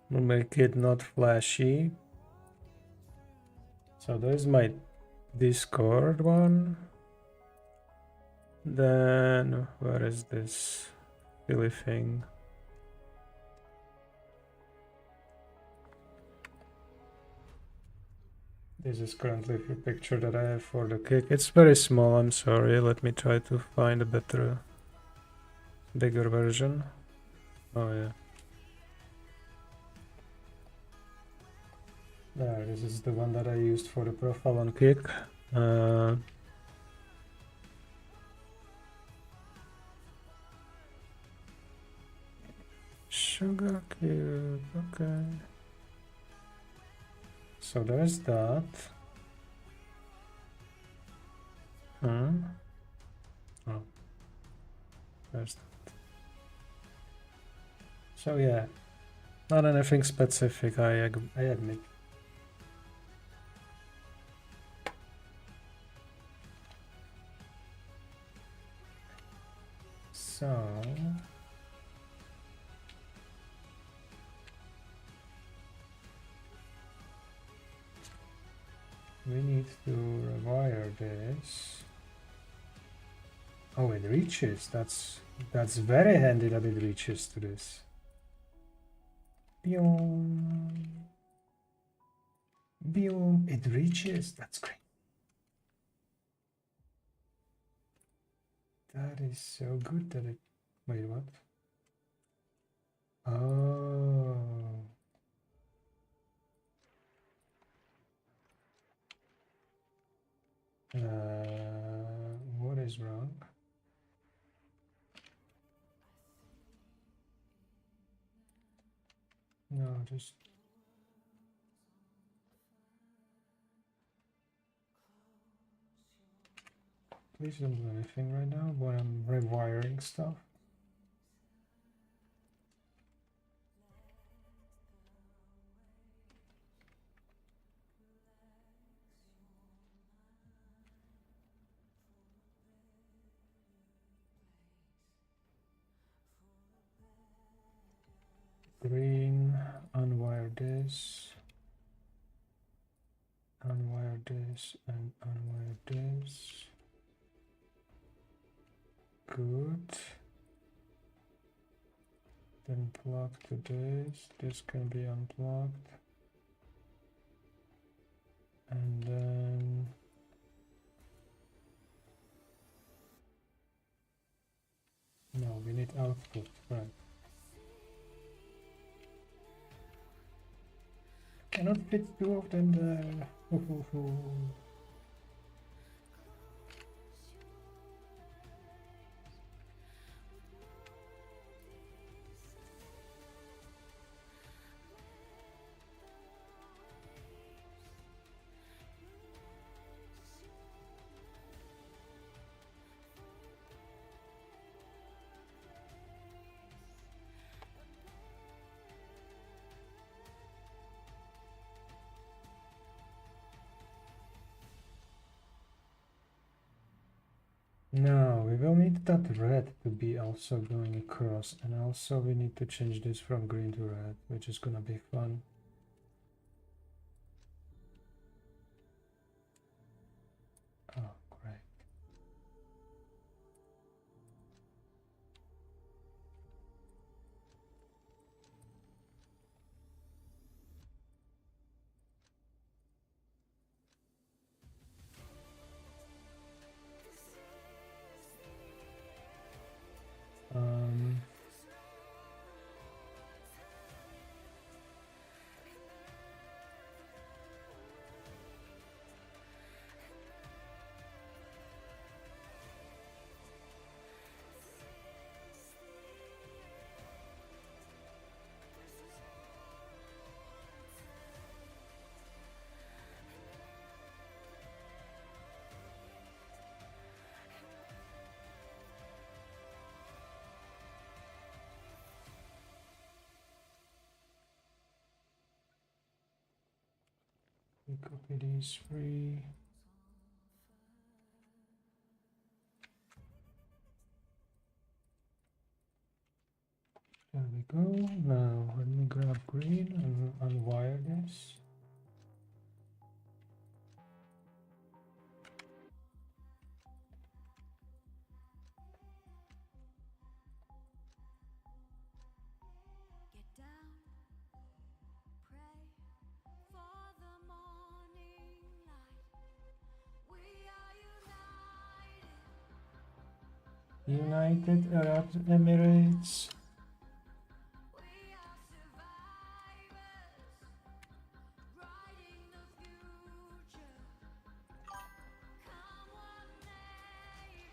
We'll make it not flashy. So there's my Discord one. Then where is this silly thing? This is currently the picture that I have for the kick. It's very small, I'm sorry. Let me try to find a better, bigger version. Oh yeah. There, this is the one that I used for the profile on Kick. Sugar cube, okay. So there's that. Huh? Oh. There's that. So yeah, not anything specific, I admit. So we need to rewire this. Oh, it reaches. That's very handy that it reaches to this. Boom. Boom. It reaches. That's great. That is so good that it. Wait, what? Oh. What is wrong? No, just please don't do anything right now when I'm rewiring stuff. Green, unwire this, and unwire this. Good. Then plug to this. This can be unplugged. And then no, we need output, right? Cannot fit two of them there. No, we will need that red to be also going across, and also we need to change this from green to red, which is gonna be fun. Oh, great. Um, we copy these three. There we go. Now let me grab green and unwire this. Get down, pray for the morning light. We are United Arab Emirates. we are survivors, writing the future. Come one day.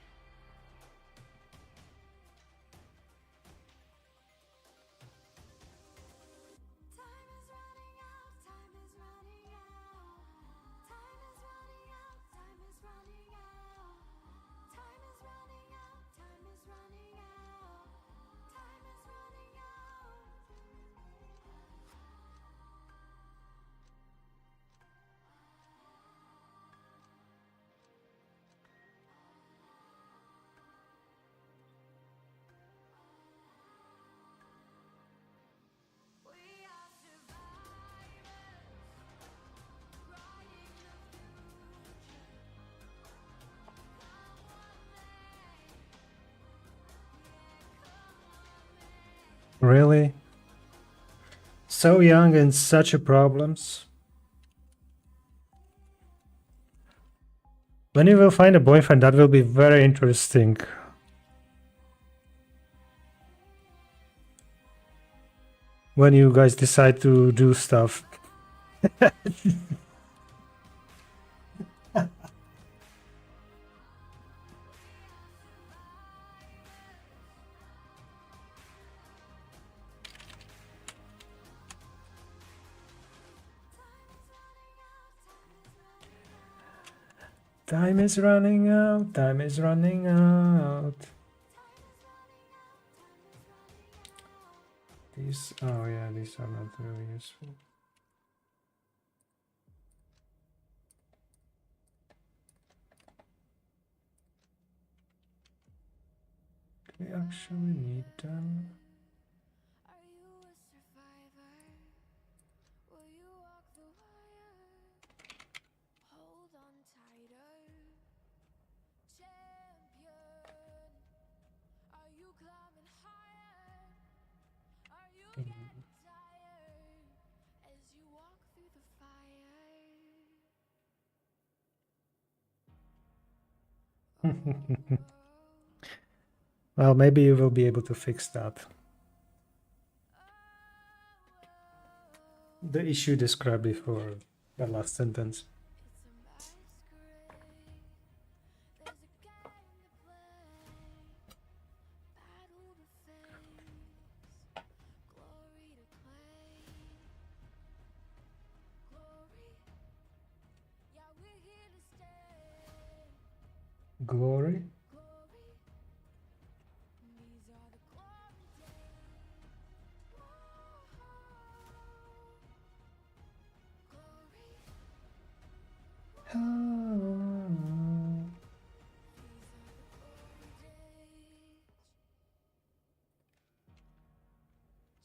Time is running out, time is running out. Time is running out, time is running out. Really? So young and such a problems. When you will find a boyfriend, that will be very interesting. When you guys decide to do stuff. Time is running out, time is running out. These, oh yeah, these are not really useful. Do we actually need them? Are you a survivor? Will you walk the wire? Hold on tighter. Champion. Are you climbing higher? Are you getting tired as you walk through the fire? Well, maybe you will be able to fix that. The issue described before, the last sentence. It's a masquerade. There's a game to play. Battle to face. Glory to claim. Glory. Yeah, we're here to stay. Glory? Glory. These are the glory days. Whoa. Glory.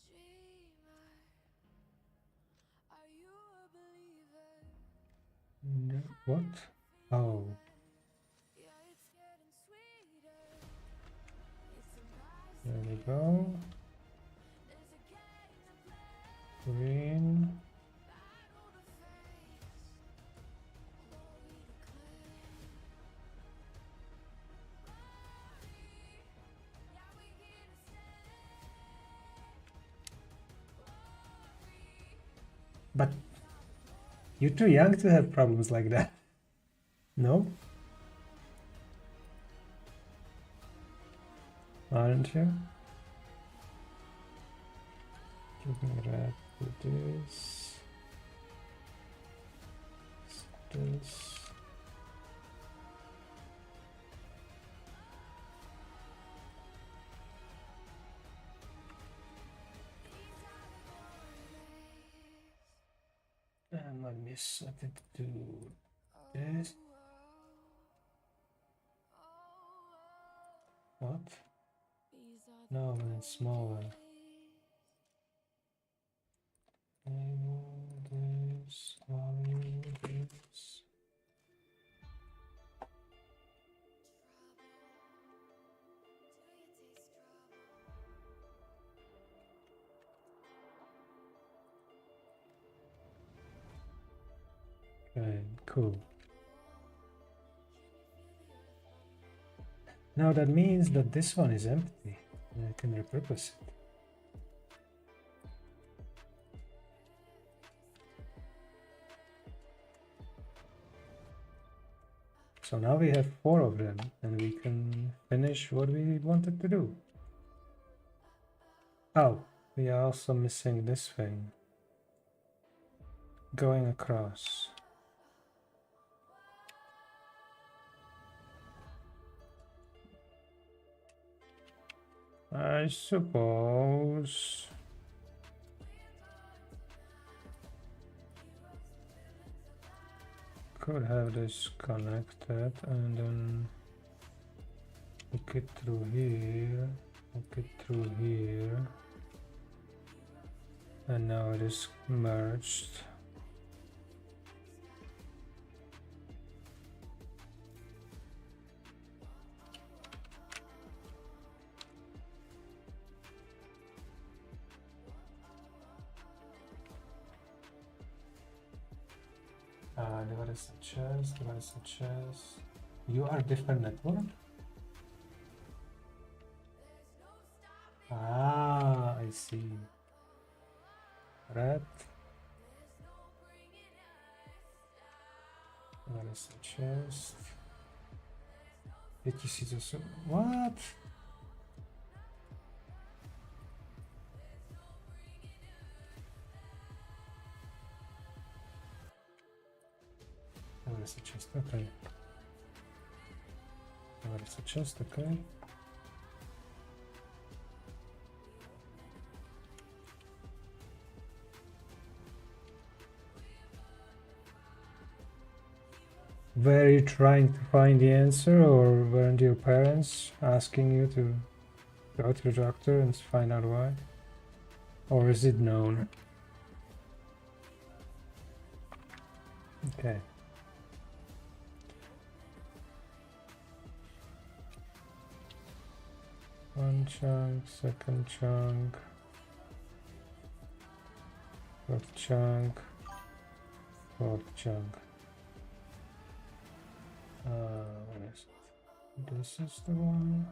Dreamer, are you a believer? No, what? Oh, Yeah, it's getting sweeter. It's a there we nice go. There's a game to play. Green. Battle to face. Glory to claim. Glory. Yeah, we're here to stay. Glory. But you're too young to have problems like that. No? Aren't you? Giving red to this. This. And let me set it to this. What? These are the No, when it's smaller. days. This, volume, this. Okay, cool. Now that means that this one is empty. And I can repurpose it. So now we have 4 of them and we can finish what we wanted to do. Oh, we are also missing this thing. Going across. I suppose. Could have this connected and then hook it through here, hook it through here, and now it is merged. Device suggest, device suggest. You are different network? Ah, I see. Red. Device suggest. 5800. What? Device suggest, okay. Device suggest, okay. Were you trying to find the answer, or weren't your parents asking you to go to the doctor and find out why? Or is it known? Okay. One chunk, second chunk, third chunk, fourth chunk. What is it? This is the one.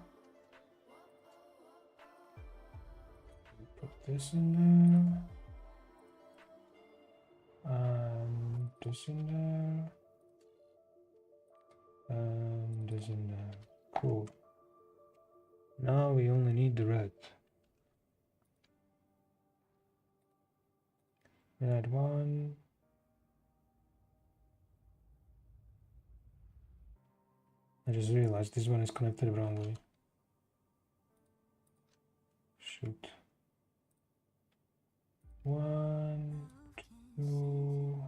Put this in there. And this in there. And this in there. Cool. Now we only need the red. Add one. I just realized this one is connected wrongly. Shoot. 1, 2,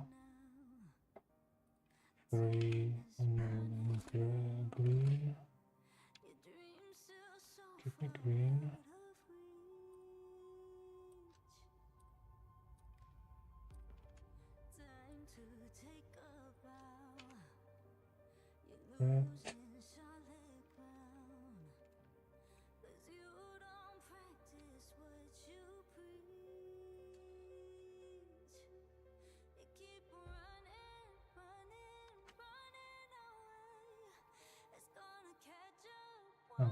3, and green. Give me green. Red. Oh.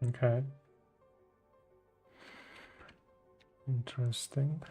Okay. Interesting.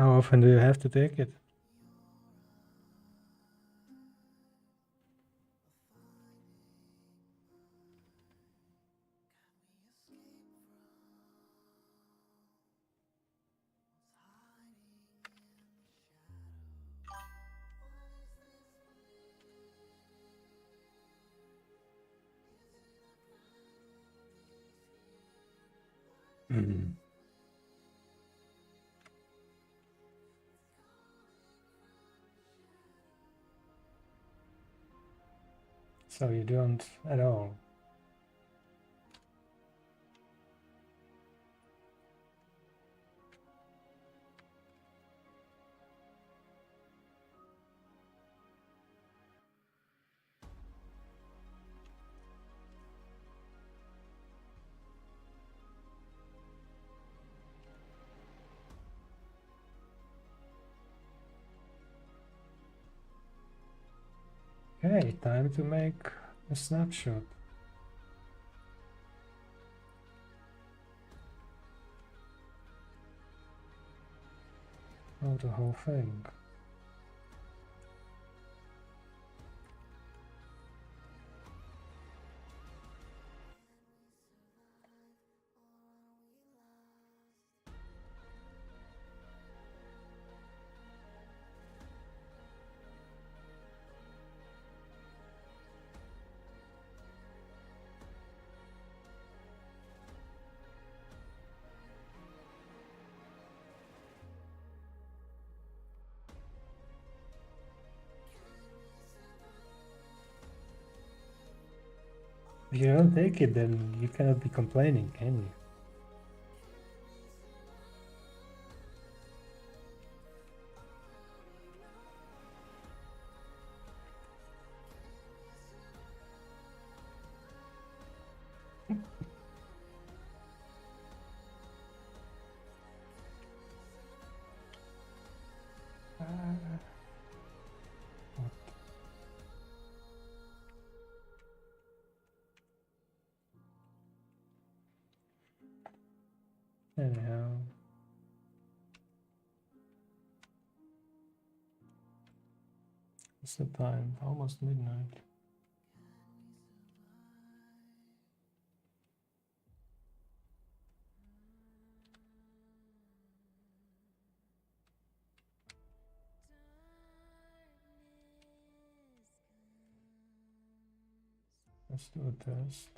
How often do you have to take it? Mhm. So you don't at all. Okay, time to make a snapshot. Oh, the whole thing. If you don't take it, then you cannot be complaining, can you? Anyhow. What's the time? Almost midnight. Let's do a test.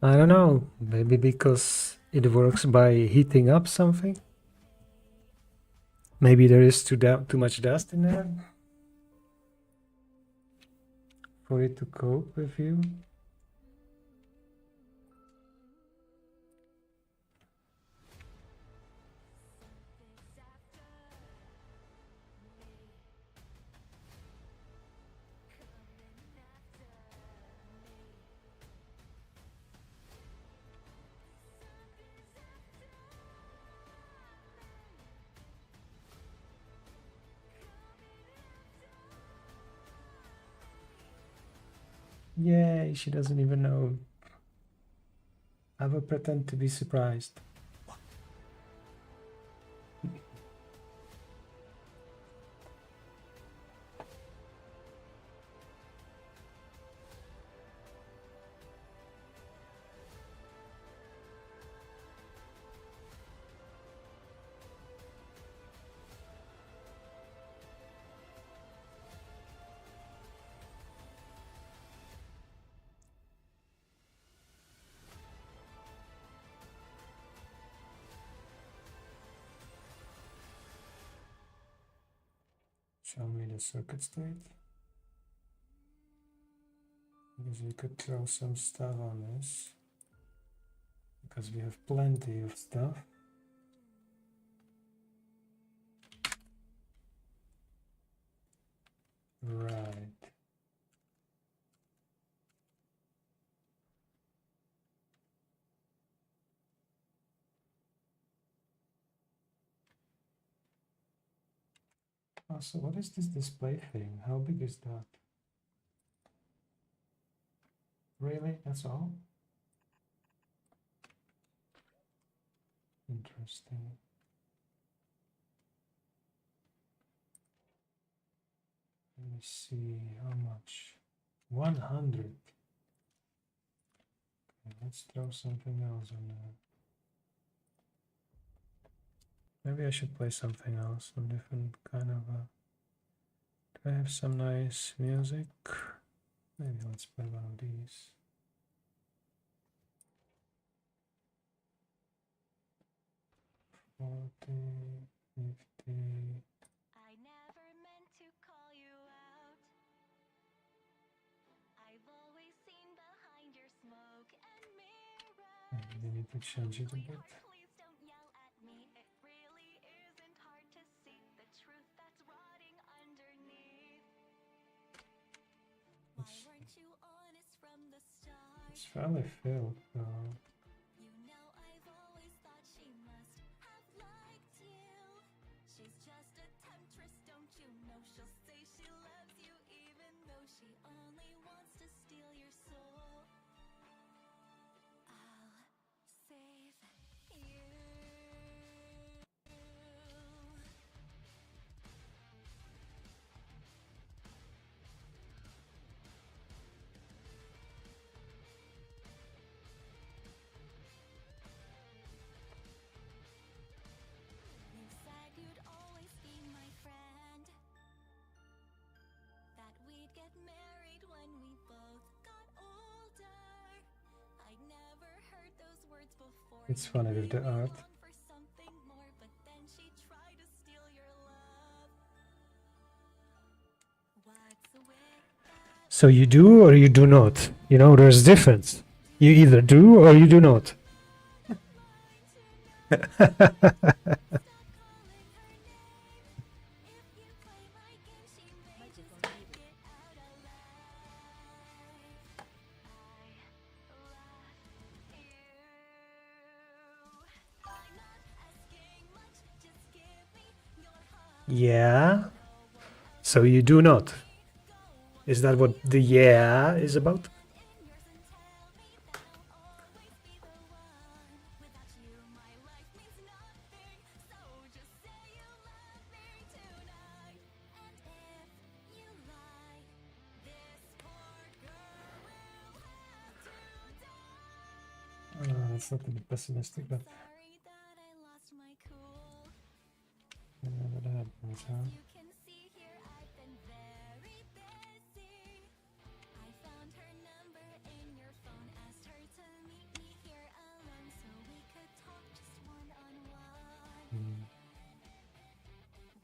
I don't know, maybe because it works by heating up something? Maybe there is too much dust in there for it to cope with you? Yay, she doesn't even know. I will pretend to be surprised. Show me the circuit state. Because we could throw some stuff on this. Because we have plenty of stuff. Right. Also, what is this display thing? How big is that? Really? That's all? Interesting. Let me see how much. 100. Okay, let's throw something else on there. Maybe I should play something else, some different kind of do I have some nice music? Maybe let's play one of these. $40, $50. I never meant to call you out. I've always seen behind your smoke and mirrors. Maybe we need to change it a bit. Please don't yell at me. It really isn't hard to see the truth that's rotting underneath. Why weren't you honest from the start? It's fairly filled though. You know I've always thought she must have liked you. She's just a temptress, don't you know? She'll say she loves you even though she only wants to steal your soul. I'll save you. You said you'd always be my friend. That we'd get married when we both got older. I'd never heard those words before. It's funny with the art. For something more, but then she tried to steal your love. What's with that? So you do or you do not? You know, there's difference. You either do or you do not. Yeah. So you do not. Is that what the yeah is about? It's not to be pessimistic, but Sorry that I lost my cool. what happens, huh? You can see here I've been very busy. I found her number in your phone, asked her to meet me here alone so we could talk just one-on-one.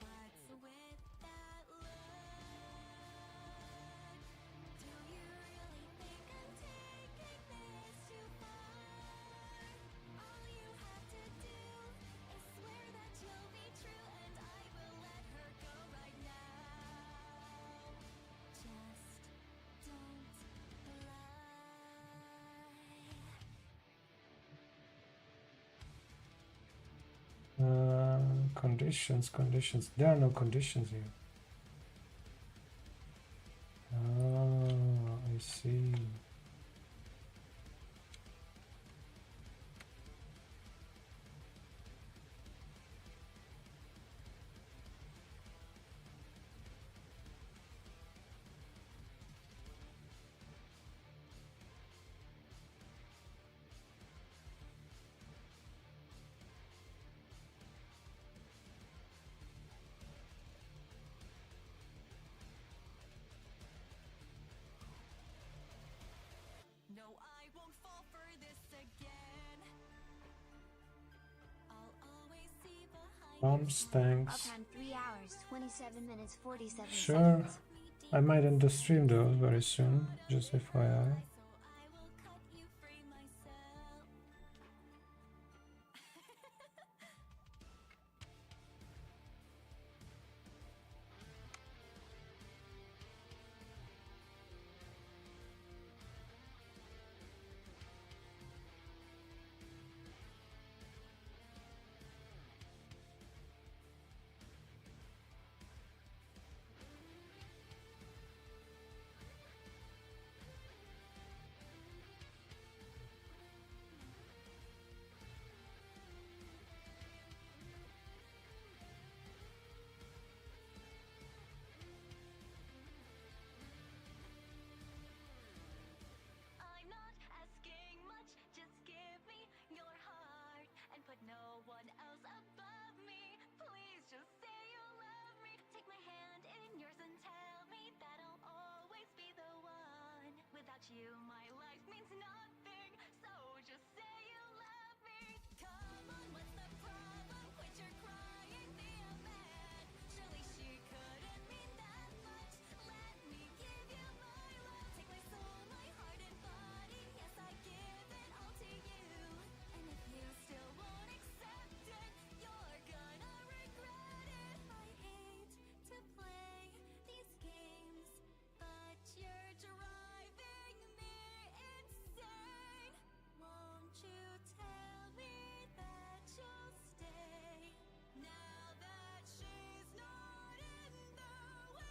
What's with that look? Do you really think I'm taking this too far? All you have to do is swear that you'll be true and I will let her go right now. Just don't lie. Conditions. There are no conditions here. Ah, I see. No, I won't fall for this again. I'll always see behind Bombs, tanks. Upon 3 hours. hours, 27 minutes, 47 Sure. seconds. I might end the stream though very soon, just FYI. I'm not asking much, just give me your heart and put no one else above me. Please just say you love me. Take my hand in yours and tell me that I'll always be the one. Without you, my life means nothing. So just say you love me. Come on, what's the problem? Quit your crying, be a man. Surely she couldn't mean that much. Let me give you my love. Take my soul, my heart and body. Yes, I give it all to you. And if you still won't accept it, you're gonna regret it. I hate to play these games, but you're driving me insane. Won't you tell me that you'll stay now that she's not in the way?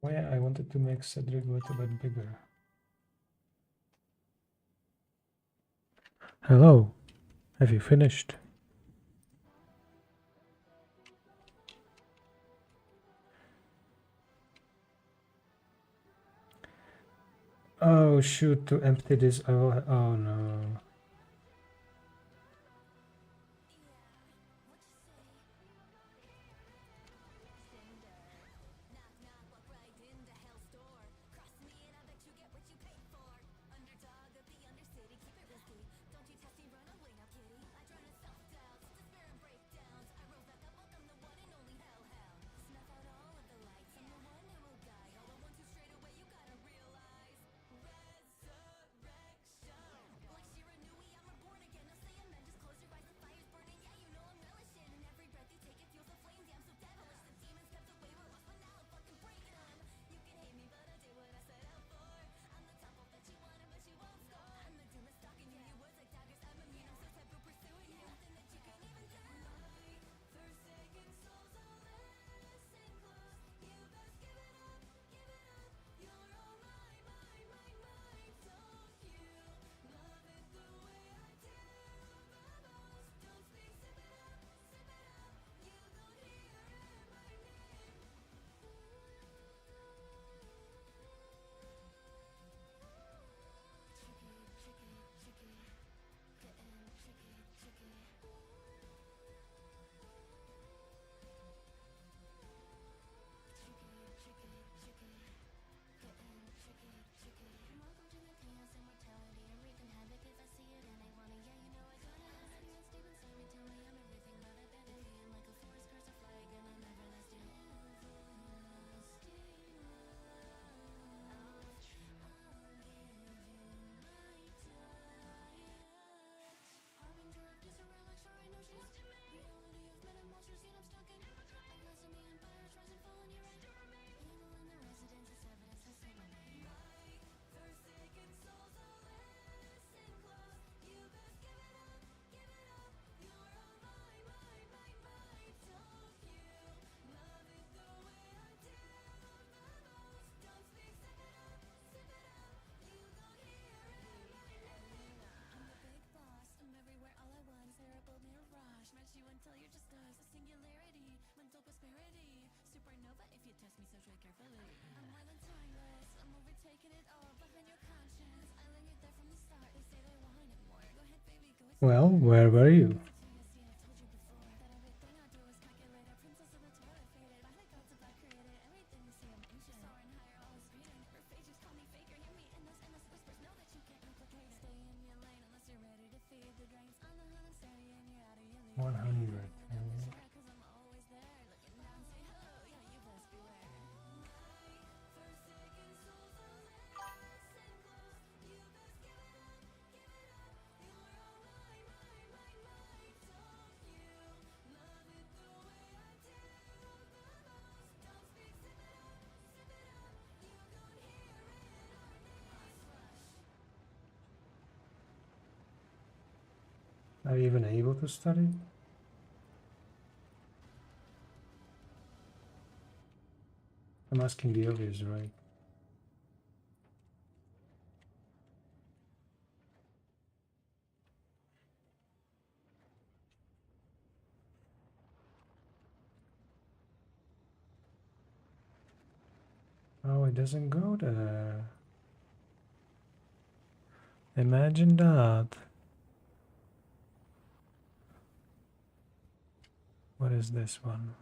Oh yeah, I wanted to make Cedric look a bit bigger. Hello, have you finished? Oh shoot, to empty this I will oh no. Well, where were you? One hundred. Are you even able to study? I'm asking the obvious, right? Oh, it doesn't go there. Imagine that. What is this one?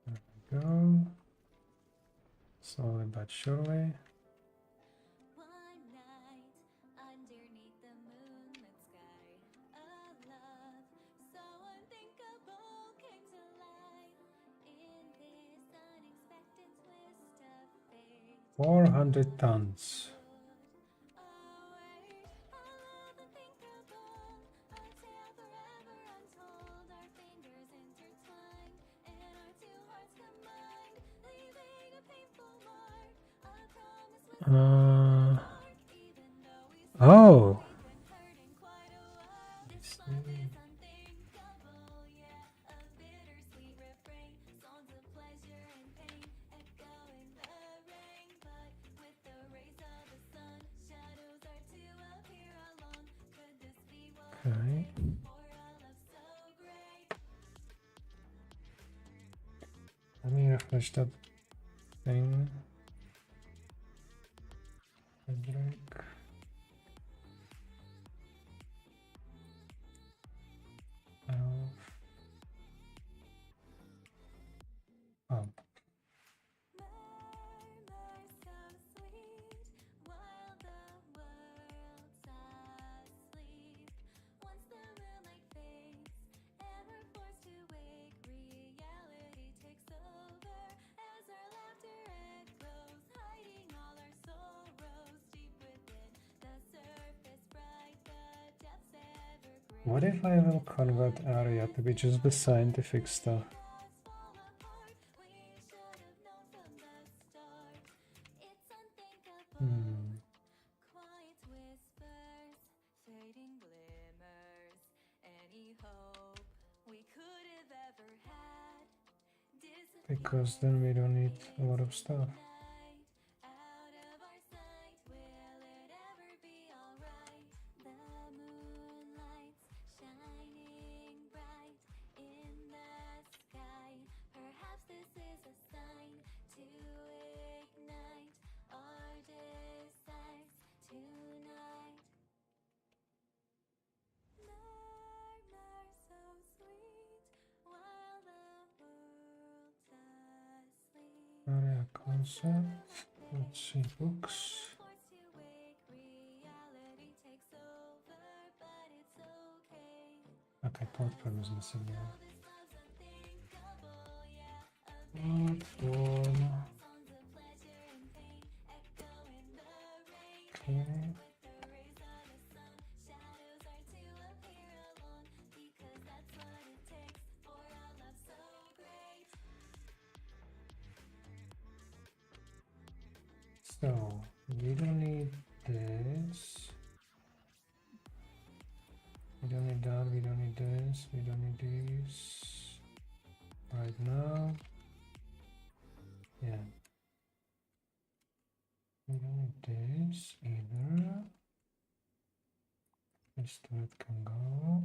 There we go. Slowly but surely. One night underneath the moonlit sky, a love so unthinkable came to life in this unexpected twist of fate. 400 tons. Oh. Okay. Let me refresh that thing. Drink. Oh. What if I will convert Aria to be just the scientific stuff? Because then we don't need a lot of stuff. Aria concept. Let's see, books. Okay, platform is missing here. Platform. Okay. So we don't need this. We don't need that, we don't need this, we don't need this right now. Yeah. We don't need this either. Just where it can go.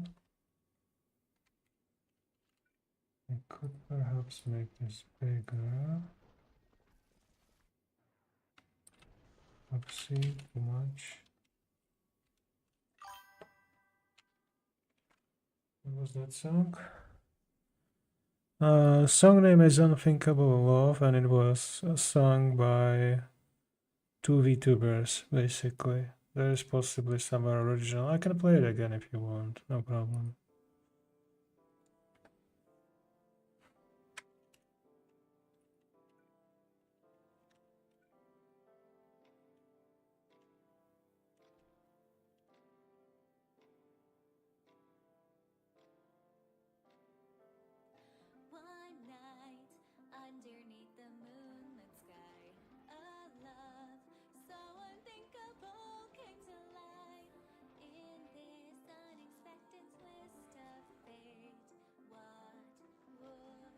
I could perhaps make this bigger. Oopsie, too much. What was that song? Song name is Unthinkable Love, and it was sung by two VTubers, basically. There is possibly some original. I can play it again if you want, no problem. One night underneath the moonlit sky, a love so unthinkable came to life. In this unexpected twist of fate, what would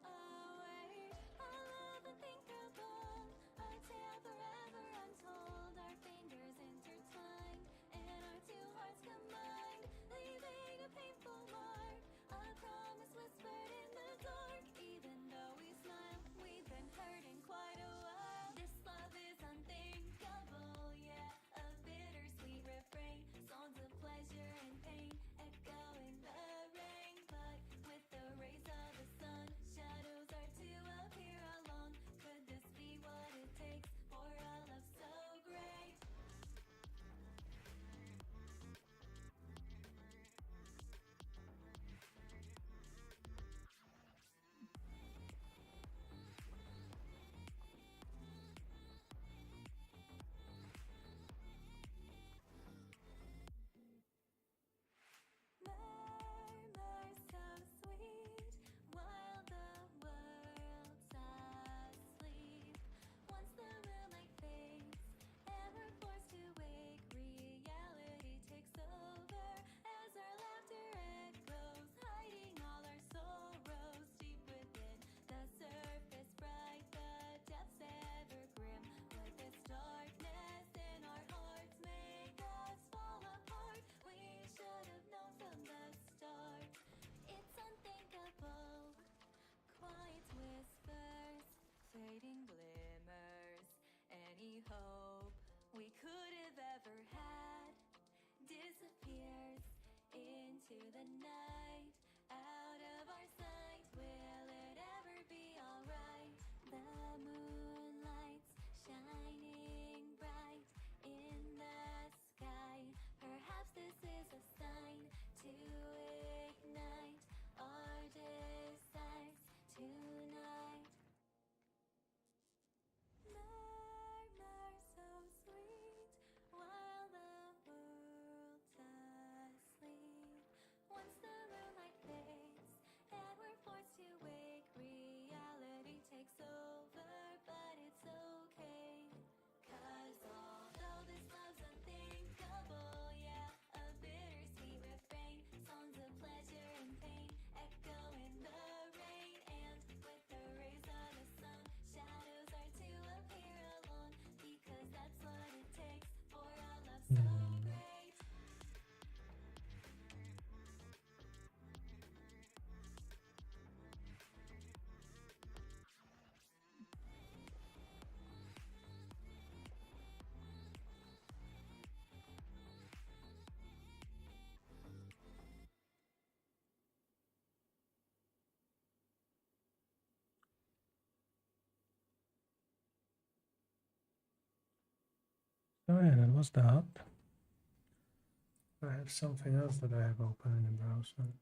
await? A love unthinkable, a tale forever untold. Our fingers intertwined and our two hearts combined, leaving a painful mark. A promise whispered in the dark. Even though we smile, we've been hurting quite a while. This love is unthinkable, yeah. A bittersweet refrain, songs of pleasure and pain, echo in the rain. But with the rays of the sun, shadows are to appear alone. Could this be what it takes for a love so great? Murmur so sweet while the world's asleep. Once the moonlight fades and we're forced to wake, reality takes over as our laughter echoes, hiding all our sorrows deep within. The surface bright, the depths ever grim. With this darkness in our hearts make us fall apart. We should have known from the start. It's unthinkable. Quiet whispers, fading glimmers. Any hope we could have ever had disappears into the night. Out of our sight, will it ever be alright? The moonlight's shining bright in the sky. Perhaps this is a sign to ignite our desires tonight. Murmur so sweet while the world's asleep. Once the moonlight fades and we're forced to wake, reality takes over, but it's okay. 'Cause although this love's unthinkable, yeah, a bittersweet refrain, songs of pleasure and pain, echo in the rain. And with the rays of the sun, shadows are to appear alone, because that's what it takes for a love so great. Oh yeah, that was that. I have something else that I have open in the browser.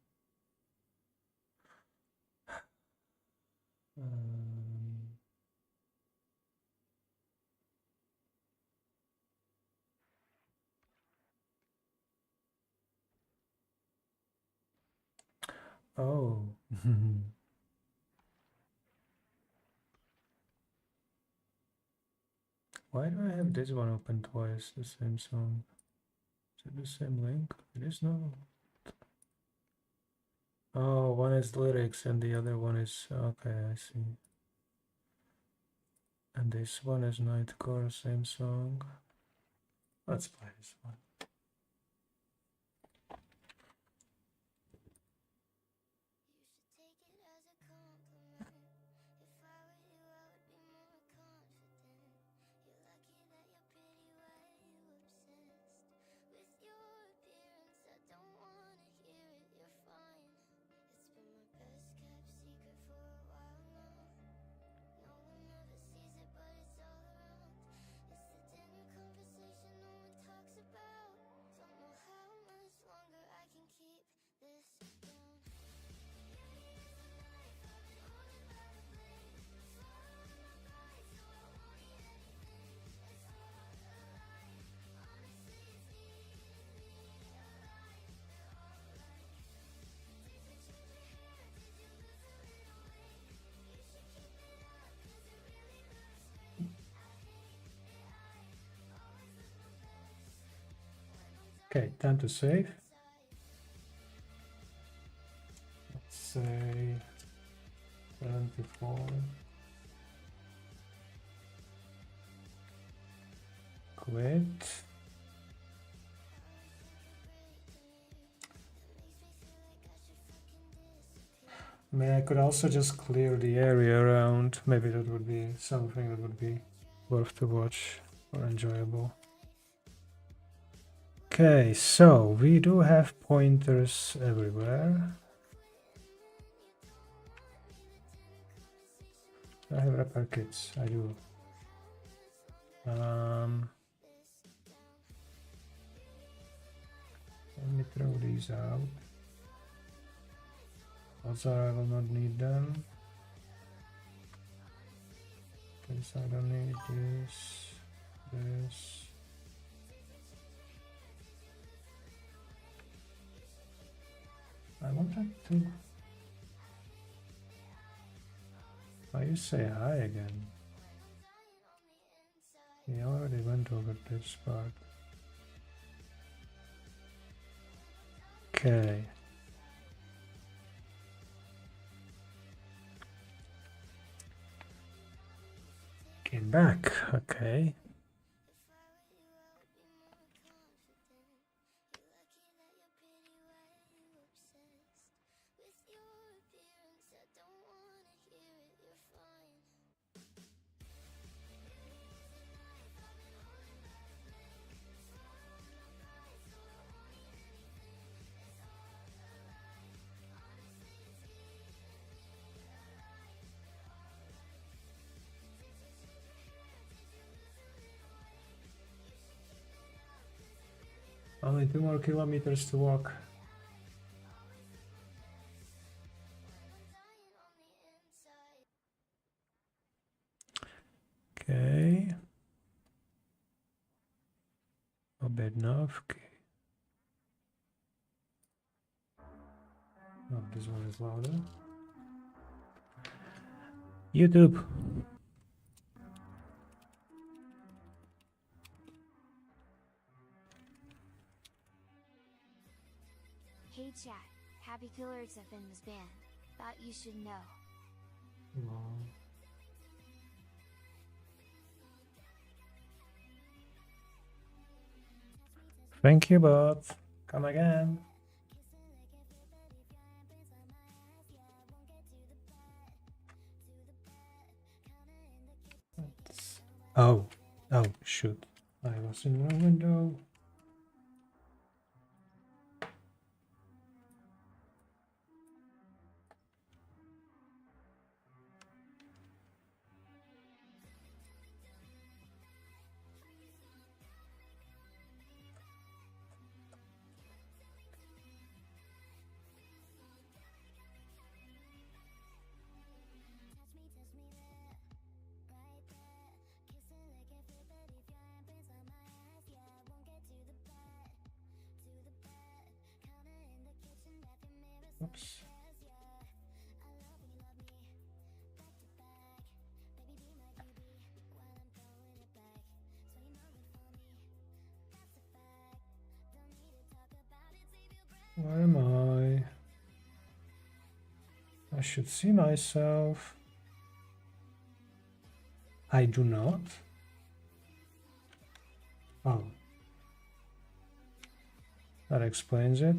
Oh. Why do I have this one open twice, the same song? Is it the same link? It is not. Oh, one is lyrics and the other one is... Okay, I see. And this one is Nightcore, same song. Let's play this one. Okay, time to save. Let's say 74. Quit. I mean, I could also just clear the area around. Maybe that would be something that would be worth to watch or enjoyable. Okay, so we do have pointers everywhere. I have repair kits, I do. Let me throw these out. Also, I will not need them. This I don't need this. I wanted to. Why you say hi again? We already went over this part. Okay. Came back, okay. Only 2 more kilometers to walk. Okay. Obednovki. Oh, this one is louder. YouTube. Hey chat, Happy Killers have been disbanded. Thought you should know. Thank you, both. Come again. Oh, shoot. I was in the window. Oops. Where am I? I should see myself. I do not. Oh. That explains it.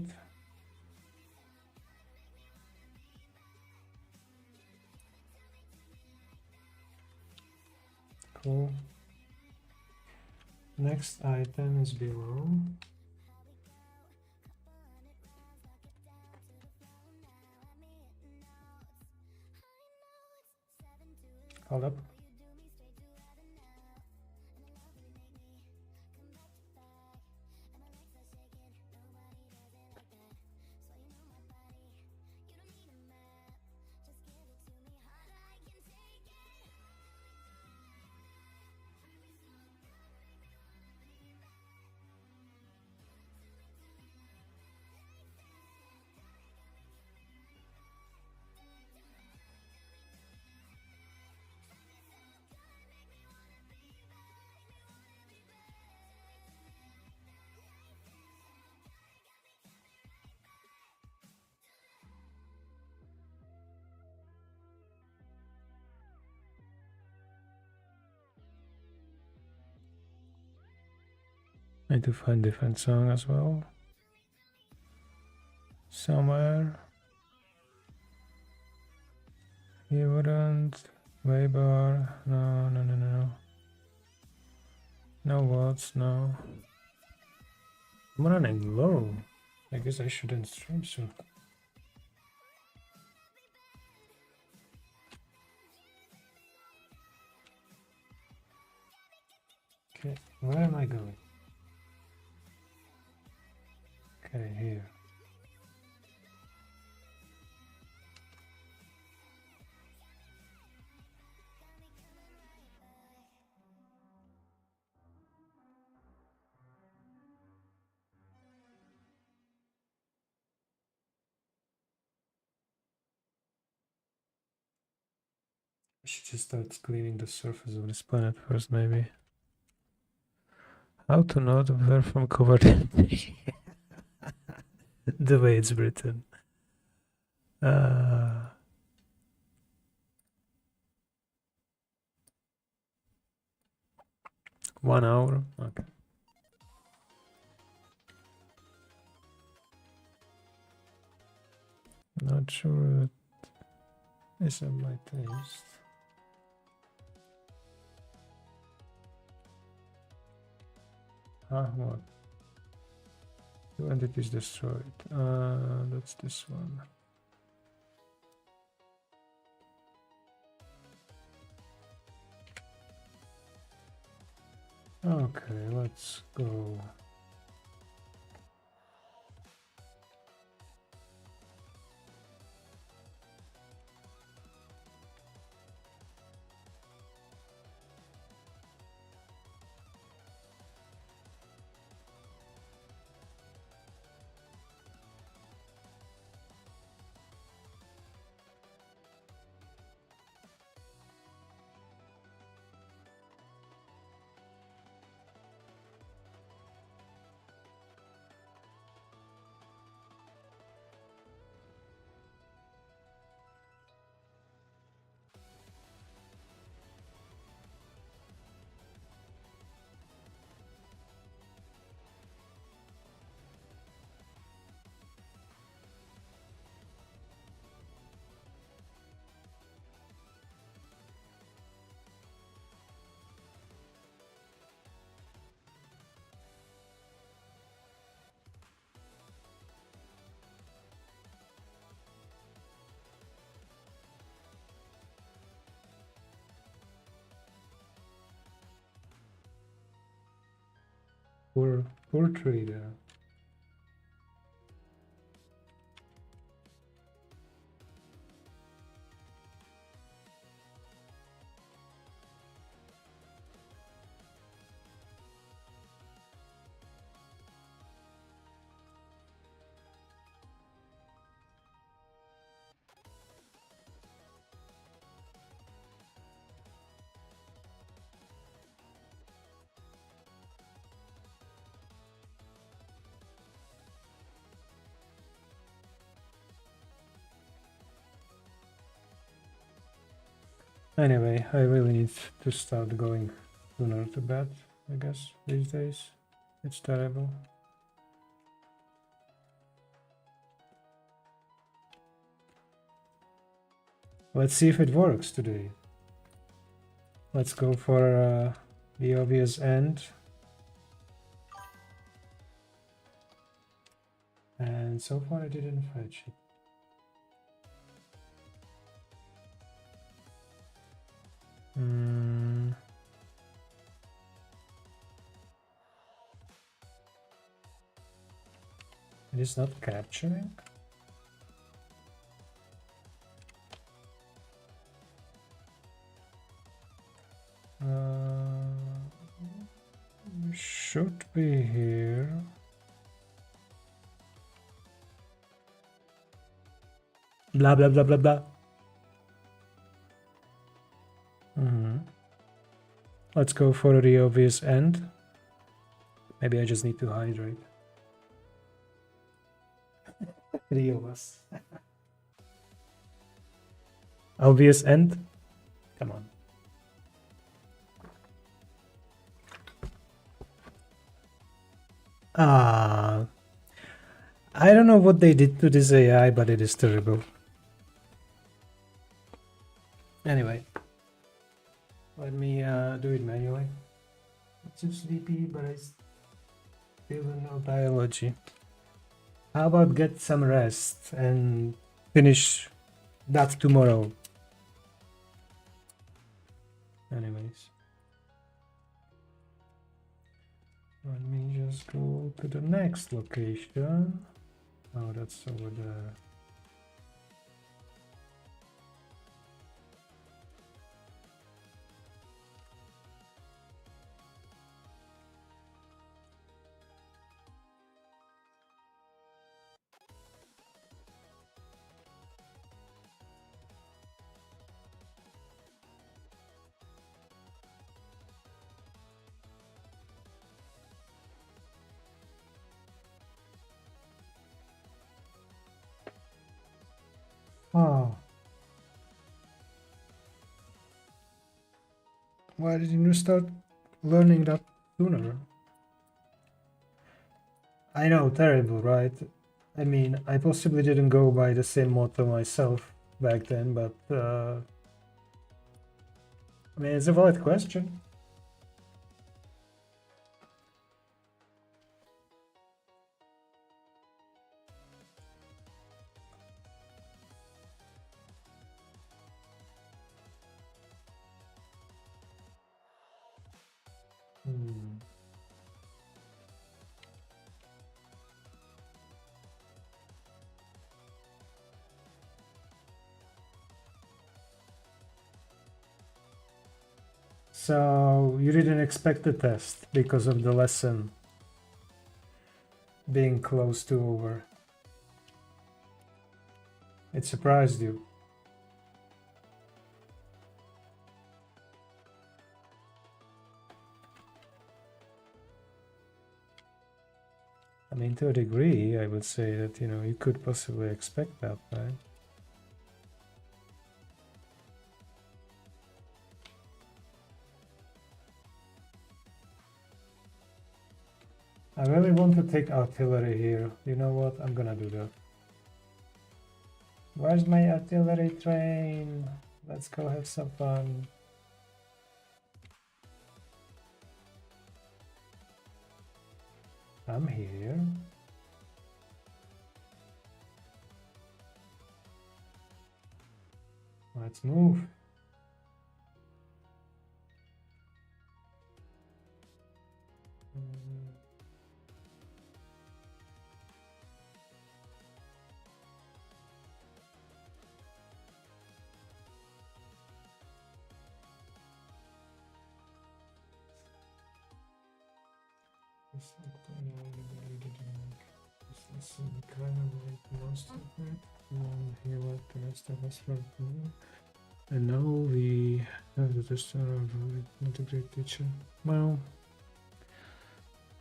Cool. Next item is below. Hold up. I need to find different song as well. Somewhere. You wouldn't. Weibar. No, no, no, no, no. No watts, no. I'm running low. I guess I shouldn't stream soon. Okay, where am I going? Okay, here. I should just start cleaning the surface of this planet first, maybe. How to not observe from covered the way it's written. 1 hour. Okay. Not sure it is of my taste. Ah, what? 2 entities destroyed. That's this one. Okay, let's go. Poor trader. Anyway, I really need to start going sooner to bed, I guess, these days. It's terrible. Let's see if it works today. Let's go for the obvious end. And so far I didn't fetch it. It is not capturing. Should be here. Blah blah blah blah blah. Let's go for the obvious end. Maybe I just need to hydrate. 3 of us. Obvious end? Come on. Ah, I don't know what they did to this AI, but it is terrible. Anyway, let me do it manually. I'm too sleepy, but I still don't know biology. How about get some rest and finish that tomorrow? Anyways. Let me just go to the next location. Oh, that's over there. Oh. Why didn't you start learning that sooner? I know, terrible, right? I mean, I possibly didn't go by the same motto myself back then, but I mean, it's a valid question. Hmm. So you didn't expect the test because of the lesson being close to over. It surprised you. I mean, to a degree, I would say that, you know, you could possibly expect that, right? I really want to take artillery here. You know what? I'm gonna do that. Where's my artillery train? Let's go have some fun. I'm here. Let's move. Most of it, and here what the rest of us will do. And now we have the tester of not a great teacher. Well,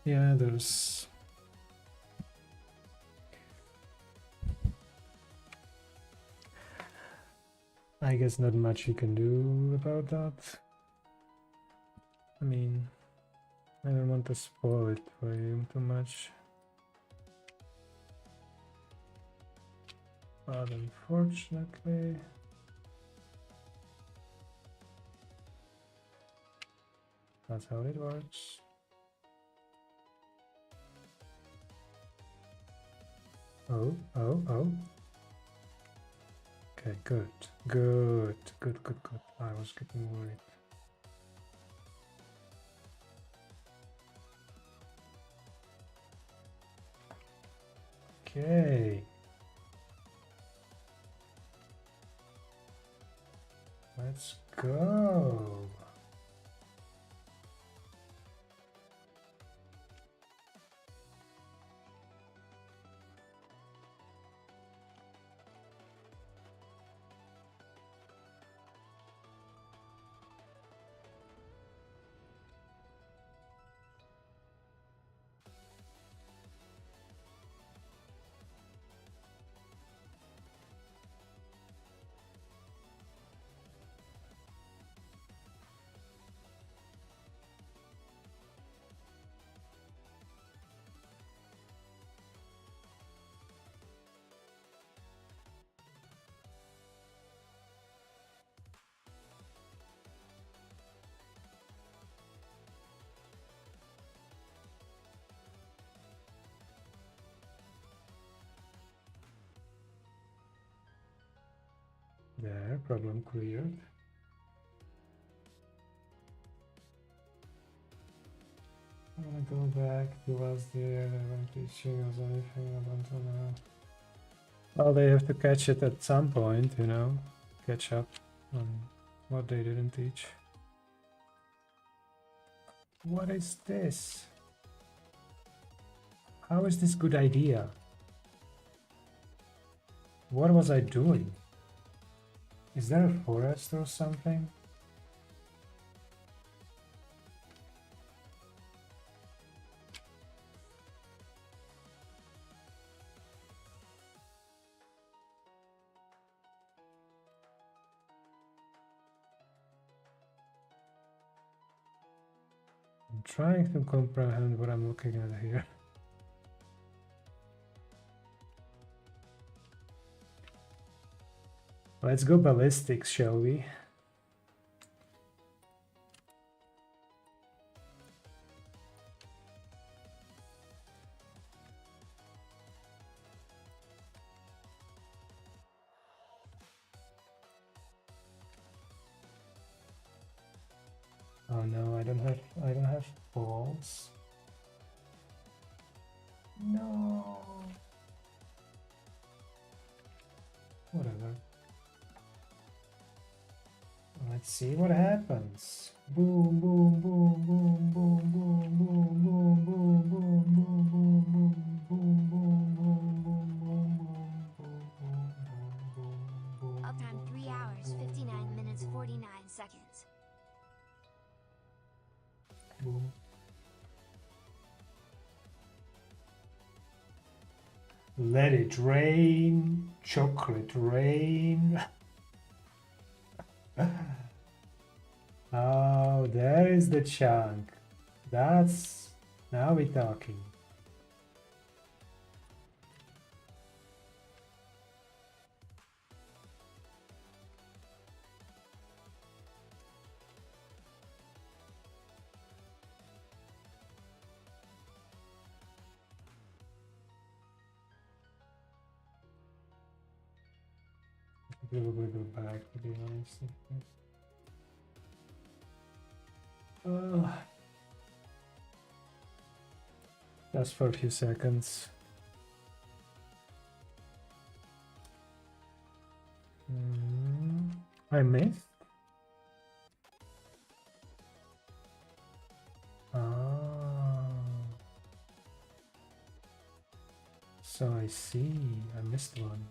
yeah, there's I guess not much you can do about that. I mean, I don't want to spoil it for you too much. But unfortunately, that's how it works. Oh. Okay, good. I was getting worried. Okay. Let's go. There, problem cleared. I'm gonna go back to what's there. I want teaching us anything I want to know. Well, they have to catch it at some point, you know, catch up on what they didn't teach. What is this? How is this good idea? What was I doing? Is there a forest or something? I'm trying to comprehend what I'm looking at here. Let's go ballistics, shall we? Oh no, I don't have balls. No. Whatever. Let's see what happens. Boom, boom, boom, boom, boom, boom, boom, boom, boom, boom, boom, boom, boom, boom, boom, boom, boom, Uptime 3 hours, 59 minutes, 49 seconds. boom. Let it rain, chocolate rain. Oh, there is the chunk. That's... now we're talking. Probably go back, to be honest. Just for a few seconds. I missed. So I see. I missed one.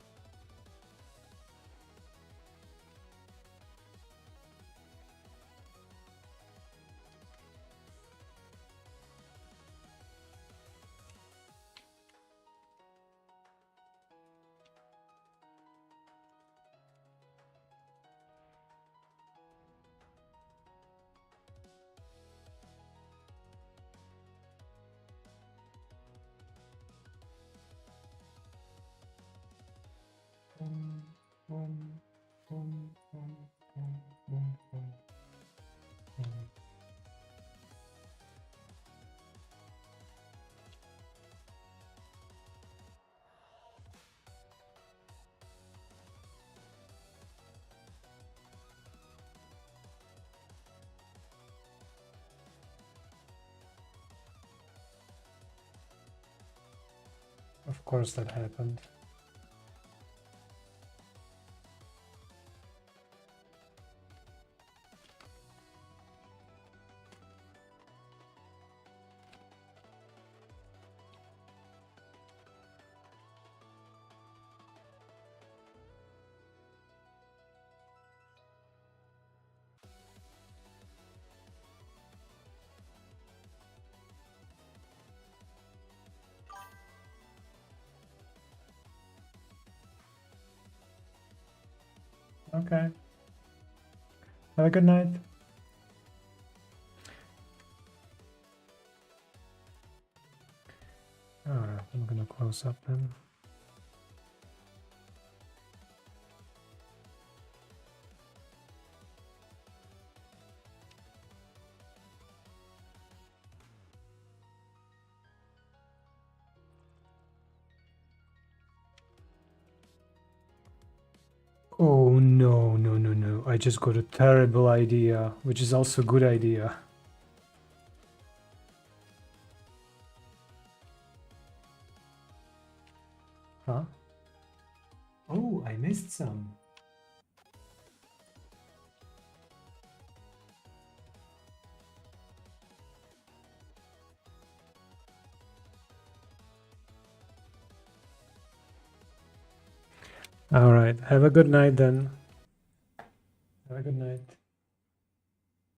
Of course that happened. Okay. Have a good night. Alright, I'm gonna close up then. Oh Oh no, no, no, no. I just got a terrible idea, which is also a good idea. Huh? Oh, I missed some. All right. Have a good night then.